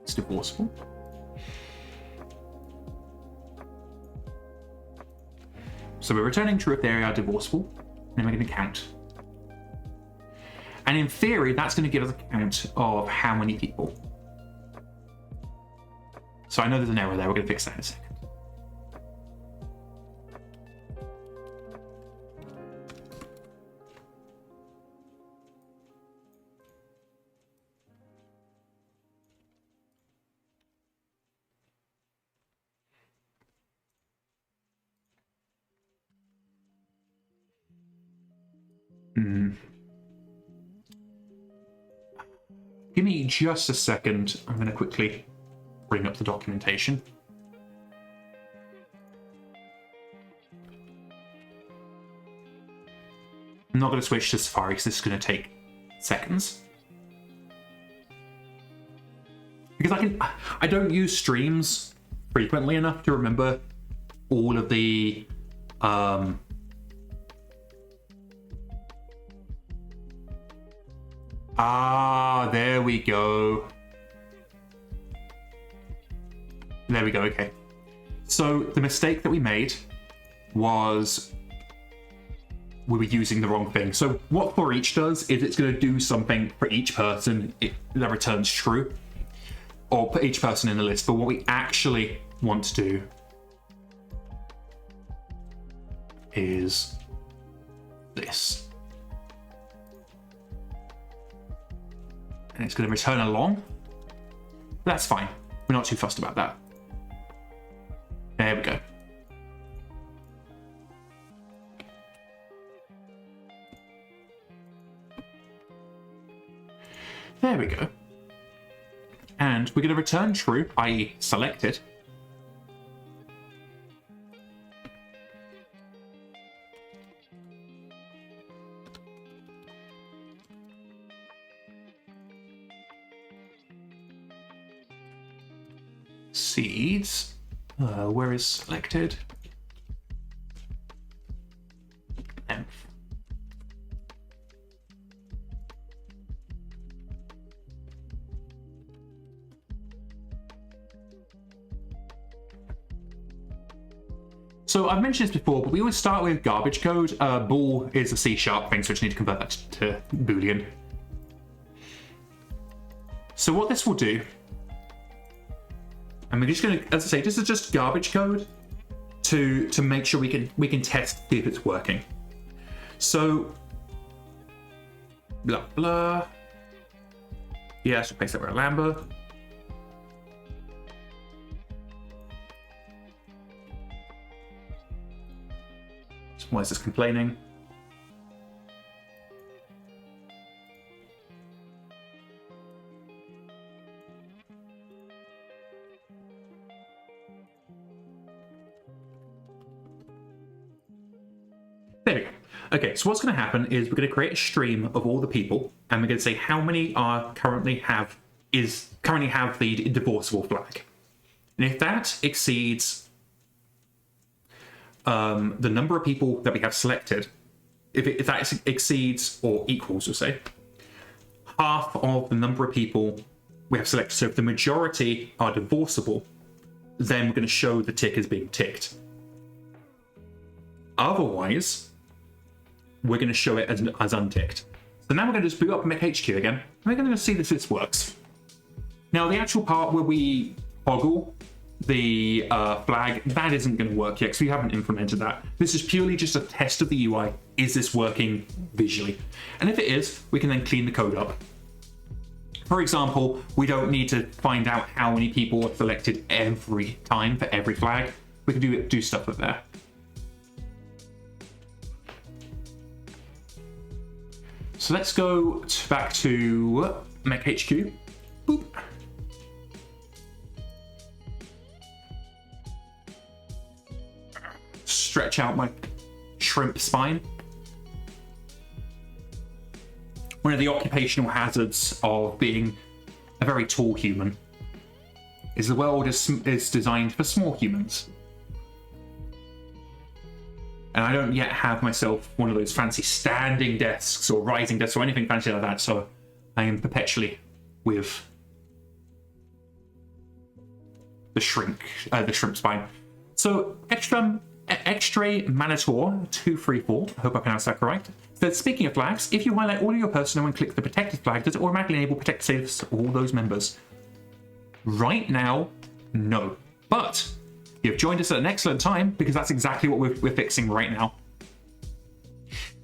it's divorceable. So we're returning true if they are divorceable, and then we're going to count. And in theory, that's going to give us a count of how many people. So I know there's an error there. We're going to fix that in a second. Give me just a second. I'm going to quickly bring up the documentation. I'm not going to switch to Safari because this is going to take seconds. Because I don't use streams frequently enough to remember all of the there we go. There we go, okay. So the mistake that we made was we were using the wrong thing. So what for each does is it's going to do something for each person that returns true, or for each person in the list. But what we actually want to do is this. And it's going to return a long. That's fine. We're not too fussed about that. There we go. There we go. And we're going to return true, i.e. selected. Seeds. Where is selected? Env. So I've mentioned this before, but we always start with garbage code. Bool is a C# thing, so we just need to convert that to Boolean. So what this will do, and we're just going to, as I say, this is just garbage code to make sure we can test, see if it's working. So Blah, blah. Yes, replace that with a Lambda. Why is this complaining? There we go. Okay, so what's going to happen is we're going to create a stream of all the people, and we're going to say how many are currently have the divorceable flag. And if that exceeds the number of people that we have selected, if that exceeds or equals, we'll say, half of the number of people we have selected. So if the majority are divorceable, then we're going to show the tick as being ticked. Otherwise, we're going to show it as unticked. So now we're going to just boot up MekHQ again, and we're going to see if this works. Now, the actual part where we toggle the flag, that isn't going to work yet because we haven't implemented that. This is purely just a test of the UI. Is this working visually? And if it is, we can then clean the code up. For example, we don't need to find out how many people are selected every time for every flag. We can do stuff like that. So let's go back to MekHQ. Boop. Stretch out my shrimp spine. One of the occupational hazards of being a very tall human is the world is designed for small humans. And I don't yet have myself one of those fancy standing desks or rising desks or anything fancy like that, so I am perpetually with the shrimp spine. So extra Manator 234, I hope I pronounced that correct, says, speaking of flags, if you highlight all of your personnel and click the protected flag, does it automatically enable protect status to all those members? Right now, no. But you've joined us at an excellent time because that's exactly what we're fixing right now.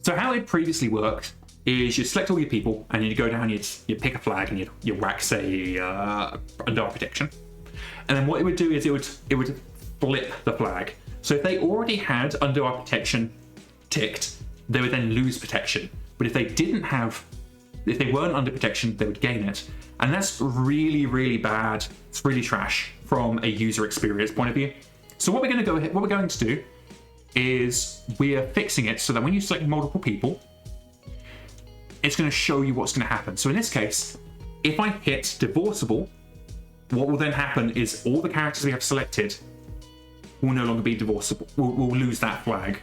So how it previously worked is you select all your people and you go down, you pick a flag and you whack, say, under our protection. And then what it would do is it would flip the flag. So if they already had under our protection ticked, they would then lose protection. But if they weren't under protection, they would gain it. And that's really, really bad. It's really trash from a user experience point of view. So what we're going to do is we are fixing it so that when you select multiple people, it's going to show you what's going to happen. So in this case, if I hit divorceable, what will then happen is all the characters we have selected will no longer be divorceable. We'll lose that flag.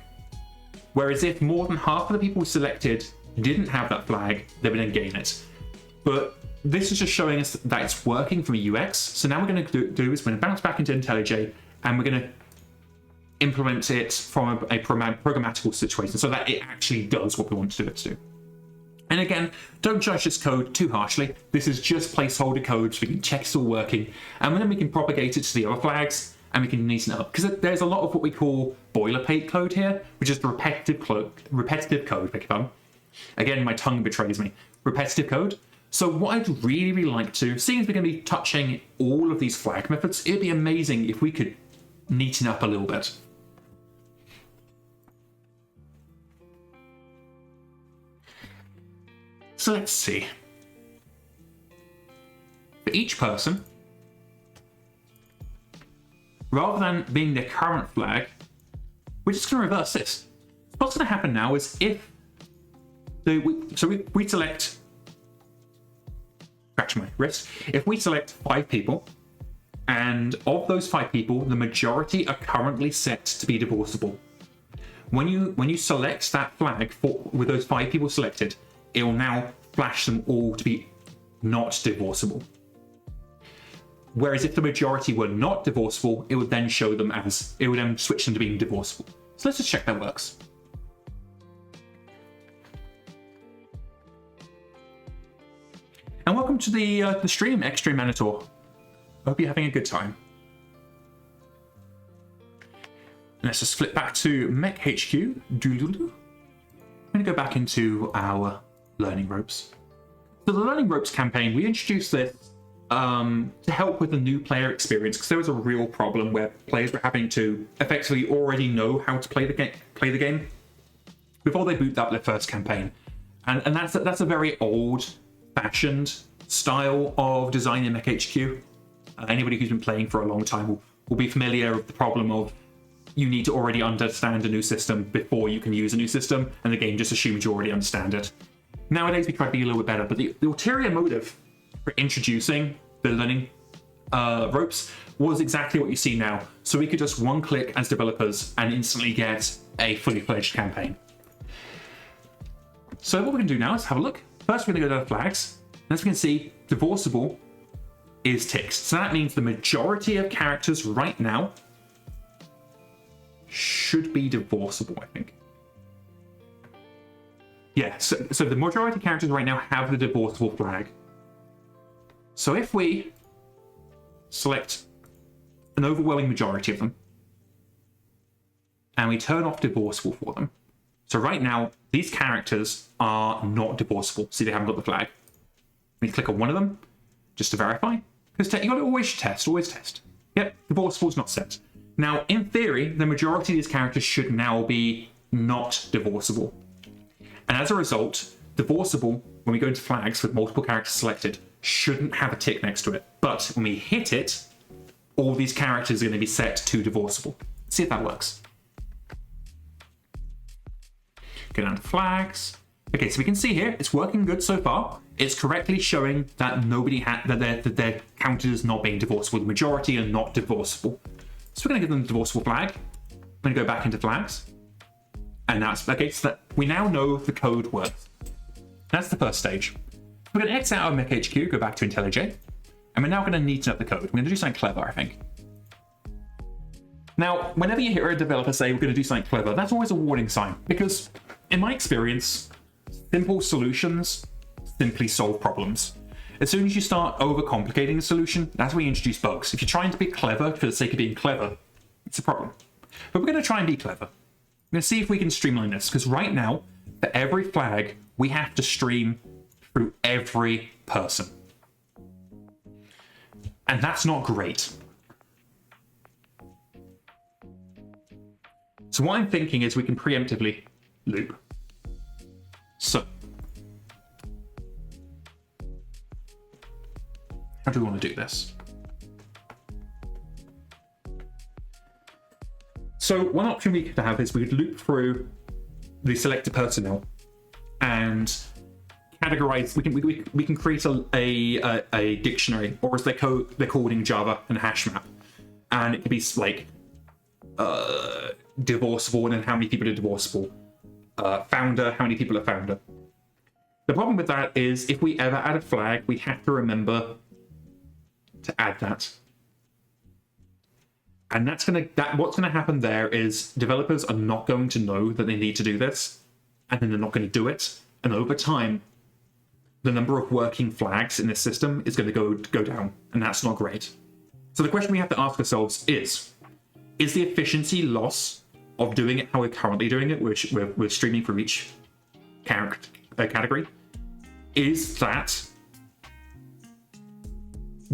Whereas if more than half of the people selected didn't have that flag, they would then gain it. But this is just showing us that it's working from a UX. So now we're going to do is we're going to bounce back into IntelliJ and we're going to implement it from a programmatical situation so that it actually does what we want it to do. And again, don't judge this code too harshly. This is just placeholder code so we can check it's all working. And then we can propagate it to the other flags and we can neaten it up. Because there's a lot of what we call boilerplate code here, which is the repetitive code, beg your pardon. Again, my tongue betrays me. Repetitive code. So what I'd really, really like to, seeing as we're going to be touching all of these flag methods, it'd be amazing if we could neaten up a little bit. So let's see. For each person, rather than being their current flag, we're just going to reverse this. What's going to happen now is if we select, scratch my wrist, if we select 5 people, and of those 5 people, the majority are currently set to be divorceable. When you select that flag with those 5 people selected, it will now flash them all to be not divorceable. Whereas if the majority were not divorceable, it would then show them as, it would then switch them to being divorceable. So let's just check that works. And welcome to the stream, Extreme Manator. I hope you're having a good time. Let's just flip back to MekHQ. I'm going to go back into our learning ropes. So the learning ropes campaign, we introduced this to help with the new player experience, because there was a real problem where players were having to effectively already know how to play the game before they boot up their first campaign, and that's a very old-fashioned style of design in MekHQ. Anybody who's been playing for a long time will be familiar with the problem of you need to already understand a new system before you can use a new system, and the game just assumes you already understand it. Nowadays, we try to be a little bit better, but the ulterior motive for introducing the learning ropes was exactly what you see now. So we could just one-click as developers and instantly get a fully fledged campaign. So what we're going to do now is have a look. First, we're going to go to the flags. And as we can see, divorceable is ticked. So that means the majority of characters right now should be divorceable, I think. Yeah, so the majority of characters right now have the divorceable flag. So if we select an overwhelming majority of them, and we turn off divorceable for them. So right now, these characters are not divorceable. See, they haven't got the flag. We click on one of them, just to verify. Because you got to always test. Yep, divorceable is not set. Now, in theory, the majority of these characters should now be not divorceable. And as a result, divorceable, when we go into flags with multiple characters selected, shouldn't have a tick next to it. But when we hit it, all these characters are going to be set to divorceable. Let's see if that works. Go down to flags. Okay, so we can see here, it's working good so far. It's correctly showing that that their counted as not being divorceable. The majority are not divorceable. So we're going to give them the divorceable flag. I'm going to go back into flags. And that's, okay, so that we now know the code works. That's the first stage. We're going to exit out of MekHQ, go back to IntelliJ, and we're now going to neaten up the code. We're going to do something clever, I think. Now, whenever you hear a developer say we're going to do something clever, that's always a warning sign, because in my experience, simple solutions simply solve problems. As soon as you start overcomplicating the solution, that's when you introduce bugs. If you're trying to be clever for the sake of being clever, it's a problem. But we're going to try and be clever. We're going to see if we can streamline this, because right now, for every flag, we have to stream through every person. And that's not great. So what I'm thinking is we can preemptively loop. So, how do we want to do this? So one option we could have is we could loop through the selected personnel and categorize. We can create a dictionary, or as they're called in Java, an hash map, and it could be like divorceable, and then how many people are divorceable. Founder, how many people are founder. The problem with that is if we ever add a flag, we have to remember to add that. And what's gonna happen there is developers are not going to know that they need to do this, and then they're not going to do it. And over time, the number of working flags in this system is going to go down, and that's not great. So the question we have to ask ourselves is the efficiency loss of doing it how we're currently doing it, which we're streaming for each category, is that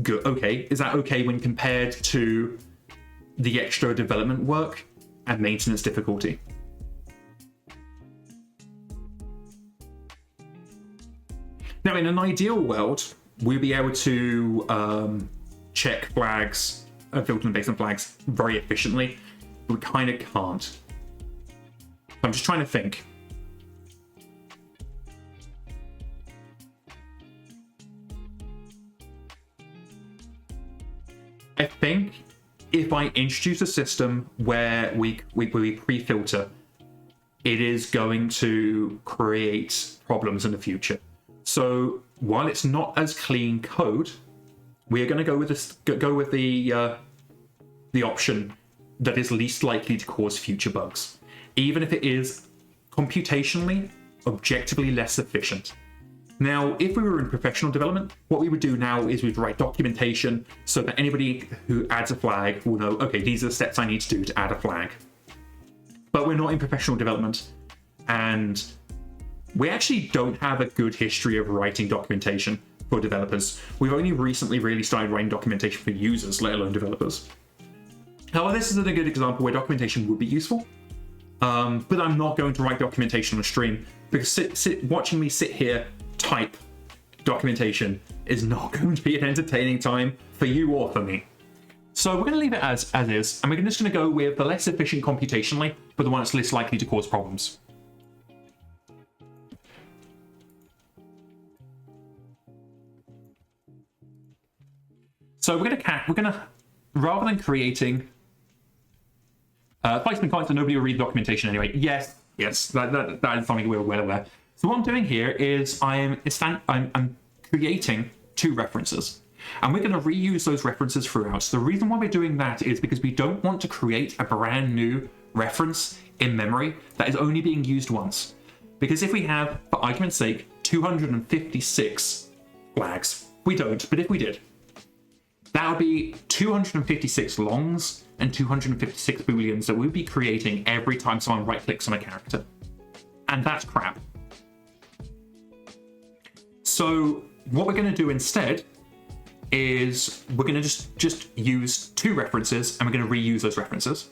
good? Okay, is that okay when compared to the extra development work and maintenance difficulty? Now, in an ideal world, we'd be able to check flags, filter them based on flags very efficiently, but we kind of can't. So I'm just trying to think. I think if I introduce a system where we pre-filter, it is going to create problems in the future. So while it's not as clean code, we are going to go with the option that is least likely to cause future bugs, even if it is computationally, objectively less efficient. Now, if we were in professional development, what we would do now is we'd write documentation so that anybody who adds a flag will know, okay, these are the steps I need to do to add a flag. But we're not in professional development, and We actually don't have a good history of writing documentation for developers. We've only recently really started writing documentation for users, let alone developers. However, this isn't a good example where documentation would be useful. But I'm not going to write documentation on a stream, because watching me sit here type documentation is not going to be an entertaining time for you or for me. So we're going to leave it as is, and we're just going to go with the less efficient computationally, but the one that's less likely to cause problems. So we're gonna rather than creating placement comments, nobody will read the documentation anyway. Yes, that is something we're well aware. So what I'm doing here is I'm creating 2 references, and we're going to reuse those references throughout. So the reason why we're doing that is because we don't want to create a brand new reference in memory that is only being used once. Because if we have, for argument's sake, 256 flags, we don't, but if we did, that would be 256 longs and 256 booleans that we'd be creating every time someone right-clicks on a character. And that's crap. So what we're going to do instead is we're going to just use 2 references, and we're going to reuse those references.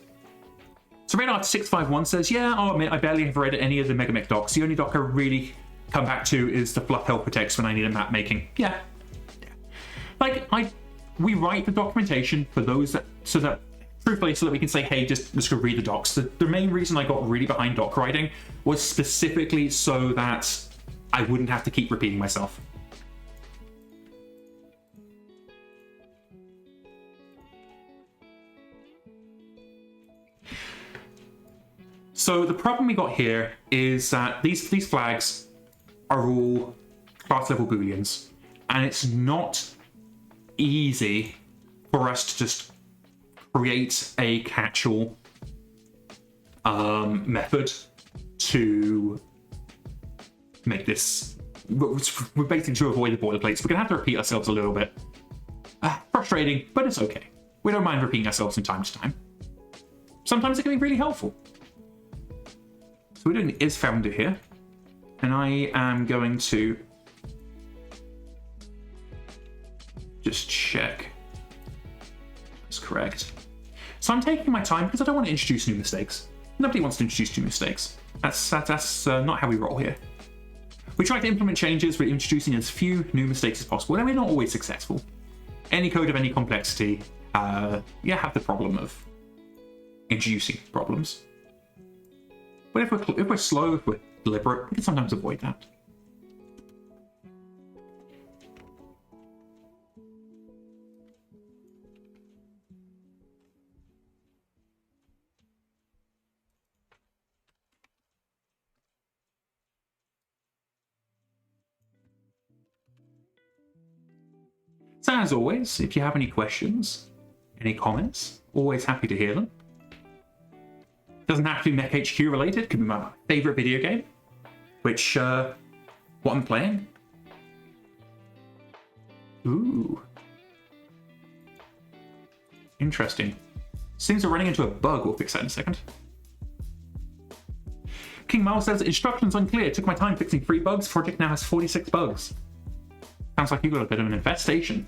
So Radar651 says, yeah, I'll admit I barely have read any of the MekHQ docs. The only doc I really come back to is the fluff helper text when I need a map making. Yeah. Like, we write the documentation for those so that we can say, hey, just go read the docs. The main reason I got really behind doc writing was specifically so that I wouldn't have to keep repeating myself. So the problem we got here is that these flags are all class level booleans, and it's not easy for us to just create a catch-all method to make this. We're basically to avoid the boilerplates. We're gonna have to repeat ourselves a little bit. Frustrating, but it's okay. We don't mind repeating ourselves from time to time. Sometimes it can be really helpful. So we're doing the is founder here, and I am going to just check it's correct. So I'm taking my time because I don't want to introduce new mistakes. Nobody wants to introduce new mistakes. That's not how we roll here. We try to implement changes. We're introducing as few new mistakes as possible, and we're not always successful. Any code of any complexity, have the problem of introducing problems. But if we're slow, if we're deliberate, we can sometimes avoid that. So as always, if you have any questions, any comments, always happy to hear them. Doesn't have to be MekHQ related, could be my favorite video game, which, what I'm playing. Ooh. Interesting. Seems we're running into a bug, we'll fix that in a second. King Miles says, instructions unclear, took my time fixing 3 bugs, project now has 46 bugs. Sounds like you got a bit of an infestation.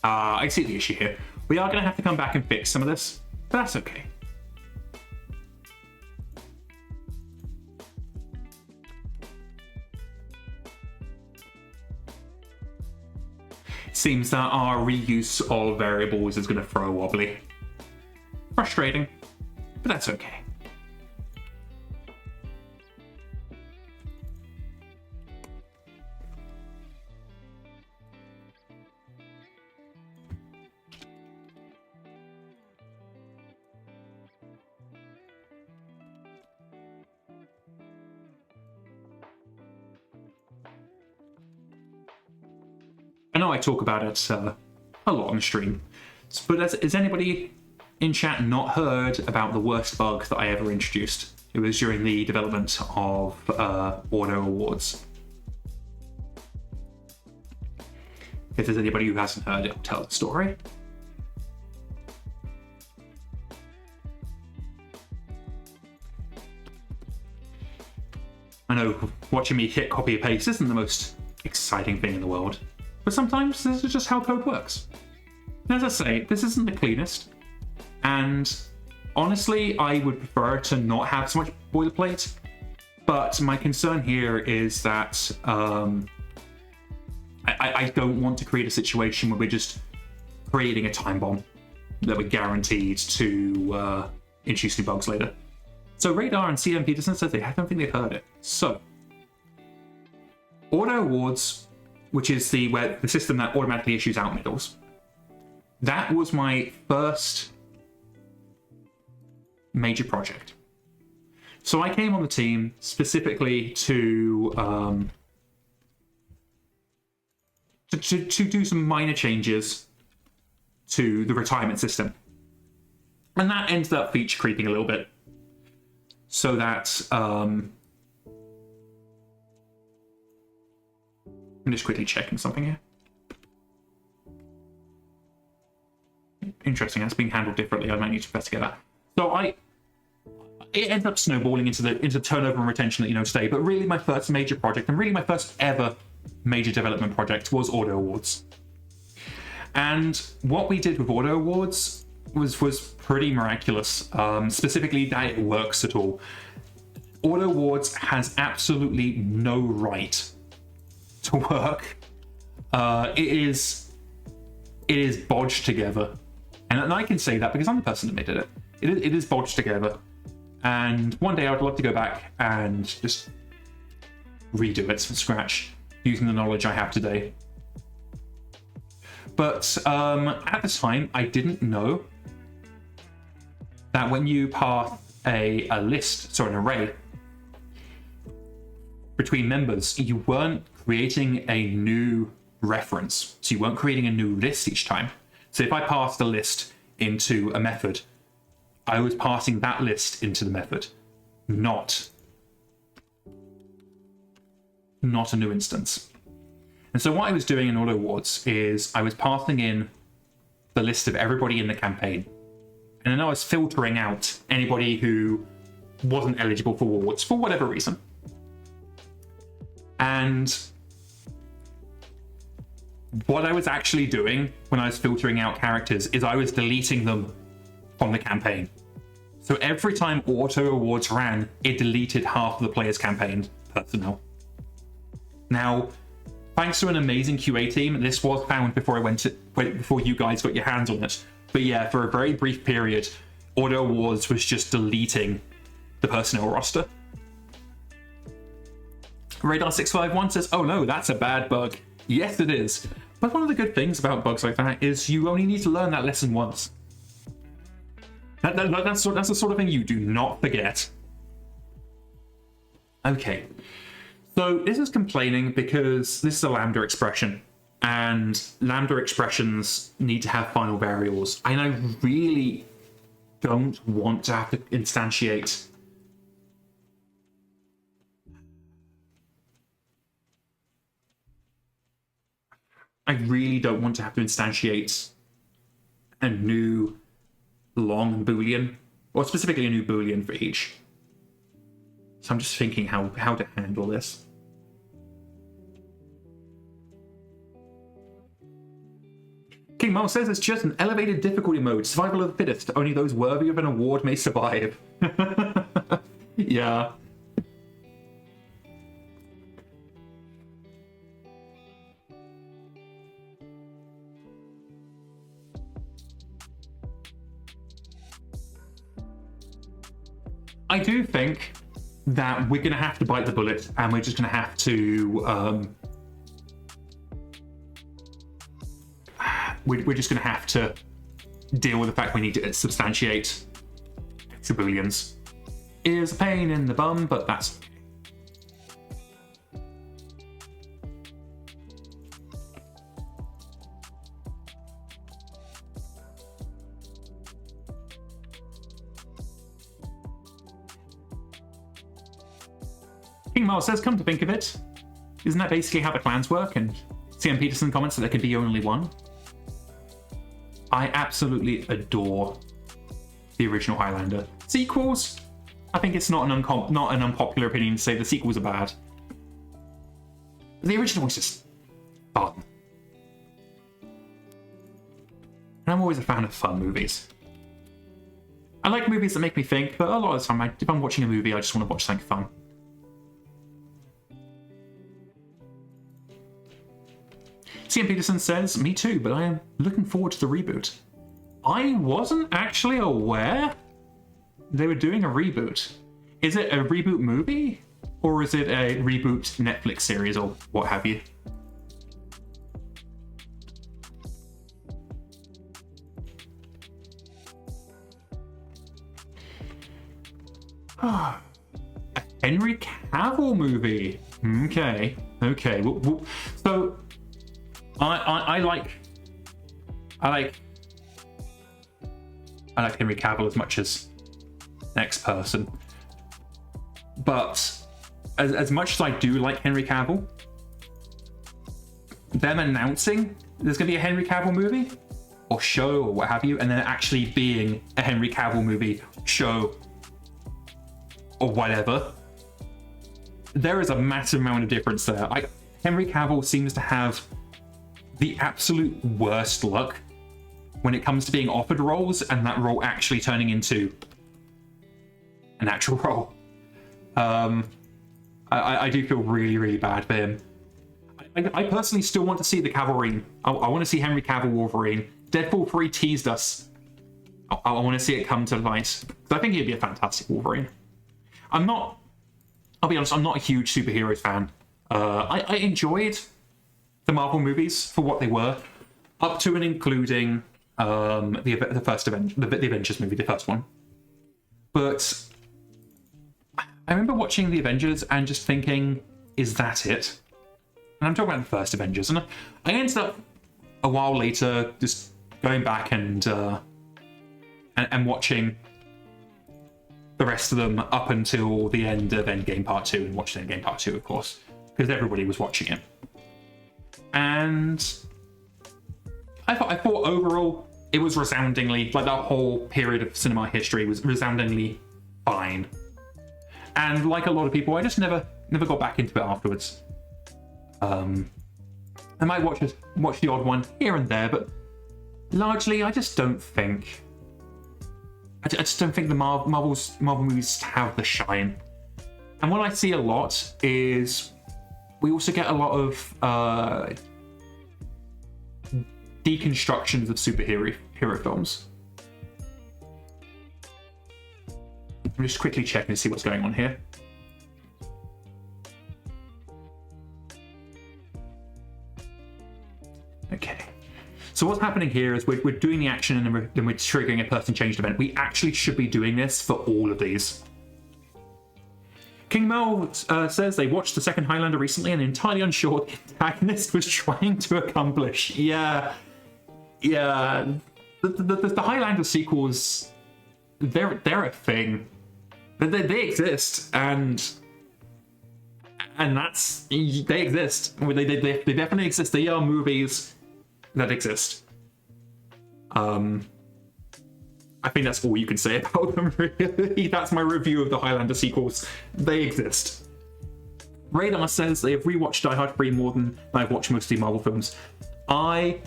I see the issue here. We are going to have to come back and fix some of this, but that's okay. It seems that our reuse of variables is going to throw a wobbly. Frustrating, but that's okay. I know I talk about it a lot on the stream, but has anybody in chat not heard about the worst bug that I ever introduced? It was during the development of Auto Awards. If there's anybody who hasn't heard it, I'll tell the story. I know watching me hit copy and paste isn't the most exciting thing in the world, but sometimes this is just how code works. And as I say, this isn't the cleanest, and honestly, I would prefer to not have so much boilerplate, but my concern here is that I don't want to create a situation where we're just creating a time bomb that we're guaranteed to introduce new bugs later. So Radar and CM Peterson says I don't think they've heard it. So Auto Awards, which is the system that automatically issues out medals, that was my first major project. So I came on the team specifically to do some minor changes to the retirement system. And that ended up feature creeping a little bit. So that, I'm just quickly checking something here. Interesting, that's being handled differently. I might need to investigate that. So it ended up snowballing into turnover and retention that you know today. But really my first major project, and really my first ever major development project, was Auto Awards. And what we did with Auto Awards was pretty miraculous, specifically that it works at all. Auto Awards has absolutely no right to work. It is bodged together, and I can say that because I'm the person that made it. It is bodged together, and one day I would love to go back and just redo it from scratch using the knowledge I have today. But at the time, I didn't know that when you pass an array between members, you weren't creating a new reference. So you weren't creating a new list each time. So if I passed a list into a method, I was passing that list into the method, not a new instance. And so what I was doing in Auto Awards is I was passing in the list of everybody in the campaign. And then I was filtering out anybody who wasn't eligible for awards for whatever reason. And what I was actually doing when I was filtering out characters is I was deleting them from the campaign. So every time Auto Awards ran, it deleted half of the player's campaign personnel. Now, thanks to an amazing QA team, this was found before before you guys got your hands on it. But yeah, for a very brief period, Auto Awards was just deleting the personnel roster. Radar651 says, oh no, that's a bad bug. Yes, it is. But one of the good things about bugs like that is you only need to learn that lesson once. That's the sort of thing you do not forget. Okay. So this is complaining because this is a Lambda expression. And Lambda expressions need to have final variables. And I really don't want to have to instantiate a new long Boolean, or specifically a new Boolean for each. So I'm just thinking how to handle this. King Miles says it's just an elevated difficulty mode, survival of the fittest. Only those worthy of an award may survive. Yeah. I do think that we're going to have to bite the bullet, and we're just going to have to we're just going to have to deal with the fact we need to substantiate extra booleans. It is a pain in the bum, but that's okay. King Miles says, come to think of it, isn't that basically how the clans work? And CM Peterson comments that there could be only one. I absolutely adore the original Highlander. Sequels, I think it's not an unpopular opinion to say the sequels are bad. The original was just fun. And I'm always a fan of fun movies. I like movies that make me think, but a lot of the time, if I'm watching a movie, I just want to watch something fun. CM Peterson says, me too, but I am looking forward to the reboot. I wasn't actually aware they were doing a reboot. Is it a reboot movie? Or is it a reboot Netflix series or what have you? A Henry Cavill movie. Okay. So I like Henry Cavill as much as next person, but as much as I do like Henry Cavill, them announcing there's going to be a Henry Cavill movie or show or what have you, and then actually being a Henry Cavill movie, show, or whatever, there is a massive amount of difference there. Henry Cavill seems to have the absolute worst luck when it comes to being offered roles and that role actually turning into an actual role. I do feel really, really bad for him. I personally still want to see the Cavalry. I want to see Henry Cavill Wolverine. Deadpool 3 teased us. I want to see it come to light. I think he'd be a fantastic Wolverine. I'll be honest, I'm not a huge superhero fan. I enjoyed the Marvel movies for what they were, up to and including the first the Avengers movie, the first one. But I remember watching the Avengers and just thinking, is that it? And I'm talking about the first Avengers, and I ended up a while later just going back and watching the rest of them up until the end of Endgame Part 2, and watched Endgame Part 2, of course, because everybody was watching it. And I thought overall it was resoundingly, like that whole period of cinema history was resoundingly fine. And like a lot of people, I just never got back into it afterwards. I might watch the odd one here and there, but largely I just don't think the Marvel movies have the shine. And what I see a lot is we also get a lot of deconstructions of superhero films. I'm just quickly checking to see what's going on here. Okay. So what's happening here is we're doing the action and then we're triggering a person changed event. We actually should be doing this for all of these. King Mel says they watched the second Highlander recently and entirely unsure what the antagonist was trying to accomplish. Yeah. The Highlander sequels, they're a thing. They exist, and that's, they exist. They definitely exist. They are movies that exist. I think that's all you can say about them, really. That's my review of the Highlander sequels. They exist. Radar says they have rewatched Die Hard 3 more than I've watched most of the Marvel films. I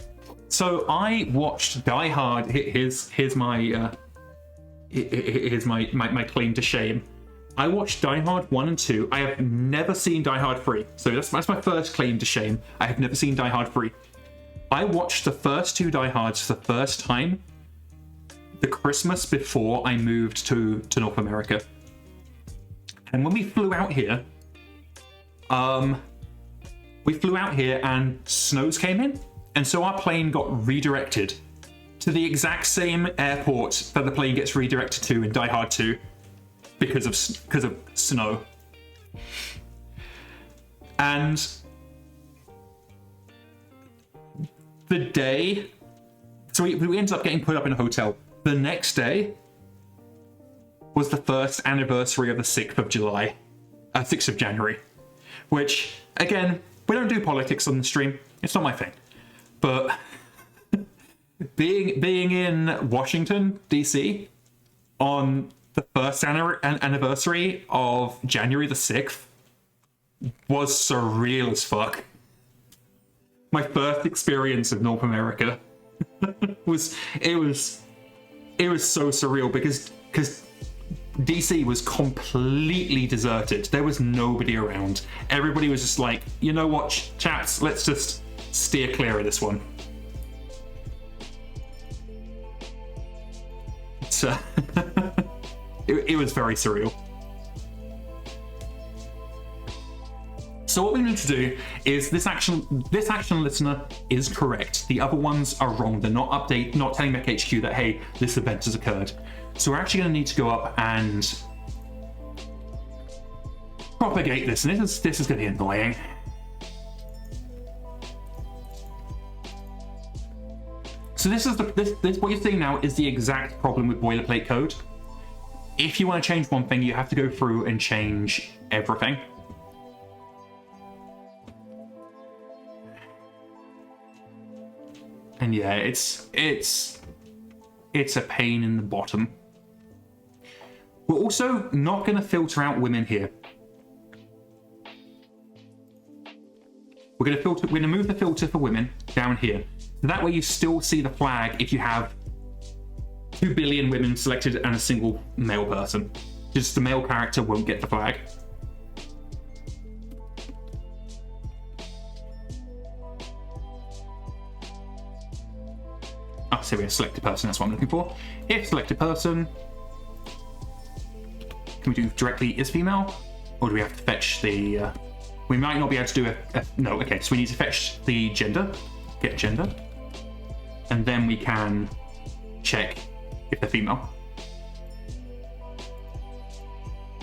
watched Die Hard. Here's my claim to shame. I watched Die Hard 1 and 2. I have never seen Die Hard 3. So that's my first claim to shame. I have never seen Die Hard 3. I watched the first two Die Hards for the first time the Christmas before I moved to North America. And when we flew out here, and snows came in. And so our plane got redirected to the exact same airport that the plane gets redirected to in Die Hard 2 because of snow. And the day, so we ended up getting put up in a hotel. The next day was the first anniversary of the 6th of July, 6th of January, which, again, we don't do politics on the stream. It's not my thing. But being in Washington, D.C. on the first anniversary of January the 6th was surreal as fuck. My first experience of North America was so surreal because DC was completely deserted. There was nobody around. Everybody was just like, you know what, chaps, let's just steer clear of this one. So it was very surreal. So what we need to do is this action listener is correct. The other ones are wrong. They're not telling MekHQ that, hey, this event has occurred. So we're actually going to need to go up and propagate this, and this is going to be annoying. So this what you're seeing now is the exact problem with boilerplate code. If you want to change one thing, you have to go through and change everything. And yeah, it's a pain in the bottom. We're also not going to filter out women here. We're going to move the filter for women down here. So that way you still see the flag if you have 2 billion women selected and a single male person. Just the male character won't get the flag. Oh, so we have selected person, that's what I'm looking for. If selected person, can we do directly is female? Or do we have to fetch the... we might not be able to do no, okay, so we need to fetch the gender, get gender, and then we can check if they're female.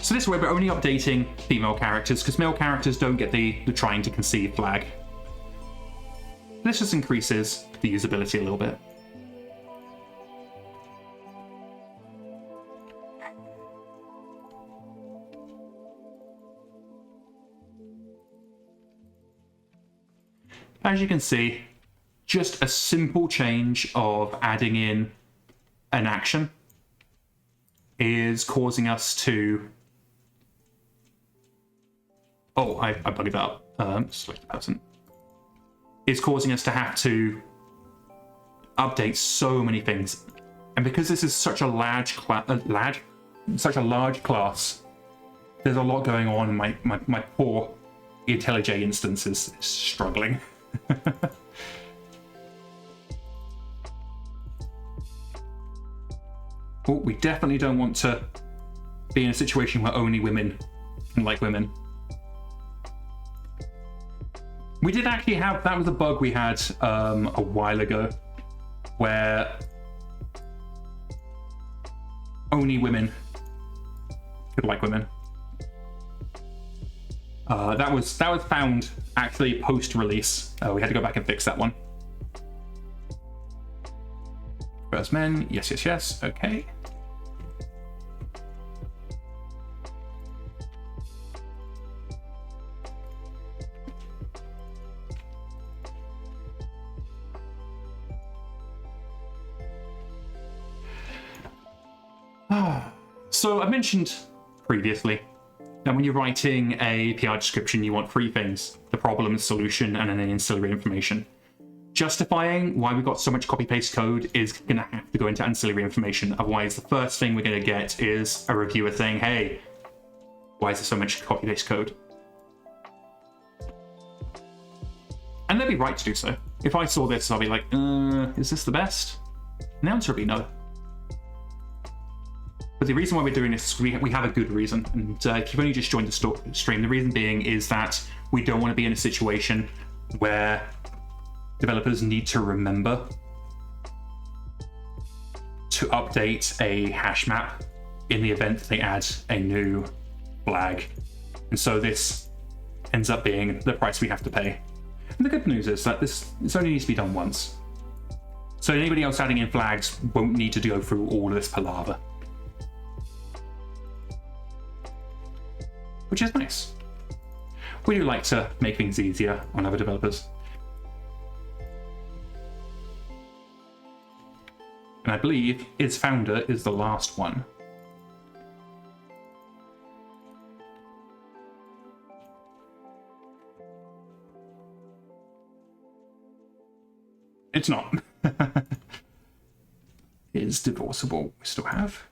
So this way we're only updating female characters because male characters don't get the trying to conceive flag. This just increases the usability a little bit. As you can see, just a simple change of adding in an action is causing us to... Oh, I bugged that up. Select person. It's causing us to have to update so many things. And because this is such a large class, there's a lot going on. My poor IntelliJ instance is struggling. Oh, we definitely don't want to be in a situation where only women can like women. We did actually have, that was a bug we had a while ago, where only women could like women. That was found actually post-release. We had to go back and fix that one. First men, yes, okay. So I mentioned previously that when you're writing a PR description, you want 3 things: the problem, solution, and then ancillary information. Justifying why we've got so much copy-paste code is going to have to go into ancillary information. Otherwise, the first thing we're going to get is a reviewer saying, hey, why is there so much copy-paste code? And they'd be right to do so. If I saw this, I'll be like, is this the best? And the answer would be no. But the reason why we're doing this, we have a good reason. And if you've only just joined the stream, the reason being is that we don't want to be in a situation where developers need to remember to update a hash map in the event they add a new flag. And so this ends up being the price we have to pay. And the good news is that this only needs to be done once. So anybody else adding in flags won't need to go through all of this palaver. Which is nice. We do like to make things easier on other developers. And I believe its founder is the last one. it's not. Is divorceable. We still have.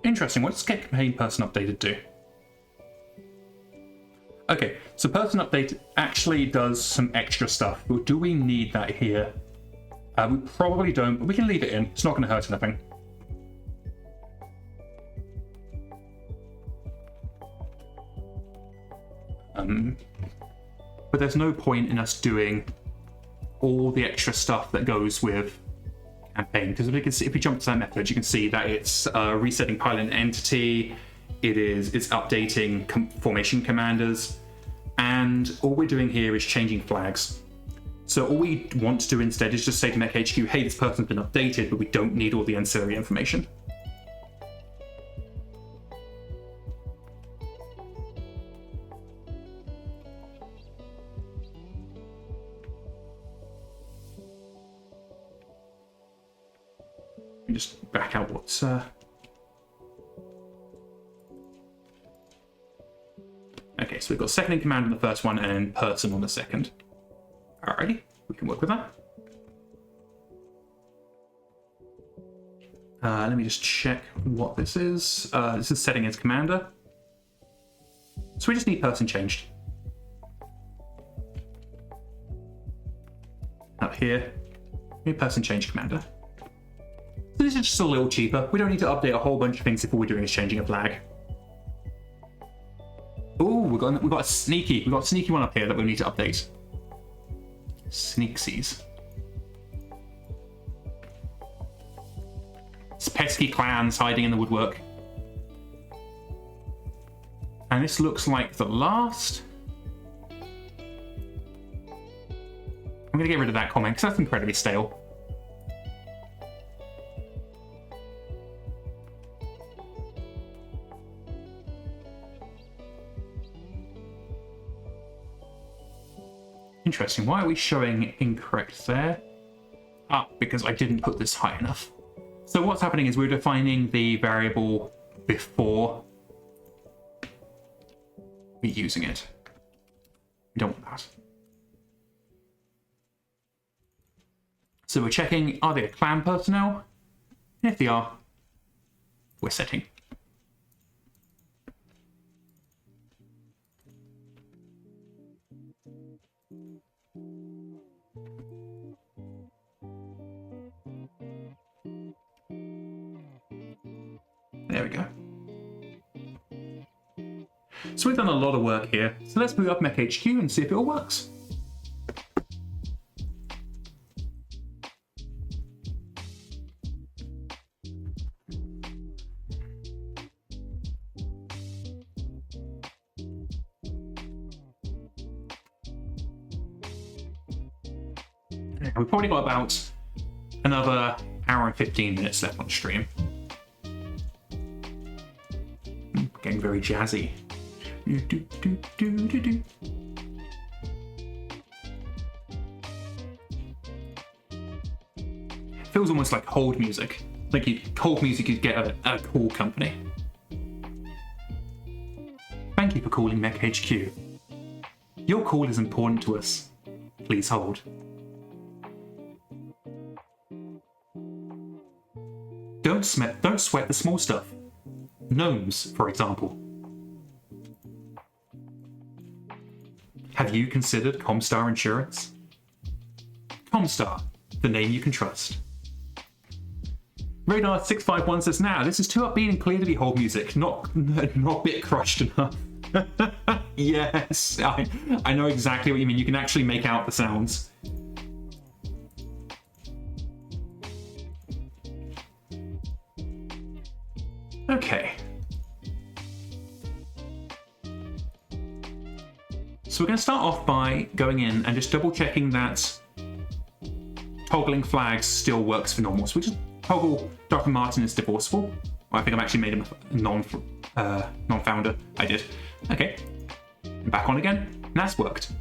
Interesting. What does get campaign person updated do? Okay, so person update actually does some extra stuff. But do we need that here? We probably don't, but we can leave it in. It's not going to hurt anything. But there's no point in us doing all the extra stuff that goes with campaign, because if we jump to that method, you can see that it's resetting pilot entity, it's updating formation commanders, and all we're doing here is changing flags. So all we want to do instead is just say to MekHQ, hey, this person's been updated, but we don't need all the ancillary information. Just back out what's okay, so we've got second in command on the first one and person on the second. Alrighty, we can work with that. Let me just check what this is. This is setting as commander. So we just need person changed. Up here, we need person changed commander. So this is just a little cheaper. We don't need to update a whole bunch of things if all we're doing is changing a flag. Oh, we've got a sneaky one up here that we need to update. Sneaksies. It's pesky clans hiding in the woodwork. And this looks like the last. I'm going to get rid of that comment because that's incredibly stale. Interesting. Why are we showing incorrect there? Ah, because I didn't put this high enough. So what's happening is we're defining the variable before we're using it. We don't want that. So we're checking, are they clan personnel? And if they are, we're setting. There we go. So we've done a lot of work here. So let's boot up MekHQ and see if it all works. We've probably got about another hour and 15 minutes left on stream. Getting very jazzy. Feels almost like hold music. Like hold music you'd get at a call company. Thank you for calling MekHQ. Your call is important to us. Please hold. Don't sweat the small stuff. Gnomes, for example. Have you considered Comstar Insurance? Comstar, the name you can trust. Radar 651 says, now this is too upbeat and clear to be hold music, not bit crushed enough. Yes, I know exactly what you mean. You can actually make out the sounds. Okay. So we're going to start off by going in and just double checking that toggling flags still works for normal. So we just toggle Dr. Martin is divorceable. I think I've actually made him non-founder. I did. Okay. Back on again. And that's worked.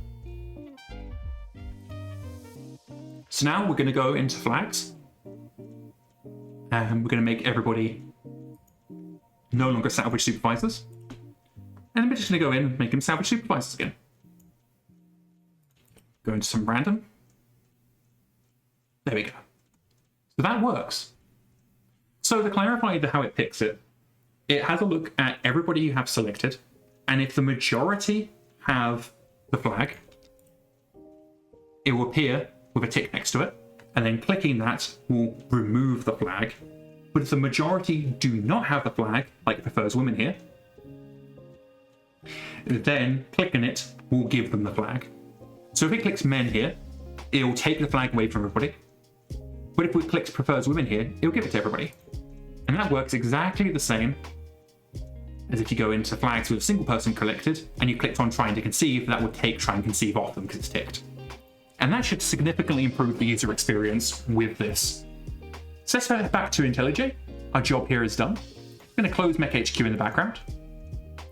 So now we're going to go into flags. And we're going to make everybody no longer salvage supervisors. And then we're just going to go in and make them salvage supervisors again. Go into some random. There we go. So that works. So to clarify how it picks it, it has a look at everybody you have selected. And if the majority have the flag, it will appear with a tick next to it. And then clicking that will remove the flag. But if the majority do not have the flag, like it prefers women here, then clicking it will give them the flag. So if it clicks men here, it will take the flag away from everybody. But if it clicks prefers women here, it will give it to everybody. And that works exactly the same as if you go into flags with a single person collected and you clicked on trying to conceive, that would take try and conceive off them because it's ticked. And that should significantly improve the user experience with this. So let's head back to IntelliJ. Our job here is done. I'm going to close MekHQ in the background.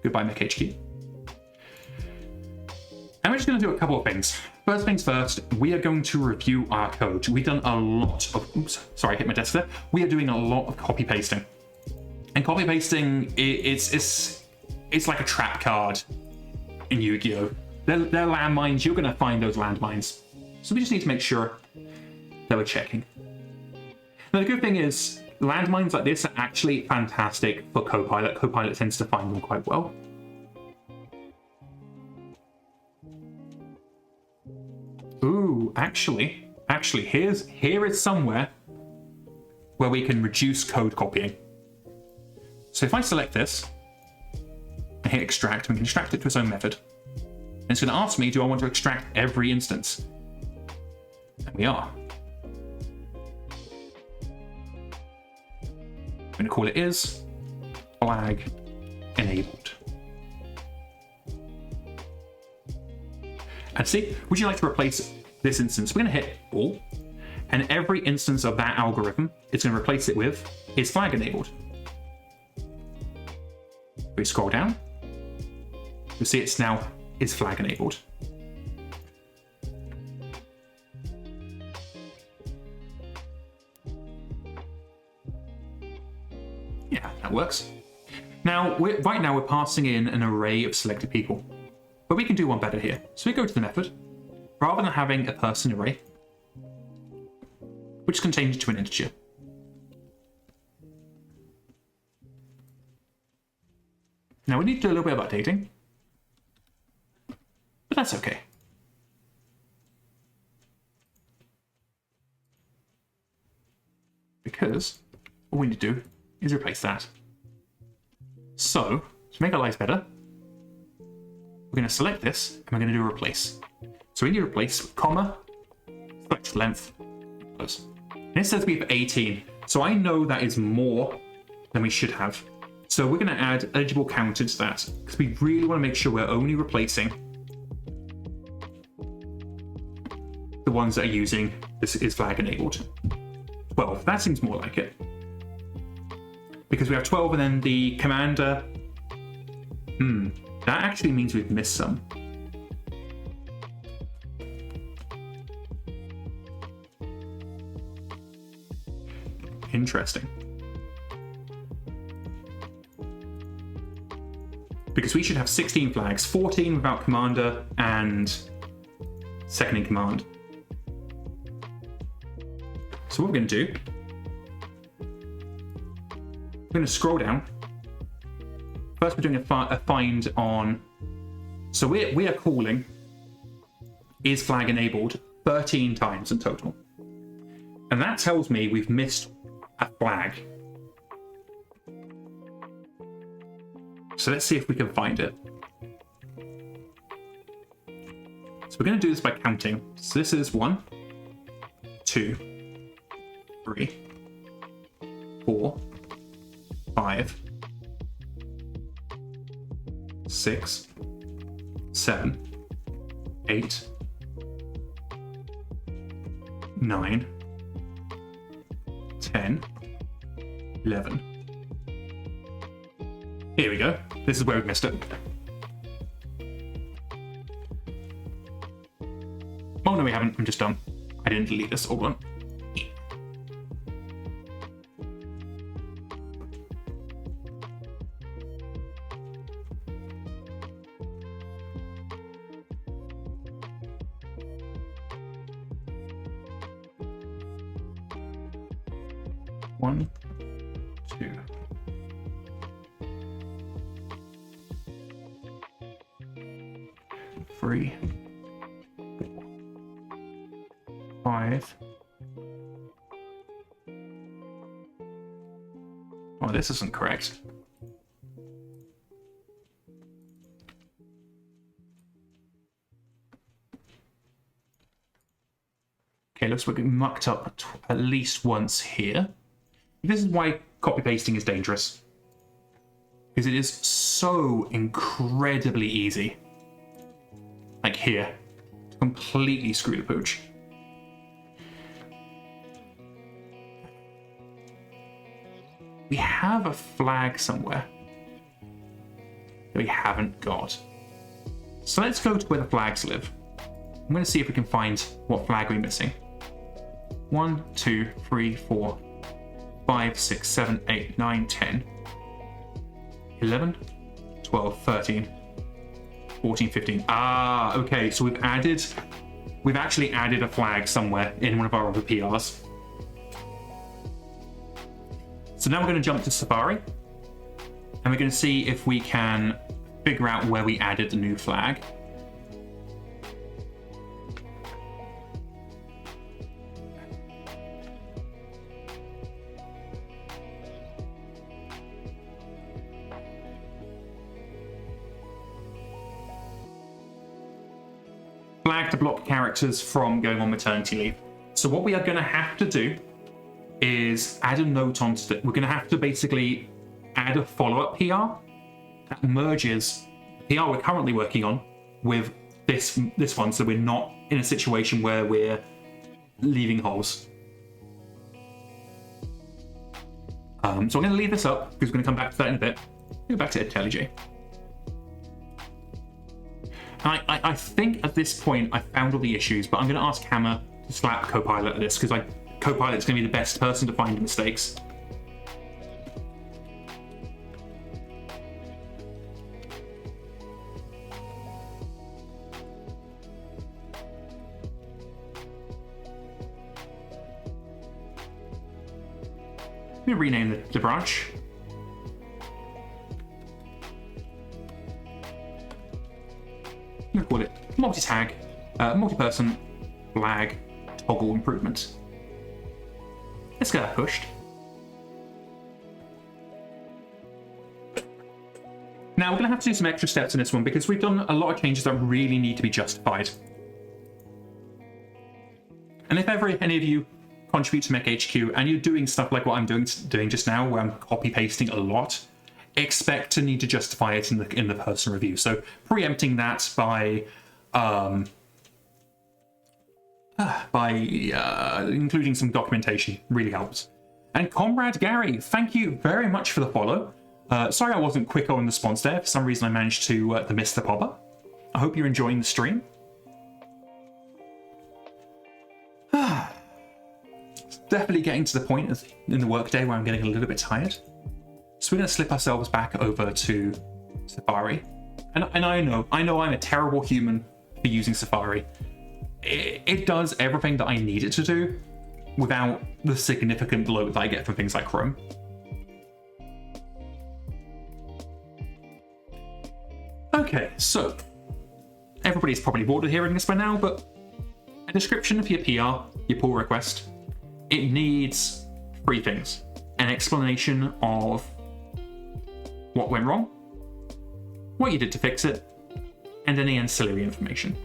Goodbye, MekHQ. And we're just going to do a couple of things. First things first, we are going to review our code. We've done a lot of, oops, sorry, I hit my desk there. We are doing a lot of copy pasting. And copy pasting, it's like a trap card in Yu-Gi-Oh! They're landmines, you're going to find those landmines. So we just need to make sure that we're checking. Now the good thing is, landmines like this are actually fantastic for Copilot. Copilot tends to find them quite well. Ooh, actually, here is somewhere where we can reduce code copying. So if I select this and hit extract, we can extract it to its own method. And it's going to ask me, do I want to extract every instance? And we are. I'm going to call it is flag enabled. And see, would you like to replace this instance? We're going to hit all, and every instance of that algorithm, it's going to replace it with is flag enabled. We scroll down, you'll see it's now is flag enabled. Yeah, that works. Now, right now we're passing in an array of selected people. But we can do one better here. So we go to the method, rather than having a person array, which can change to an integer. Now we need to do a little bit of updating, but that's okay. Because all we need to do is replace that. So, to make our lives better, we're going to select this, and we're going to do replace. So we need to replace with comma, select length, close. And it says we have 18, so I know that is more than we should have. So we're going to add eligible counter to that, because we really want to make sure we're only replacing the ones that are using this is flag enabled. 12, that seems more like it. Because we have 12 and then the commander, that actually means we've missed some. Interesting. Because we should have 16 flags, 14 without commander and second in command. So what we're going to do, we're going to scroll down. First, we're doing a find on. So we are calling is flag enabled 13 times in total, and that tells me we've missed a flag. So let's see if we can find it. So we're going to do this by counting. So this is 1, 2, 3, 4, 5, 6, 7, 8, 9, 10, 11, Here we go. This is where we missed it. Oh, no, we haven't. I'm just done. I didn't delete this. Hold on. One, two. Three. 5. Oh, this isn't correct. Okay, looks like we mucked up at least once here. This is why copy pasting is dangerous. Because it is so incredibly easy. Like here. To completely screw the pooch. We have a flag somewhere that we haven't got. So let's go to where the flags live. I'm going to see if we can find what flag we're missing. 1, 2, 3, 4, 5, 6, 7, 8, 9, 10, 11, 12, 13, 14, 15. Ah, okay, so we've actually added a flag somewhere in one of our other PRs. So now we're going to jump to Safari, and we're going to see if we can figure out where we added the new flag. Flag to block characters from going on maternity leave. So what we are going to have to do is add a note onto it. We're going to have to basically add a follow-up PR that merges the PR we're currently working on with this one, so we're not in a situation where we're leaving holes. So I'm going to leave this up because we're going to come back to that in a bit. Go back to IntelliJ. I think at this point I found all the issues, but I'm going to ask Hammer to slap Copilot at this because Copilot's going to be the best person to find mistakes. Let me rename the branch. I'm going to call it multi-tag, multi-person flag toggle improvement. Let's get that pushed. Now we're going to have to do some extra steps in this one because we've done a lot of changes that really need to be justified. And if ever any of you contribute to MekHQ and you're doing stuff like what I'm doing just now, where I'm copy pasting a lot, expect to need to justify it in the person review. So preempting that by including some documentation really helps. And Comrade Gary, thank you very much for the follow. Sorry I wasn't quicker on the response there. For some reason I managed to miss the pop-up. I hope you're enjoying the stream. Definitely getting to the point in the workday where I'm getting a little bit tired. So we're going to slip ourselves back over to Safari. And I know I'm a terrible human for using Safari. It does everything that I need it to do without the significant bloat that I get from things like Chrome. Okay, so everybody's probably bored of hearing this by now, but a description of your PR, your pull request, it needs 3 things. An explanation of what went wrong, what you did to fix it, and any ancillary information.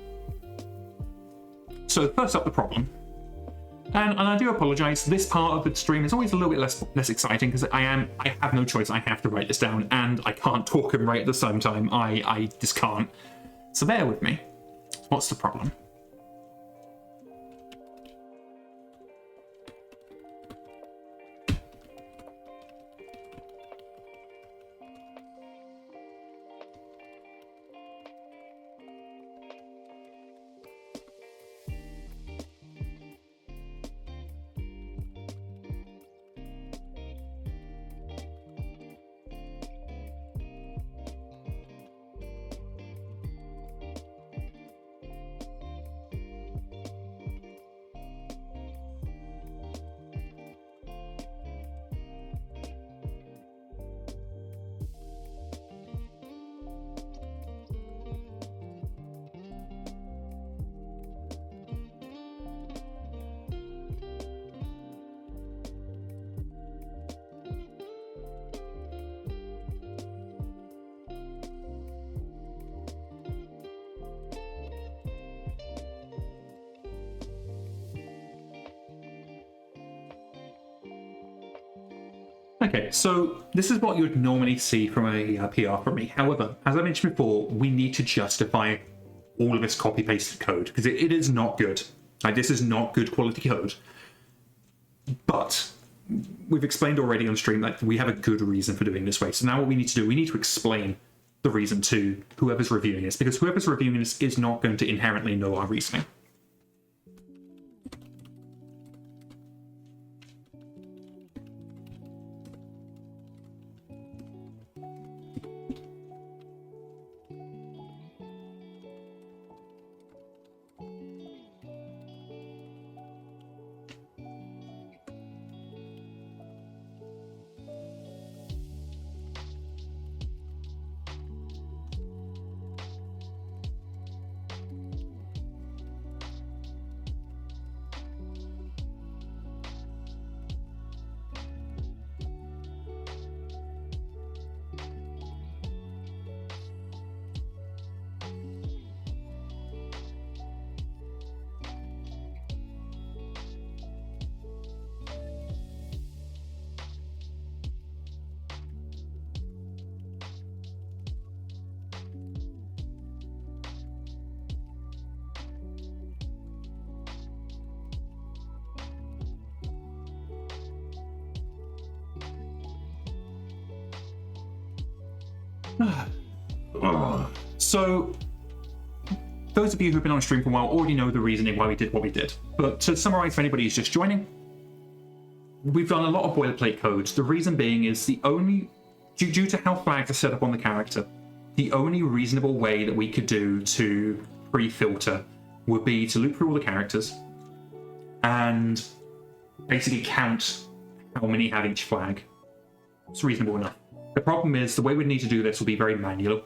So first up, the problem. And I do apologize, this part of the stream is always a little bit less exciting because I have no choice, I have to write this down, and I can't talk and write at the same time. I just can't. So bear with me. What's the problem? Okay, so this is what you would normally see from a PR from me. However, as I mentioned before, we need to justify all of this copy-pasted code because it is not good. Like, this is not good quality code. But we've explained already on stream that we have a good reason for doing this way. So now what we need to do, we need to explain the reason to whoever's reviewing this, because whoever's reviewing this is not going to inherently know our reasoning. So, those of you who've been on stream for a while already know the reasoning why we did what we did. But to summarize for anybody who's just joining, we've done a lot of boilerplate code. The reason being is due to how flags are set up on the character, the only reasonable way that we could do to pre-filter would be to loop through all the characters and basically count how many have each flag. It's reasonable enough. The problem is the way we need to do this will be very manual.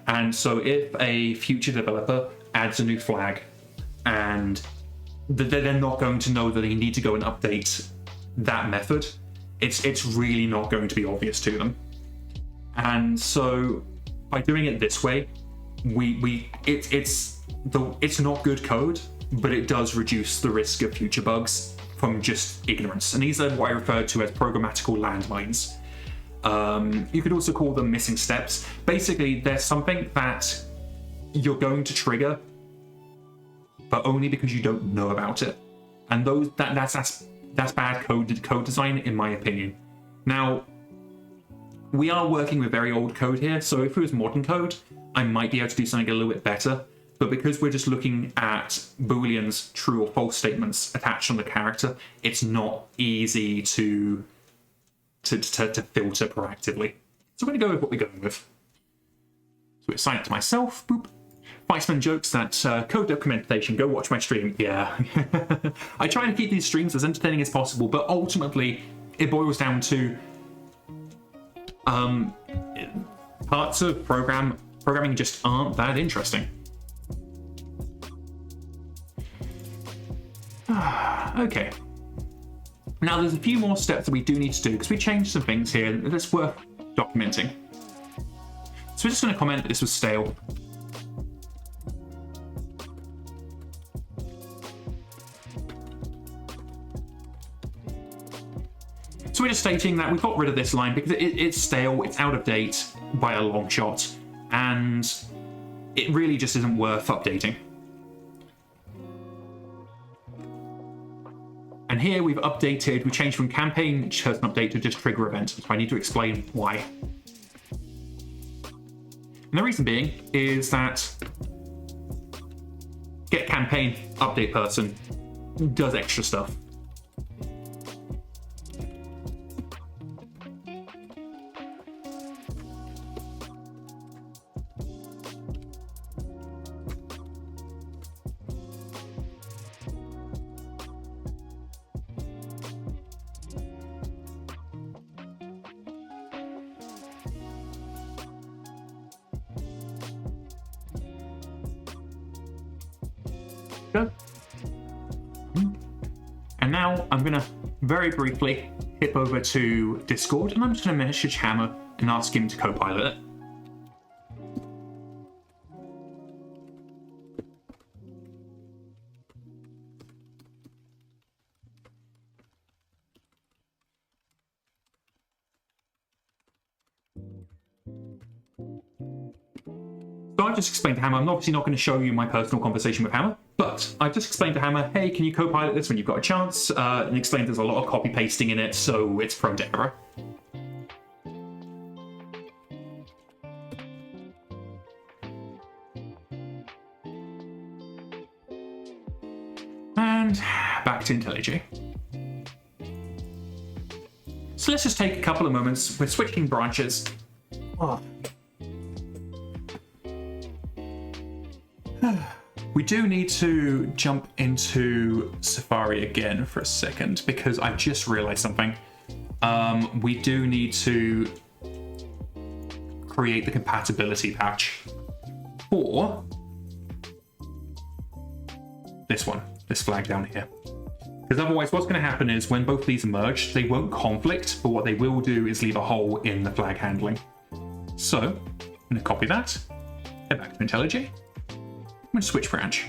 And so if a future developer adds a new flag and they're not going to know that they need to go and update that method, it's really not going to be obvious to them. And so by doing it this way, it's not good code, but it does reduce the risk of future bugs from just ignorance. And these are what I refer to as programmatical landmines. You could also call them missing steps. Basically, there's something that you're going to trigger, but only because you don't know about it. And that's bad code design, in my opinion. Now, we are working with very old code here, so if it was modern code, I might be able to do something a little bit better. But because we're just looking at Booleans, true or false statements attached on the character, it's not easy to filter proactively. So we're going to go with what we're going with. So assign it to myself. Boop. Weissman jokes that code documentation, go watch my stream. Yeah. I try to keep these streams as entertaining as possible, but ultimately it boils down to parts of programming just aren't that interesting. Okay. Now, there's a few more steps that we do need to do because we changed some things here that's worth documenting. So we're just going to comment that this was stale. So we're just stating that we got rid of this line because it's stale, it's out of date by a long shot, and it really just isn't worth updating. And here we've updated, we changed from campaign person update to just trigger event. So I need to explain why. And the reason being is that get campaign update person does extra stuff. Go. And now I'm going to very briefly hip over to Discord and I'm just going to message Hammer and ask him to co-pilot it. So I just explained to Hammer, I'm obviously not going to show you my personal conversation with Hammer, but I just explained to Hammer, hey, can you co-pilot this when you've got a chance? And explained there's a lot of copy-pasting in it, so it's prone to error. And back to IntelliJ. So let's just take a couple of moments. We're switching branches. Oh. We do need to jump into Safari again for a second because I've just realized something. We do need to create the compatibility patch for this one, this flag down here. Because otherwise what's going to happen is when both these merge, they won't conflict, but what they will do is leave a hole in the flag handling. So I'm going to copy that, head back to IntelliJ. I'm going to switch branch.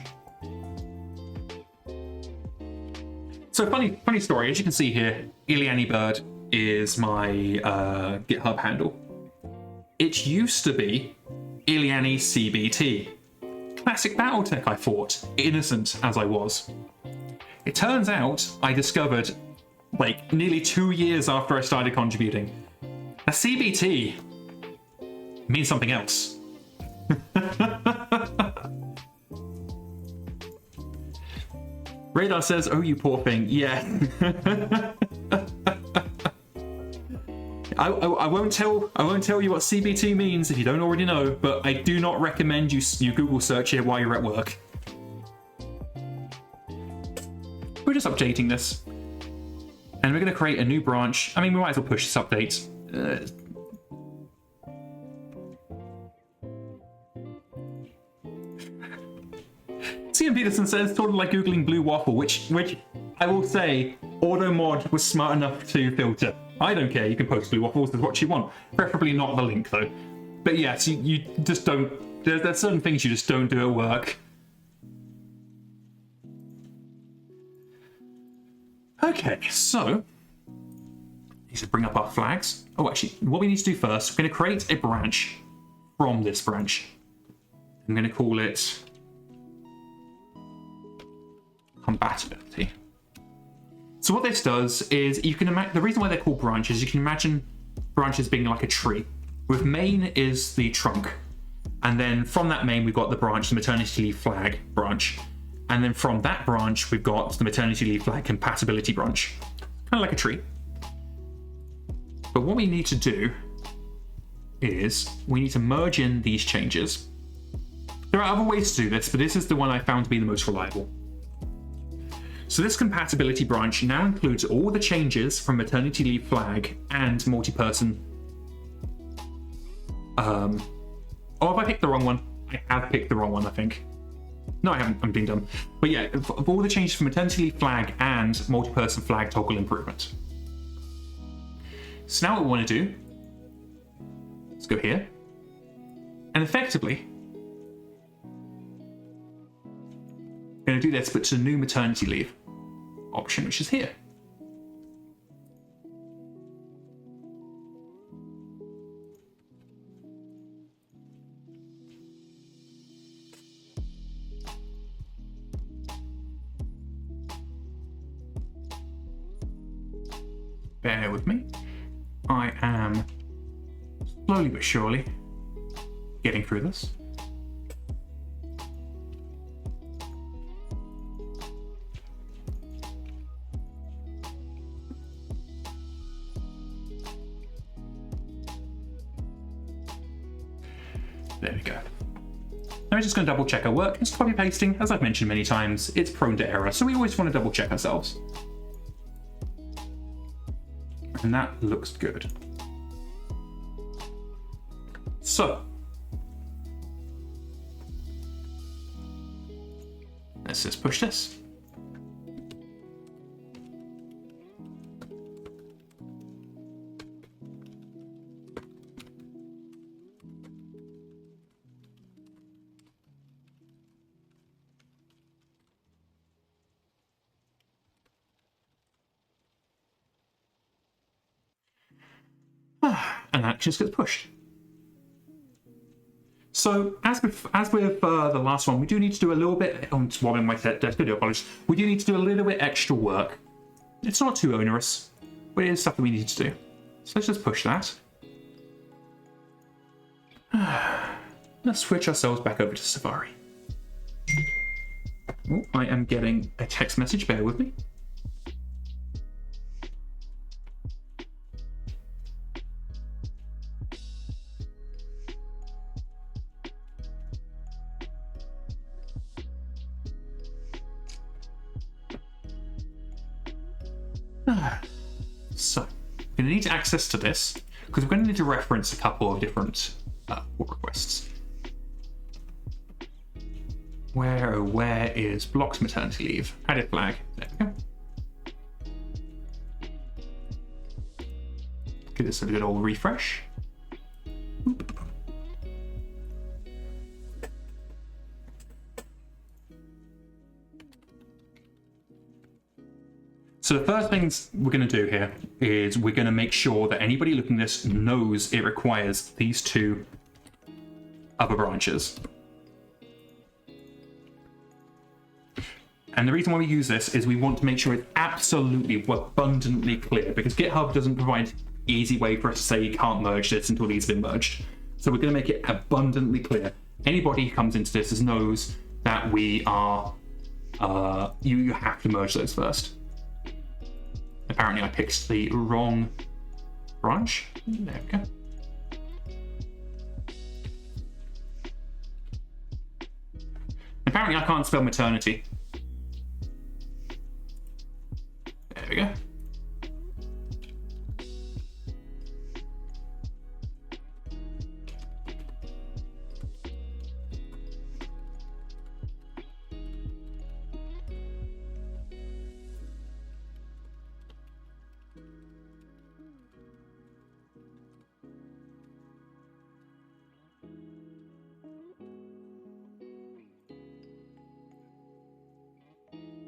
So funny story, as you can see here, Iliani Bird is my GitHub handle. It used to be Iliani CBT. Classic Battletech, I thought, innocent as I was. It turns out I discovered, like, nearly 2 years after I started contributing, a CBT means something else. Radar says, oh, you poor thing. Yeah. I won't tell you what CBT means if you don't already know, but I do not recommend you Google search it while you're at work. We're just updating this. And we're going to create a new branch. I mean, we might as well push this update. CM Peterson says, sort of like Googling blue waffle, which I will say, AutoMod was smart enough to filter. I don't care, you can post blue waffles with what you want. Preferably not the link, though. But yes, you just don't... There's certain things you just don't do at work. Okay, so... need to bring up our flags. Oh, actually, what we need to do first, we're going to create a branch from this branch. I'm going to call it... compatibility. So what this does is you can imagine, the reason why they're called branches, you can imagine branches being like a tree. With main is the trunk. And then from that main, we've got the branch, the maternity leave flag branch. And then from that branch, we've got the maternity leave flag compatibility branch. Kind of like a tree. But what we need to do is we need to merge in these changes. There are other ways to do this, but this is the one I found to be the most reliable. So this compatibility branch now includes all the changes from maternity leave flag and multi-person. Oh, have I picked the wrong one? I have picked the wrong one, I think. No, I haven't. I'm being dumb. But yeah, of all the changes from maternity leave flag and multi-person flag toggle improvement. So now what we want to do, let's go here. And effectively, I'm going to do this, but to new maternity leave option, which is here. Bear with me. I am slowly but surely getting through this. There we go. Now we're just going to double check our work. It's copy pasting, as I've mentioned many times, it's prone to error, so we always want to double check ourselves. And that looks good. So, let's just push this. And that just gets pushed. So as with the last one, we do need to do a little bit. I'm swabbing my desk. I do apologize. We do need to do a little bit extra work. It's not too onerous, but it is stuff that we need to do. So let's just push that. Let's switch ourselves back over to Safari. Oh, I am getting a text message. Bear with me. So, we're going to need access to this because we're going to need to reference a couple of different pull requests. Where is blocks maternity leave? Added flag. There we go. Give this a good old refresh. Oop. So the first things we're going to do here is we're going to make sure that anybody looking at this knows it requires these two other branches. And the reason why we use this is we want to make sure it's absolutely abundantly clear, because GitHub doesn't provide easy way for us to say you can't merge this until these have been merged. So we're going to make it abundantly clear. Anybody who comes into this knows that we are, you have to merge those first. Apparently I picked the wrong branch. There we go. Apparently I can't spell maternity. There we go.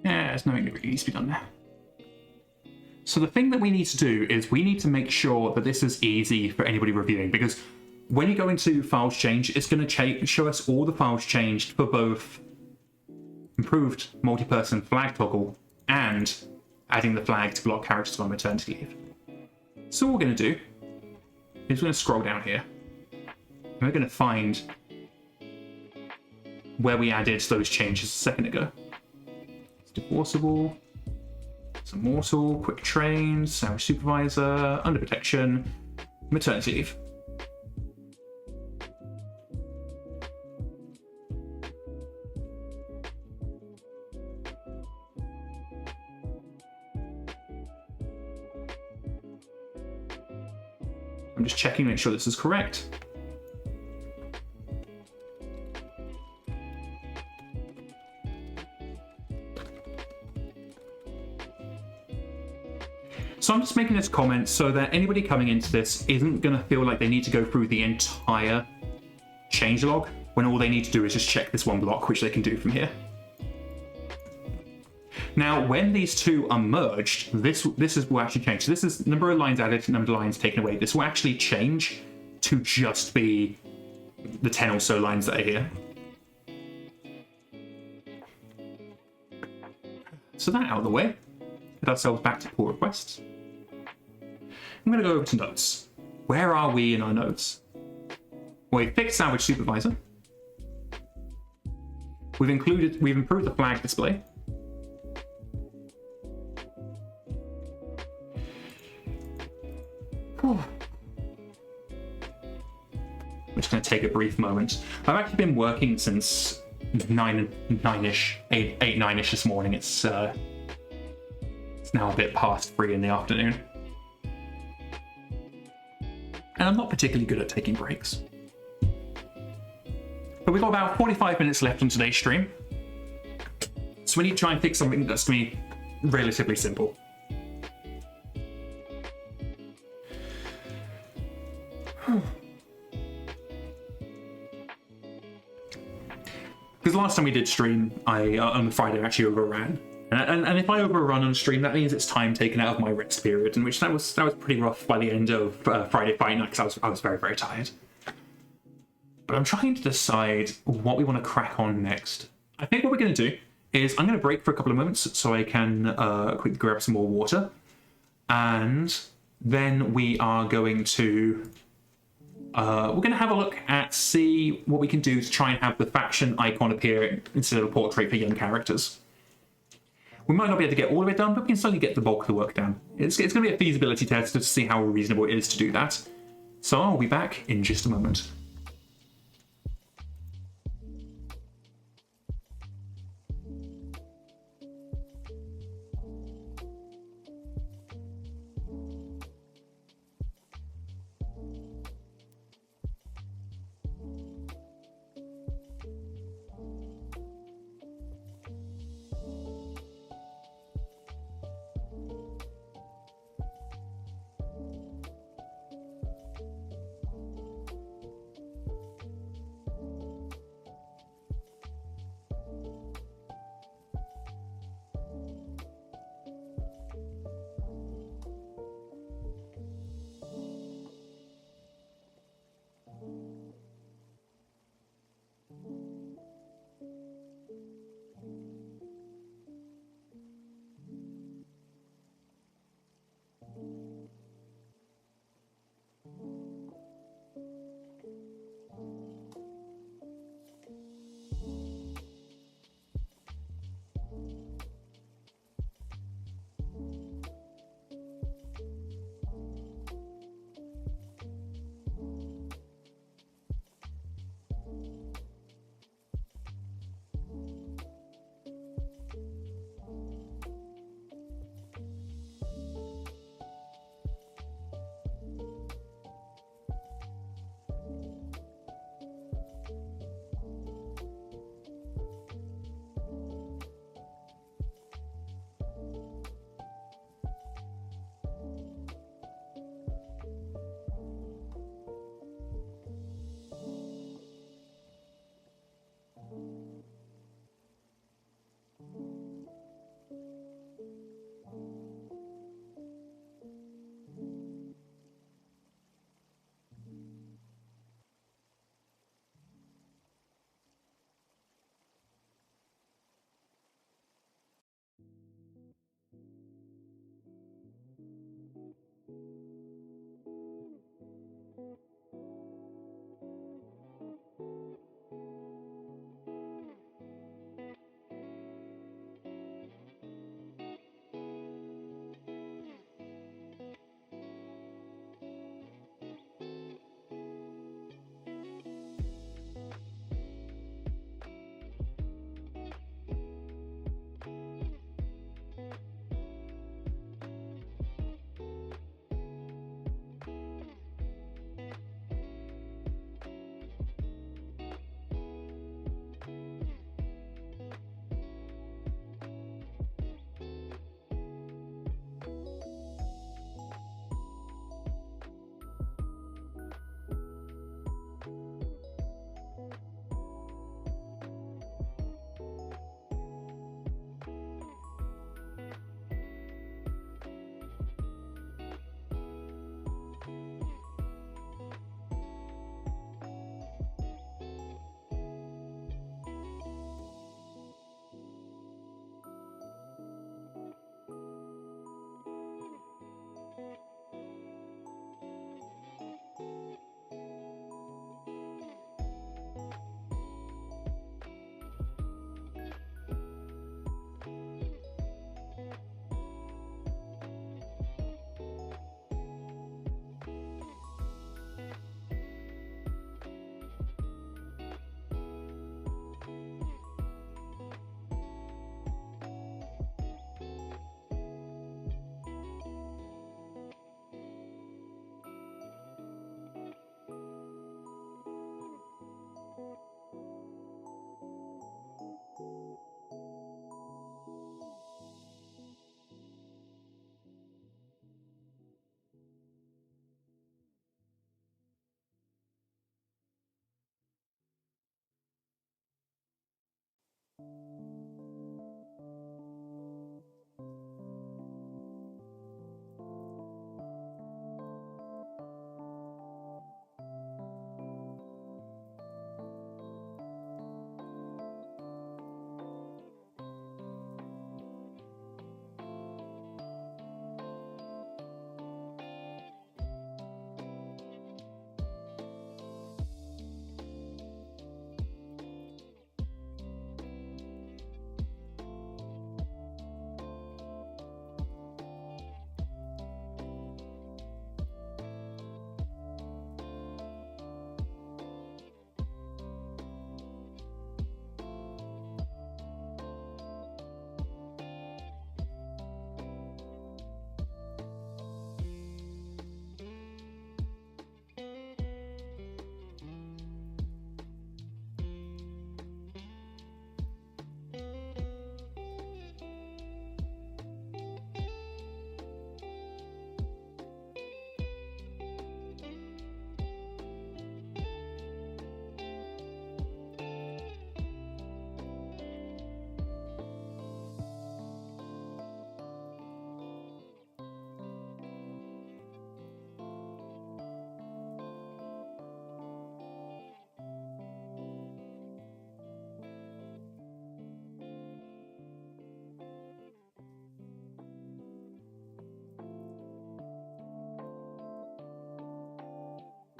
Yeah, there's nothing that really needs to be done there. So the thing that we need to do is we need to make sure that this is easy for anybody reviewing, because when you go into files change, it's going to show us all the files changed for both improved multi-person flag toggle and adding the flag to block characters on maternity leave. So what we're going to do is we're going to scroll down here and we're going to find where we added those changes a second ago. Divorceable, some mortal, quick train, sandwich supervisor, under protection, maternity leave. I'm just checking to make sure this is correct. So I'm just making this comment so that anybody coming into this isn't going to feel like they need to go through the entire changelog when all they need to do is just check this one block, which they can do from here. Now, when these two are merged, this will actually change. So this is number of lines added, number of lines taken away. This will actually change to just be the 10 or so lines that are here. So that out of the way, get ourselves back to pull requests. I'm going to go over to notes. Where are we in our notes? Well, we fixed sandwich supervisor. We've improved the flag display. I'm just going to take a brief moment. I've actually been working since 9-ish this morning. It's now a bit past 3 in the afternoon. And I'm not particularly good at taking breaks. But we've got about 45 minutes left on today's stream. So we need to try and fix something that's going to be relatively simple. Because last time we did stream, on Friday I actually overran. And if I overrun on stream, that means it's time taken out of my rest period, in which that was pretty rough by the end of Friday night, because I was very, very tired. But I'm trying to decide what we want to crack on next. I think what we're going to do is I'm going to break for a couple of moments so I can quickly grab some more water. And then we are going to have a look at see what we can do to try and have the faction icon appear instead of a portrait for young characters. We might not be able to get all of it done, but we can certainly get the bulk of the work done. It's going to be a feasibility test to see how reasonable it is to do that. So I'll be back in just a moment.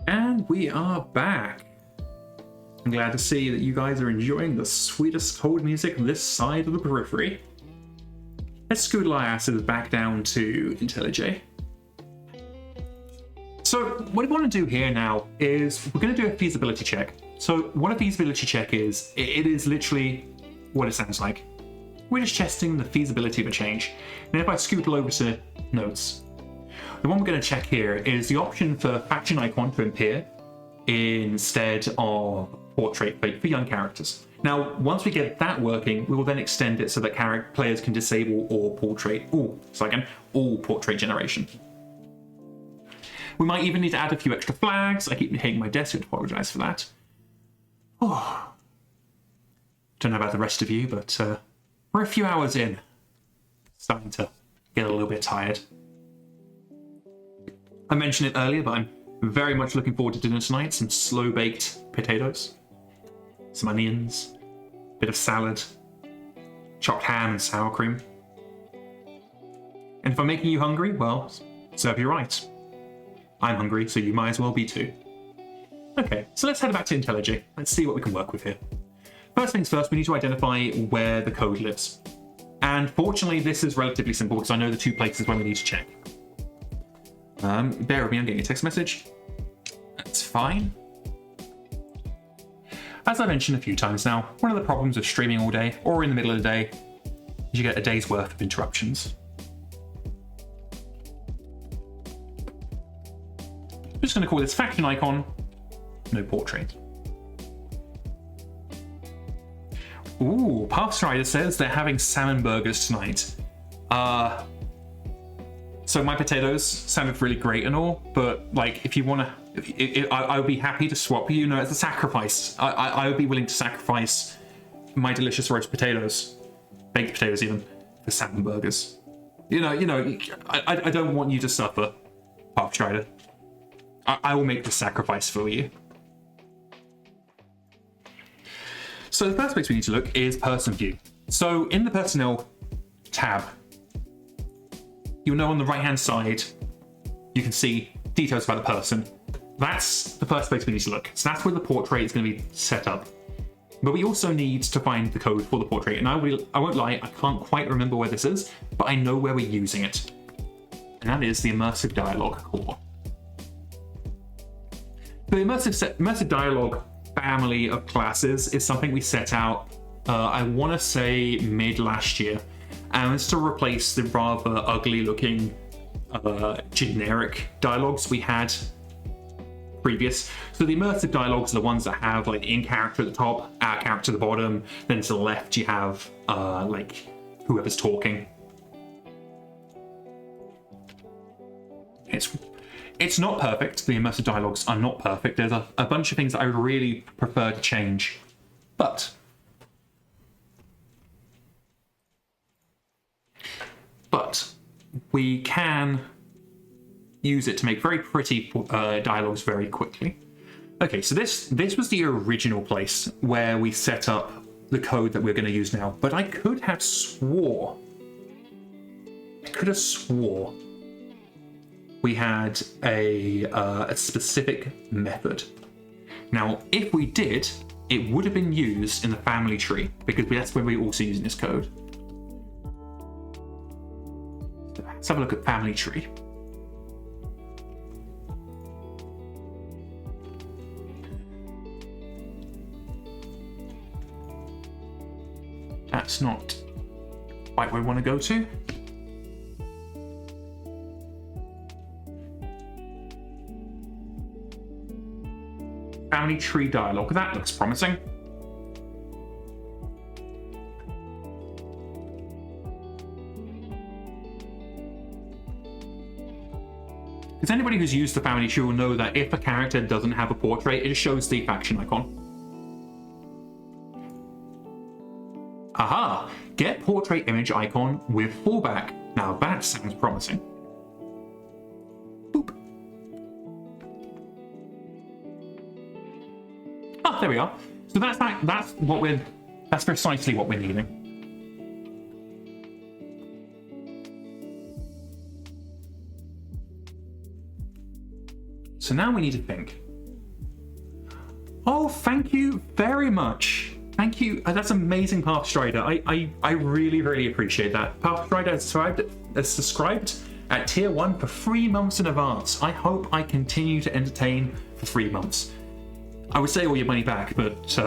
And we are back. I'm glad to see that you guys are enjoying the sweetest cold music this side of the periphery. Let's scoot our asses back down to IntelliJ. So what we want to do here now is we're going to do a feasibility check. So what a feasibility check is, it is literally what it sounds like. We're just testing the feasibility of a change. And if I scoot over to notes, the one we're going to check here is the option for faction icon to appear instead of portrait for young characters. Now, once we get that working, we will then extend it so that players can disable all portrait generation. We might even need to add a few extra flags. I keep hitting my desk, I apologize for that. Oh. Don't know about the rest of you, but we're a few hours in. Starting to get a little bit tired. I mentioned it earlier, but I'm very much looking forward to dinner tonight. Some slow-baked potatoes, some onions, a bit of salad, chopped ham and sour cream. And if I'm making you hungry, well, serve you right. I'm hungry, so you might as well be too. Okay, so let's head back to IntelliJ. Let's see what we can work with here. First things first, we need to identify where the code lives. And fortunately, this is relatively simple because I know the two places where we need to check. Bear with me, I'm getting a text message. That's fine. As I mentioned a few times now, one of the problems of streaming all day or in the middle of the day is you get a day's worth of interruptions. I'm just going to call this faction icon, no portrait. Ooh, Pathstrider says they're having salmon burgers tonight. So my potatoes sounded really great and all, but like if you want to, I would be happy to swap you. No, it's a sacrifice. I would be willing to sacrifice my delicious roast potatoes, baked potatoes even, for salmon burgers. You know, I don't want you to suffer, Pathstrider. I will make the sacrifice for you. So the first place we need to look is person view. So in the personnel tab, you'll know on the right-hand side, you can see details about the person. That's the first place we need to look. So that's where the portrait is going to be set up. But we also need to find the code for the portrait. And I won't lie, I can't quite remember where this is, but I know where we're using it. And that is the immersive dialogue core. The immersive dialogue family of classes is something we set out, I want to say mid last year. And it's to replace the rather ugly looking generic dialogues we had previous. So the immersive dialogues are the ones that have like in character at the top, out character at the bottom, then to the left you have like whoever's talking. It's not perfect. The immersive dialogues are not perfect. There's a bunch of things that I would really prefer to change, but we can use it to make very pretty dialogues very quickly. Okay, so this was the original place where we set up the code that we're going to use now, but I could have swore we had a specific method. Now, if we did, it would have been used in the family tree because that's where we're also using this code. Let's have a look at family tree. That's not quite where we want to go to. Family tree dialogue, that looks promising. Because anybody who's used the family tree will know that if a character doesn't have a portrait, it shows the faction icon. Aha! Get portrait image icon with fallback. Now that sounds promising. Boop. Ah, there we are. So that's precisely what we're needing. So now we need to think. Oh, thank you very much. Thank you. That's amazing, Path Strider. I really, really appreciate that. Path Strider has subscribed at tier 1 for 3 months in advance. I hope I continue to entertain for 3 months. I would say all your money back, but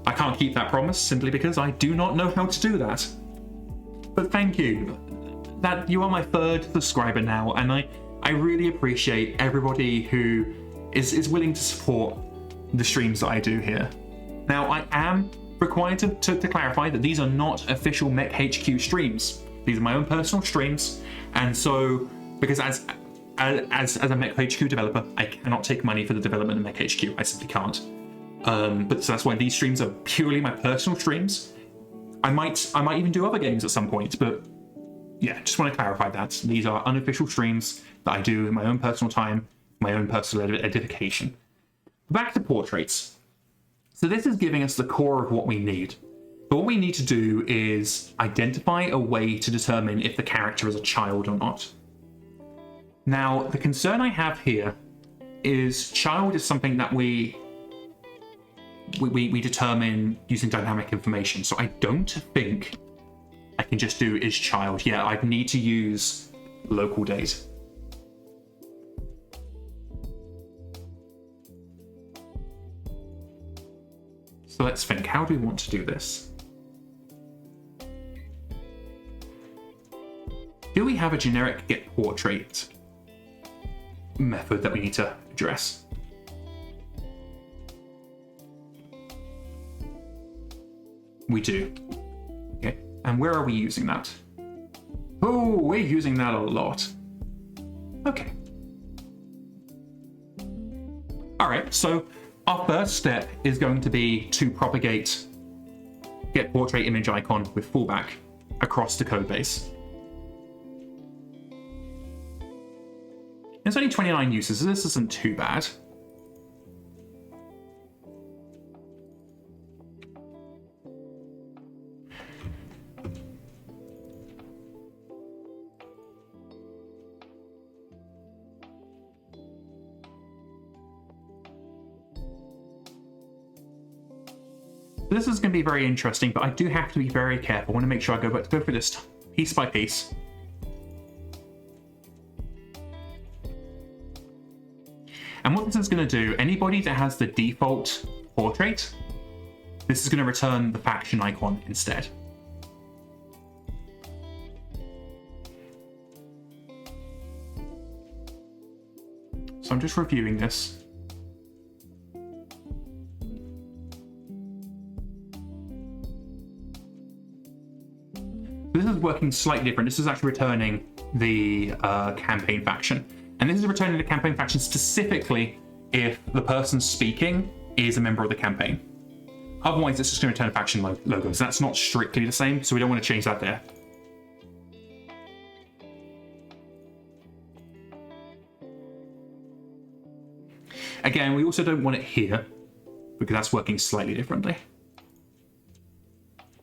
I can't keep that promise simply because I do not know how to do that. But thank you. That you are my 3rd subscriber now, and I really appreciate everybody who is willing to support the streams that I do here. Now, I am required to clarify that these are not official MekHQ streams. These are my own personal streams, and so because as a MekHQ developer, I cannot take money for the development of MekHQ. I simply can't. But so that's why these streams are purely my personal streams. I might even do other games at some point, but yeah, just want to clarify that these are unofficial streams that I do in my own personal time, my own personal edification. Back to portraits. So this is giving us the core of what we need. But what we need to do is identify a way to determine if the character is a child or not. Now, the concern I have here is child is something that we determine using dynamic information. So I don't think I can just do is child. Yeah, I need to use local date. So let's think, how do we want to do this? Do we have a generic get portrait method that we need to address? We do. Okay, and where are we using that? Oh, we're using that a lot. Okay. All right, so our first step is going to be to propagate get portrait image icon with fallback across the code base. There's only 29 uses, so this isn't too bad. This is going to be very interesting, but I do have to be very careful. I want to make sure I go through this piece by piece. And what this is going to do, anybody that has the default portrait, this is going to return the faction icon instead. So I'm just reviewing this. This is working slightly different. This is actually returning the campaign faction. And this is returning the campaign faction specifically if the person speaking is a member of the campaign. Otherwise, it's just going to return faction logos. That's not strictly the same, so we don't want to change that there. Again, we also don't want it here because that's working slightly differently.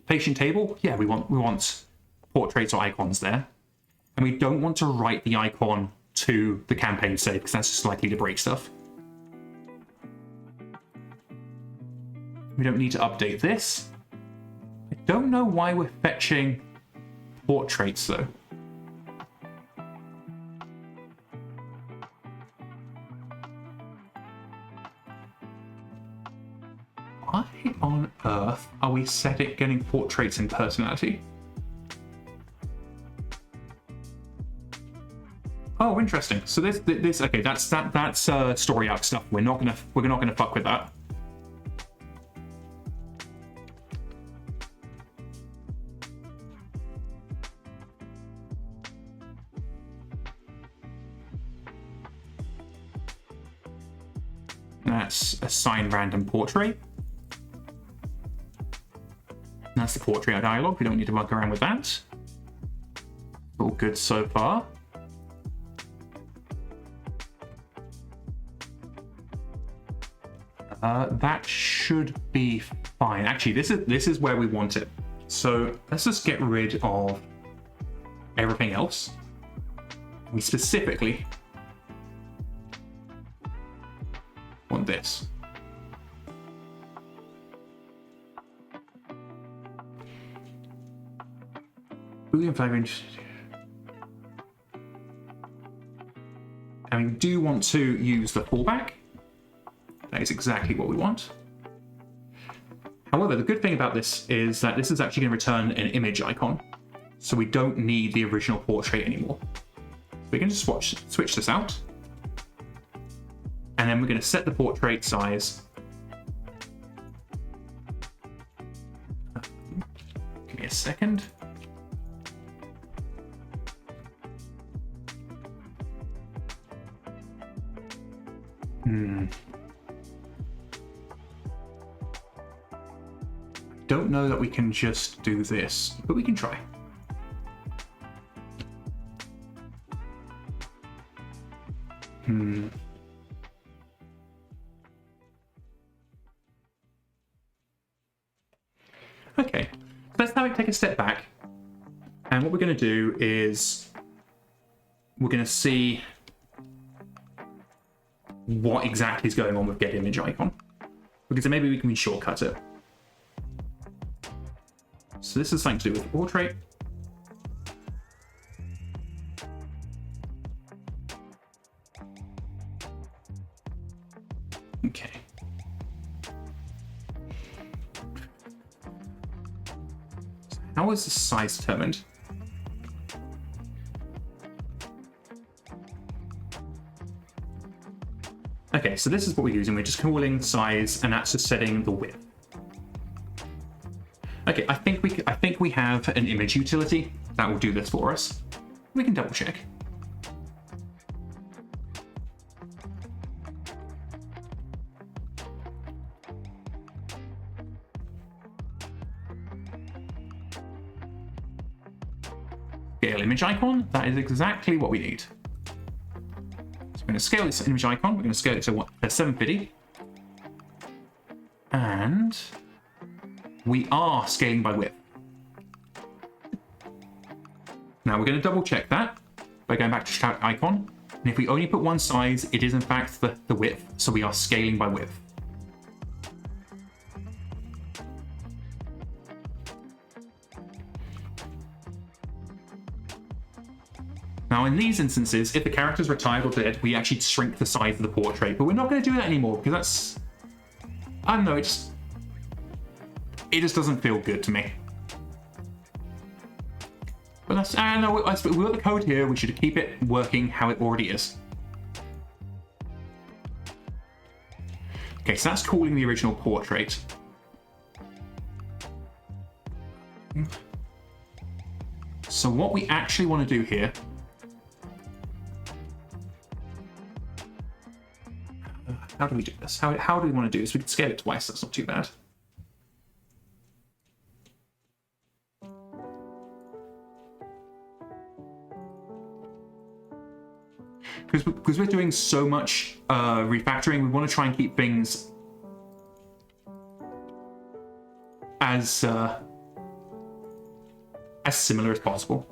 Patient table, yeah, we want portraits or icons there. And we don't want to write the icon to the campaign save because that's just likely to break stuff. We don't need to update this. I don't know why we're fetching portraits though. Why on earth are we getting portraits in personality? Oh, interesting. So this okay. That's story arc stuff. We're not gonna fuck with that. That's assign random portrait. That's the portrait dialogue. We don't need to work around with that. All good so far. That should be fine. Actually, this is where we want it. So let's just get rid of everything else. We specifically want this. Boolean flag range. And we do want to use the fallback. That is exactly what we want. However, the good thing about this is that this is actually going to return an image icon. So we don't need the original portrait anymore. We can just switch this out. And then we're going to set the portrait size. Give me a second. Don't know that we can just do this, but we can try. Okay, let's now take a step back. And what we're going to do is we're going to see what exactly is going on with get image icon, because then maybe we can shortcut it. So this is something to do with the portrait. Okay. How is the size determined? Okay, so this is what we're using. We're just calling size, and that's just setting the width. Okay, I think we have an image utility that will do this for us. We can double check. Scale image icon. That is exactly what we need. So we're going to scale this image icon. We're going to scale it to 750, and we are scaling by width. Now we're going to double check that by going back to shout icon. And if we only put one size, it is in fact the width. So we are scaling by width. Now in these instances, if the character's retired or dead, we actually shrink the size of the portrait, but we're not going to do that anymore because that's, I don't know, it just doesn't feel good to me. But that's, I don't know, we've got the code here, we should keep it working how it already is. Okay, so that's calling the original portrait. So what we actually want to do here, how do we do this? How do we want to do this? We can scale it twice, that's not too bad. Because we're doing so much refactoring, we want to try and keep things as similar as possible.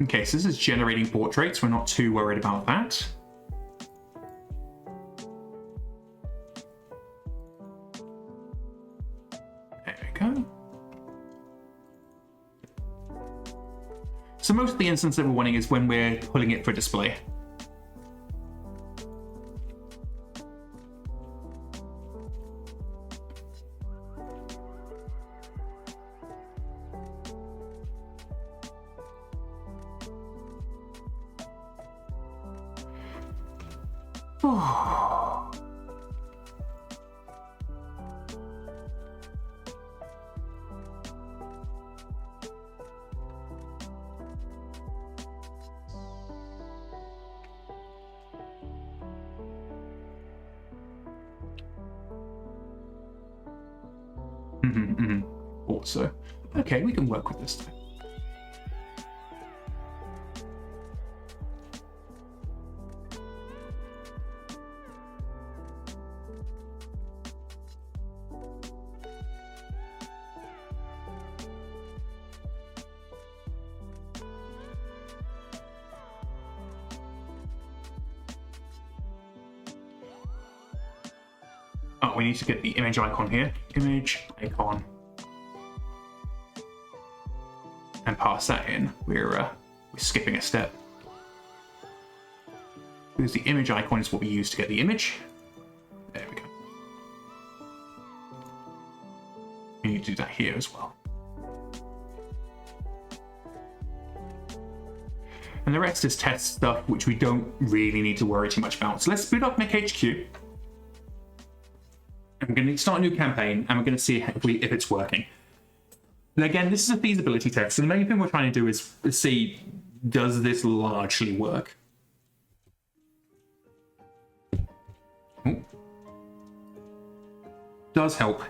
Okay, so this is generating portraits. We're not too worried about that. There we go. So most of the instance that we're wanting is when we're pulling it for display. Also, okay, we can work with this thing. Oh, we need to get the image icon here. Image icon. And pass that in. We're skipping a step. Because the image icon is what we use to get the image. There we go. We need to do that here as well. And the rest is test stuff, which we don't really need to worry too much about. So let's boot up MekHQ. I'm going to start a new campaign, and we're going to see if it's working. And again, this is a feasibility test. So the main thing we're trying to do is see, does this largely work? Ooh. Does help.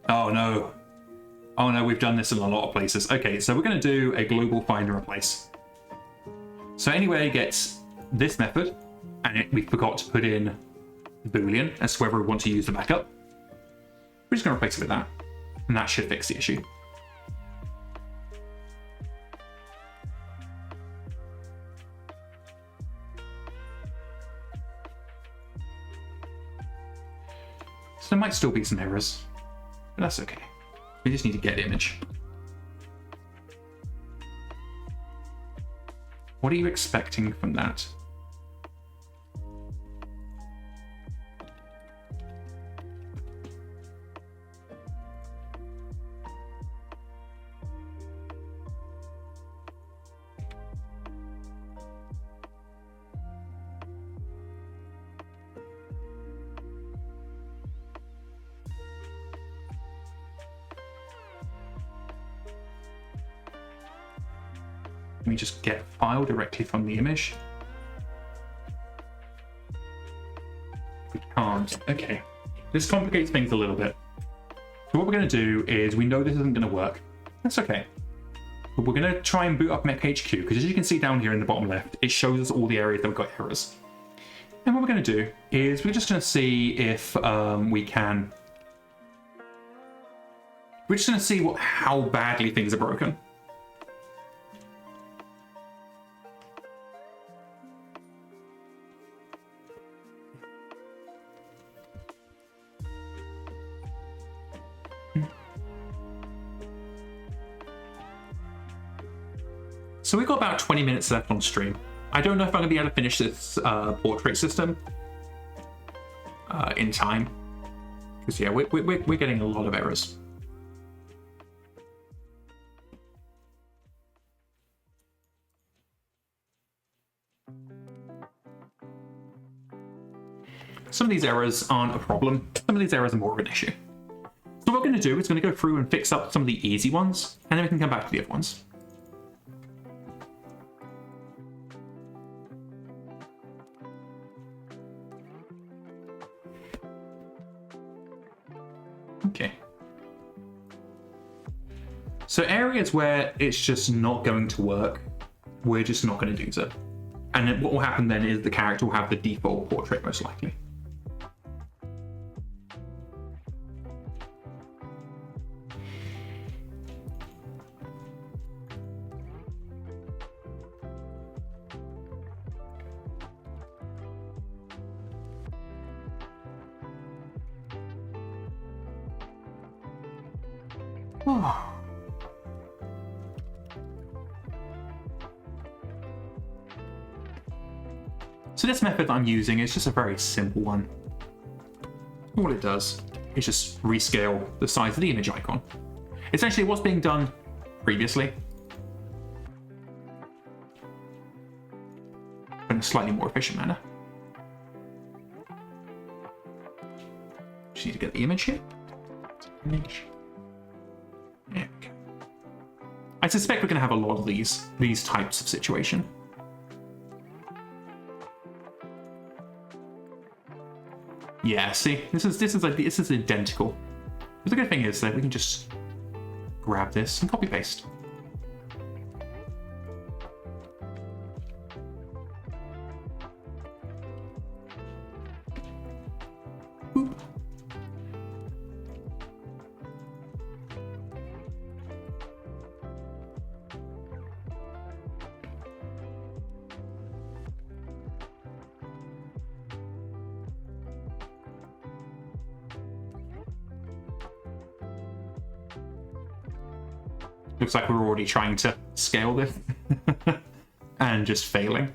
Oh no. Oh no, we've done this in a lot of places. Okay, so we're going to do a global find and replace. So anyway, it gets this method, and we forgot to put in the Boolean as to whether we want to use the backup. We're just going to replace it with that, and that should fix the issue. So there might still be some errors, but that's okay. We just need to get image. What are you expecting from that? Let me just get file directly from the image. We can't. Okay. This complicates things a little bit. So what we're going to do is, we know this isn't going to work. That's okay. But we're going to try and boot up MekHQ, because as you can see down here in the bottom left, it shows us all the areas that we've got errors. And what we're going to do is, we're just going to see if we can... We're just going to see how badly things are broken. So we've got about 20 minutes left on stream. I don't know if I'm going to be able to finish this portrait system in time. Because yeah, we're getting a lot of errors. Some of these errors aren't a problem. Some of these errors are more of an issue. So what we're going to do is going to go through and fix up some of the easy ones, and then we can come back to the other ones. Okay. So areas where it's just not going to work, we're just not going to do so. And then what will happen then is the character will have the default portrait most likely. So this method that I'm using is just a very simple one. All it does is just rescale the size of the image icon. Essentially what's being done previously, but in a slightly more efficient manner. Just need to get the image here. Image. There we go. I suspect we're going to have a lot of these types of situation. Yeah, see, this is identical. But the good thing is that we can just grab this and copy paste. Boop. Looks like we're already trying to scale this and just failing.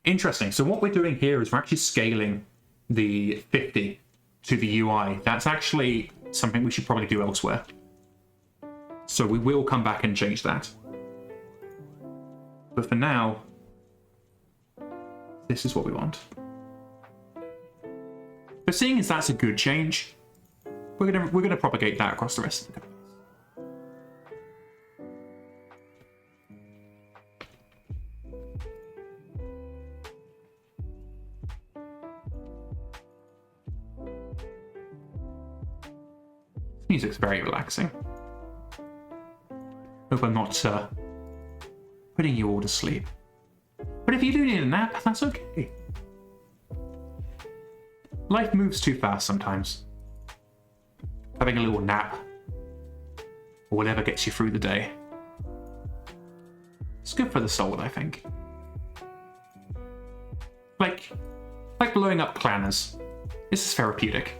Interesting. So what we're doing here is we're actually scaling the 50 to the UI. That's actually something we should probably do elsewhere. So we will come back and change that. But for now, this is what we want. But seeing as that's a good change, we're gonna propagate that across the rest of the code. Music's very relaxing. Hope I'm not putting you all to sleep. But if you do need a nap, that's okay. Life moves too fast sometimes. Having a little nap, or whatever gets you through the day, it's good for the soul, I think. Like blowing up clanners. This is therapeutic.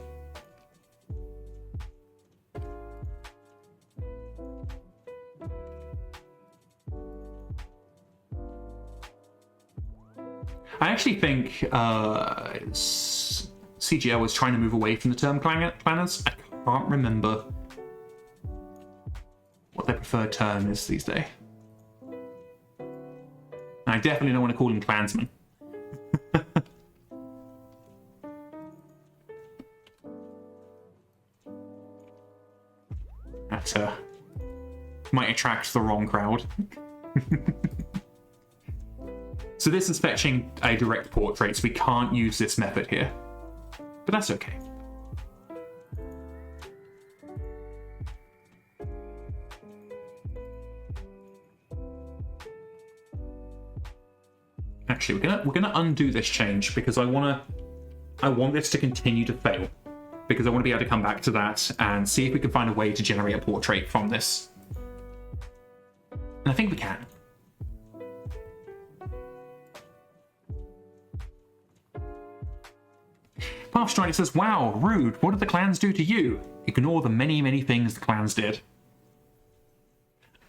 I actually think CGL was trying to move away from the term planners. I can't remember what their preferred term is these days. And I definitely don't want to call them clansmen. That might attract the wrong crowd. So this is fetching a direct portrait, so we can't use this method here. But that's okay. Actually, we're gonna undo this change because I want this to continue to fail. Because I want to be able to come back to that and see if we can find a way to generate a portrait from this. And I think we can. Pathstrider says, wow, rude. What did the clans do to you? Ignore the many, many things the clans did.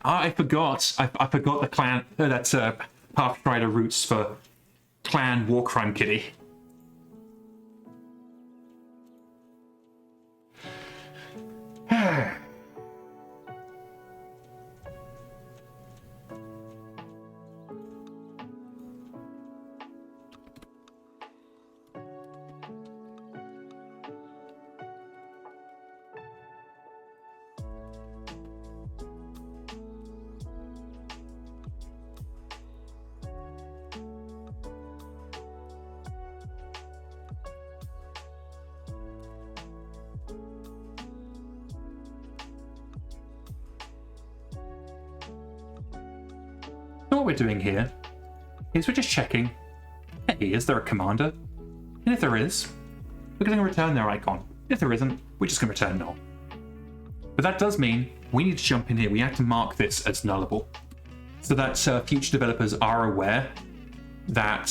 I forgot. I forgot the clan. That's Pathstrider roots for clan war crime kitty. What we're doing here is we're just checking, hey, is there a commander? And if there is, we're going to return their icon. If there isn't, we're just going to return null. But that does mean we need to jump in here. We have to mark this as nullable so that future developers are aware that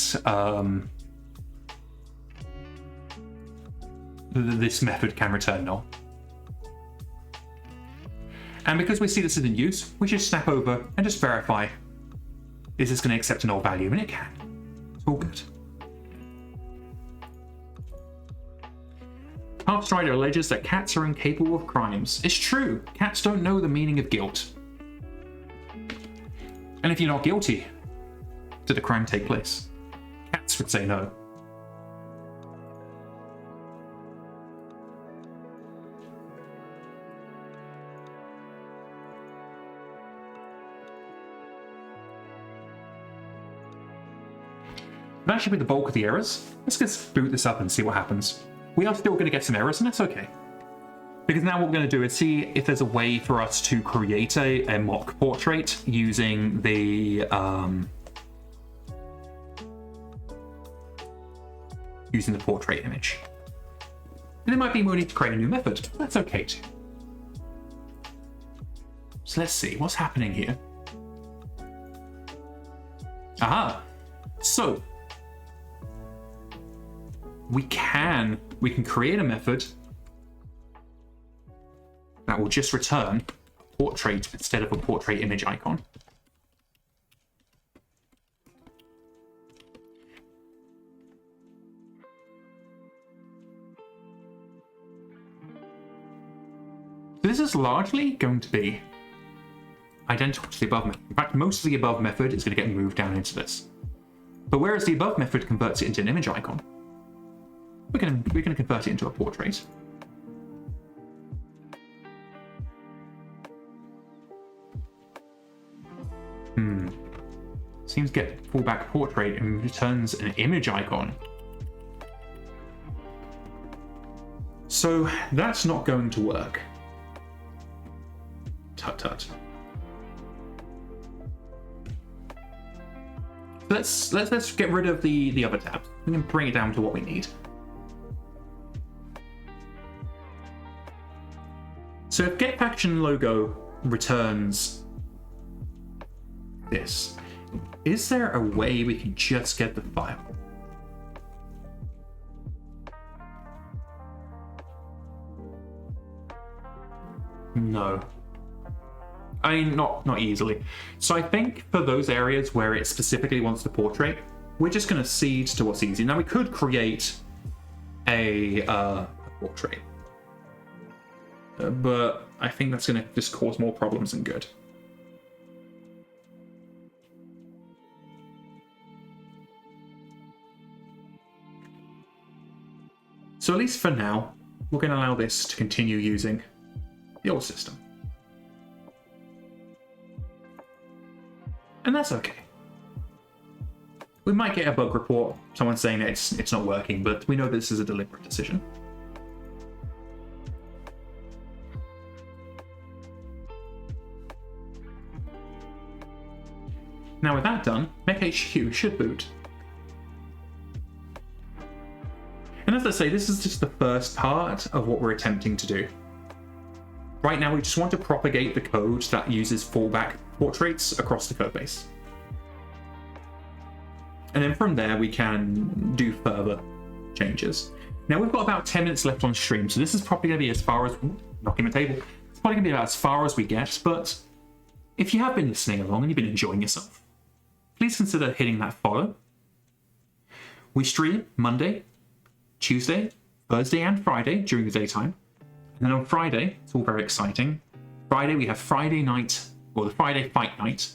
this method can return null. And because we see this is in use, we just snap over and just verify, is this going to accept a null value? And it can. It's all good. Pathstrider alleges that cats are incapable of crimes. It's true. Cats don't know the meaning of guilt. And if you're not guilty, did the crime take place? Cats would say no. That should be the bulk of the errors. Let's just boot this up and see what happens. We are still going to get some errors, and that's okay. Because now what we're going to do is see if there's a way for us to create a mock portrait using the portrait image. And it might be we need to create a new method. That's okay too. So let's see what's happening here. Aha! So we can create a method that will just return a portrait instead of a portrait image icon. So this is largely going to be identical to the above method. In fact, most of the above method is going to get moved down into this. But whereas the above method converts it into an image icon, we're going to convert it into a portrait. Seems to get fallback portrait and returns an image icon. So that's not going to work. Tut tut. Let's get rid of the other tabs. We can bring it down to what we need. So if get faction logo returns this, is there a way we can just get the file? No. I mean, not easily. So I think for those areas where it specifically wants the portrait, we're just going to cede to what's easy. Now we could create a portrait, but I think that's going to just cause more problems than good. So at least for now, we're going to allow this to continue using the old system. And that's okay. We might get a bug report, someone saying that it's not working, but we know this is a deliberate decision. Now with that done, MekHQ should boot. And as I say, this is just the first part of what we're attempting to do. Right now, we just want to propagate the code that uses fallback portraits across the codebase. And then from there, we can do further changes. Now, we've got about 10 minutes left on stream, so this is probably going to be as far as... knocking the table. It's probably going to be about as far as we get, but if you have been listening along and you've been enjoying yourself, please consider hitting that follow. We stream Monday, Tuesday, Thursday, and Friday during the daytime. And then on Friday, it's all very exciting. Friday, we have Friday night, or the Friday Fight Night.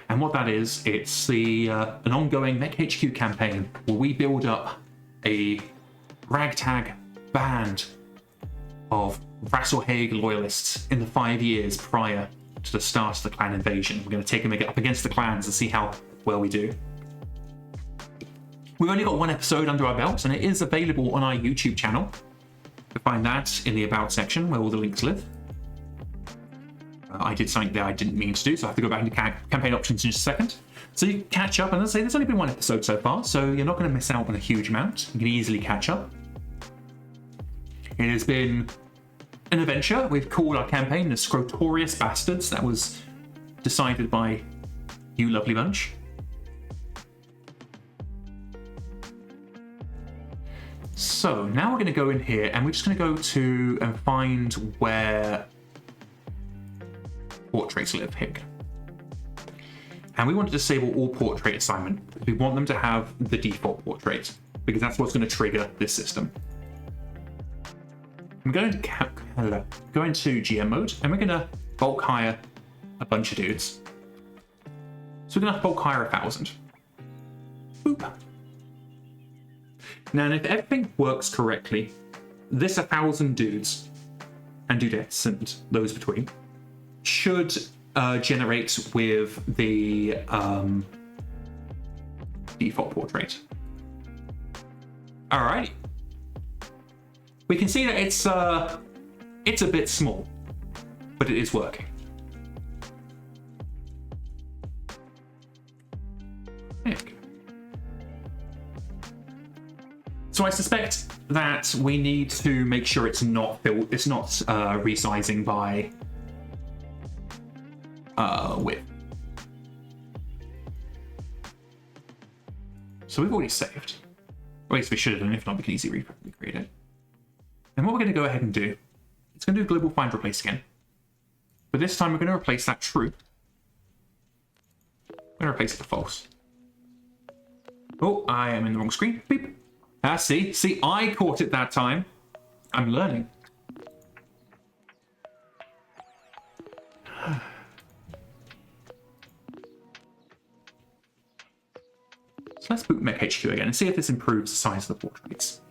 And what that is, it's an ongoing MekHQ campaign where we build up a ragtag band of Vasselhague loyalists in the 5 years prior to the start of the clan invasion. We're going to take them up against the clans and see how well we do. We've only got one episode under our belts, and it is available on our YouTube channel. You'll find that in the About section, where all the links live. I did something that I didn't mean to do, so I have to go back into campaign options in just a second. So you can catch up, and as I say, there's only been one episode so far, so you're not going to miss out on a huge amount. You can easily catch up. It has been an adventure. We've called our campaign the Scrotorious Bastards. That was decided by you lovely bunch. So now we're going to go in here and we're just going to go to and find where portraits live here. And we want to disable all portrait assignment. We want them to have the default portrait because that's what's going to trigger this system. I'm going to go into GM mode and we're going to bulk hire a bunch of dudes. So we're going to bulk hire 1,000. Boop. Now, if everything works correctly, this 1,000 dudes and dudettes and those between should generate with the default portrait. Alrighty. We can see that it's a bit small, but it is working. There we go. So I suspect that we need to make sure it's not resizing by width. So we've already saved. Or at least we should have done. If not, we can easily recreate it. And what we're going to go ahead and do It's going to do global find replace again. But this time we're going to replace that true. I'm going to replace it with false. Oh, I am in the wrong screen. Beep. Ah, see, I caught it that time. I'm learning. So let's boot MekHQ again and see if this improves the size of the portraits.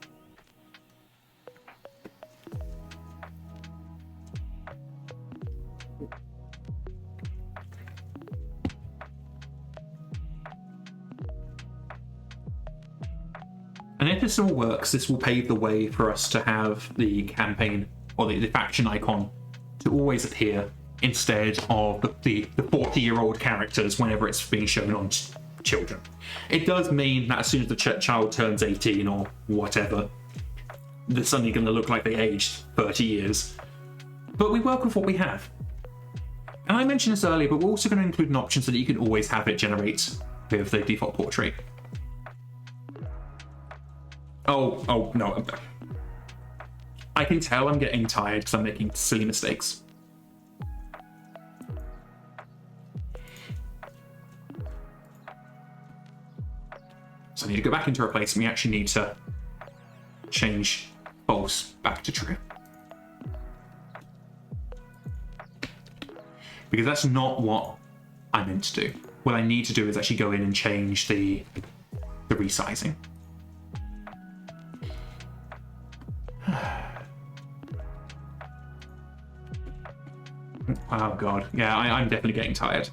And if this all works, this will pave the way for us to have the campaign or the faction icon to always appear instead of the 40-year-old characters whenever it's being shown on children. It does mean that as soon as the child turns 18 or whatever, they're suddenly going to look like they aged 30 years. But we work with what we have. And I mentioned this earlier, but we're also going to include an option so that you can always have it generate with the default portrait. Oh, no. I can tell I'm getting tired because I'm making silly mistakes. So I need to go back into replace, and we actually need to change false back to true. Because that's not what I meant to do. What I need to do is actually go in and change the resizing. Oh god, yeah, I'm definitely getting tired.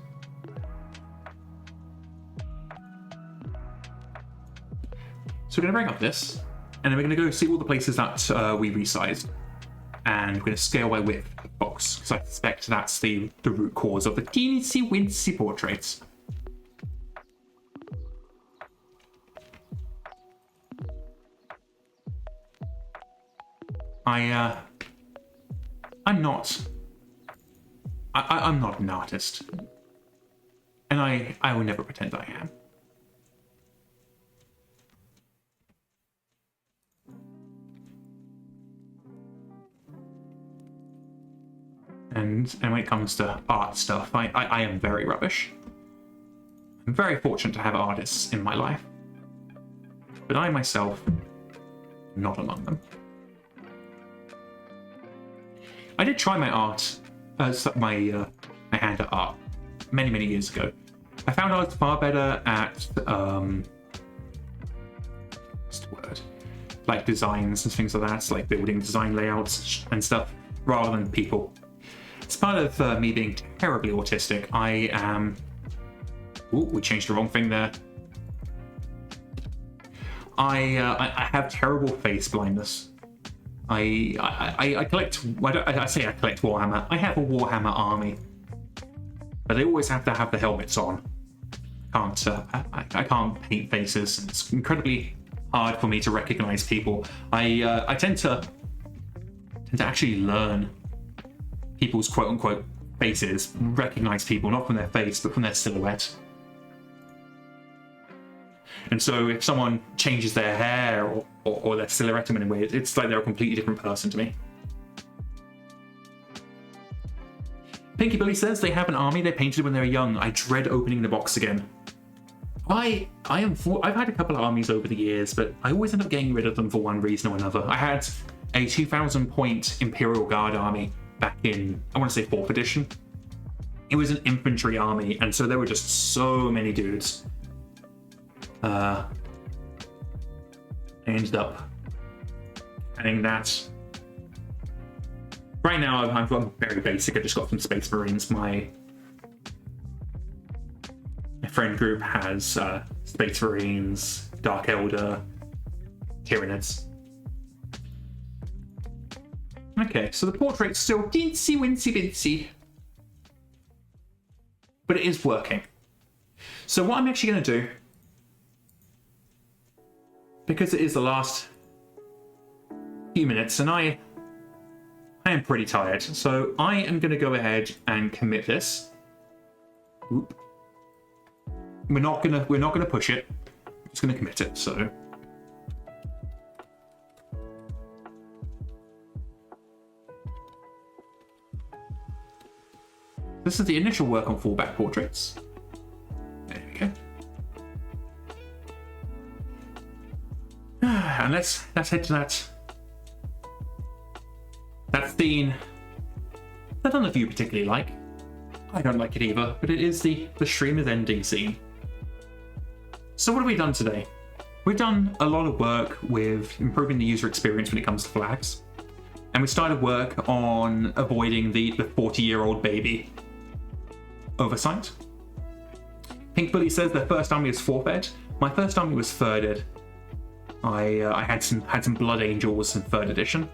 So we're going to bring up this, and then we're going to go see all the places that we resized, and we're going to scale by width the box, because I suspect that's the root cause of the teensy wincy portraits. I'm not an artist, and I will never pretend I am. And when it comes to art stuff, I am very rubbish. I'm very fortunate to have artists in my life, but I myself am not among them. I did try my art, my hand at art, many years ago. I found I was far better at what's the word? Like designs and things like that, like building design layouts and stuff, rather than people. It's part of me being terribly autistic. I am. Ooh, we changed the wrong thing there. I have terrible face blindness. I collect. I say I collect Warhammer. I have a Warhammer army, but they always have to have the helmets on. I can't paint faces. It's incredibly hard for me to recognize people. I tend to actually learn people's quote-unquote faces, recognize people not from their face but from their silhouette. And so if someone changes their hair or their silhouette in any way, it's like they're a completely different person to me. Pinky Billy says they have an army they painted when they were young. I dread opening the box again. I've had a couple of armies over the years, but I always end up getting rid of them for one reason or another. I had a 2,000 point Imperial Guard army back in, I want to say 4th edition. It was an infantry army, and so there were just so many dudes. I ended up adding that. Right now, I'm very basic. I just got some Space Marines. My friend group has Space Marines, Dark Elder, Tyranids. Okay, so the portrait's still teensy wincy bincy, but it is working. So what I'm actually going to do, because it is the last few minutes, and I am pretty tired, so I am going to go ahead and commit this. Oop. We're not gonna push it. We're just gonna commit it. So. This is the initial work on fallback portraits. There we go. And let's head to that scene that none of you particularly like. I don't like it either, but it is the streamer's ending scene. So what have we done today? We've done a lot of work with improving the user experience when it comes to flags. And we started work on avoiding the 40-year-old baby oversight. Pink Bully says their first army was 4th-ed. My first army was 3rd-ed. I had some Blood Angels in 3rd edition.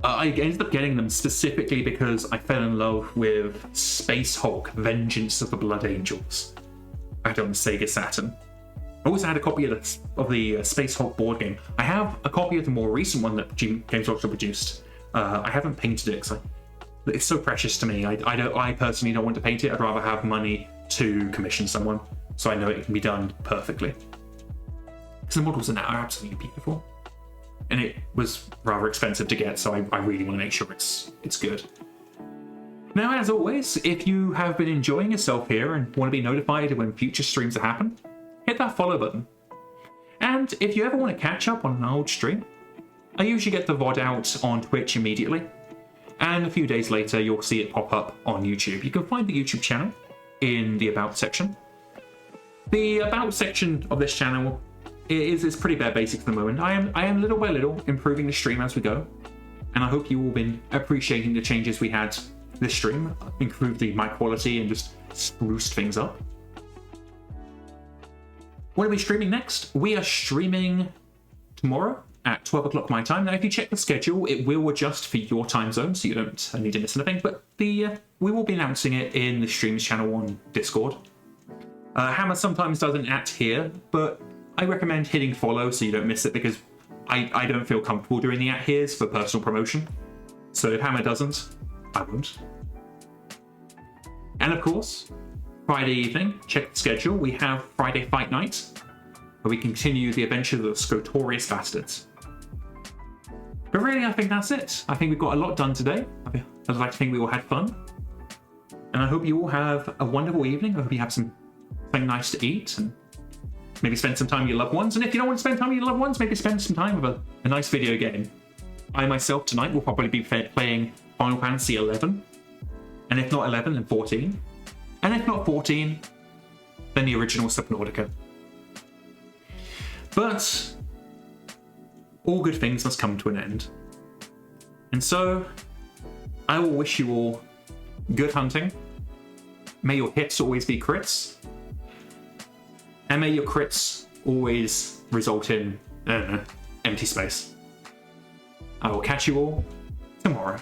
I ended up getting them specifically because I fell in love with Space Hulk: Vengeance of the Blood Angels. I had it on the Sega Saturn. I also had a copy of the Space Hulk board game. I have a copy of the more recent one that Games Workshop produced. I haven't painted it because it's so precious to me. I personally don't want to paint it. I'd rather have money to commission someone, so I know it can be done perfectly. Because the models in that are absolutely beautiful, and it was rather expensive to get, so I really want to make sure it's good. Now, as always, if you have been enjoying yourself here and want to be notified when future streams are happening, hit that follow button. And if you ever want to catch up on an old stream, I usually get the VOD out on Twitch immediately, and a few days later you'll see it pop up on YouTube. You can find the YouTube channel in the About section. The About section of this channel is pretty bare basics at the moment. I am little by little improving the stream as we go, and I hope you all been appreciating the changes we had this stream, improved the mic quality and just spruced things up. When are we streaming next? We are streaming tomorrow at 12 o'clock my time. Now, if you check the schedule, it will adjust for your time zone, so you don't need to miss anything, but we will be announcing it in the streams channel on Discord. Hammer sometimes doesn't act here, but I recommend hitting follow so you don't miss it, because I don't feel comfortable doing the at here's for personal promotion. So if Hammer doesn't, I won't. And of course, Friday evening, check the schedule. We have Friday Fight Night, where we continue the adventures of the Scotorious Bastards. But really, I think that's it. I think we've got a lot done today. I'd like to think we all had fun. And I hope you all have a wonderful evening. I hope you have something nice to eat, and maybe spend some time with your loved ones. And if you don't want to spend time with your loved ones, maybe spend some time with a nice video game. I myself tonight will probably be playing Final Fantasy 11. And if not 11, then 14. And if not 14, then the original Subnautica. But all good things must come to an end. And so, I will wish you all good hunting. May your hits always be crits. And may your crits always result in, empty space. I will catch you all tomorrow.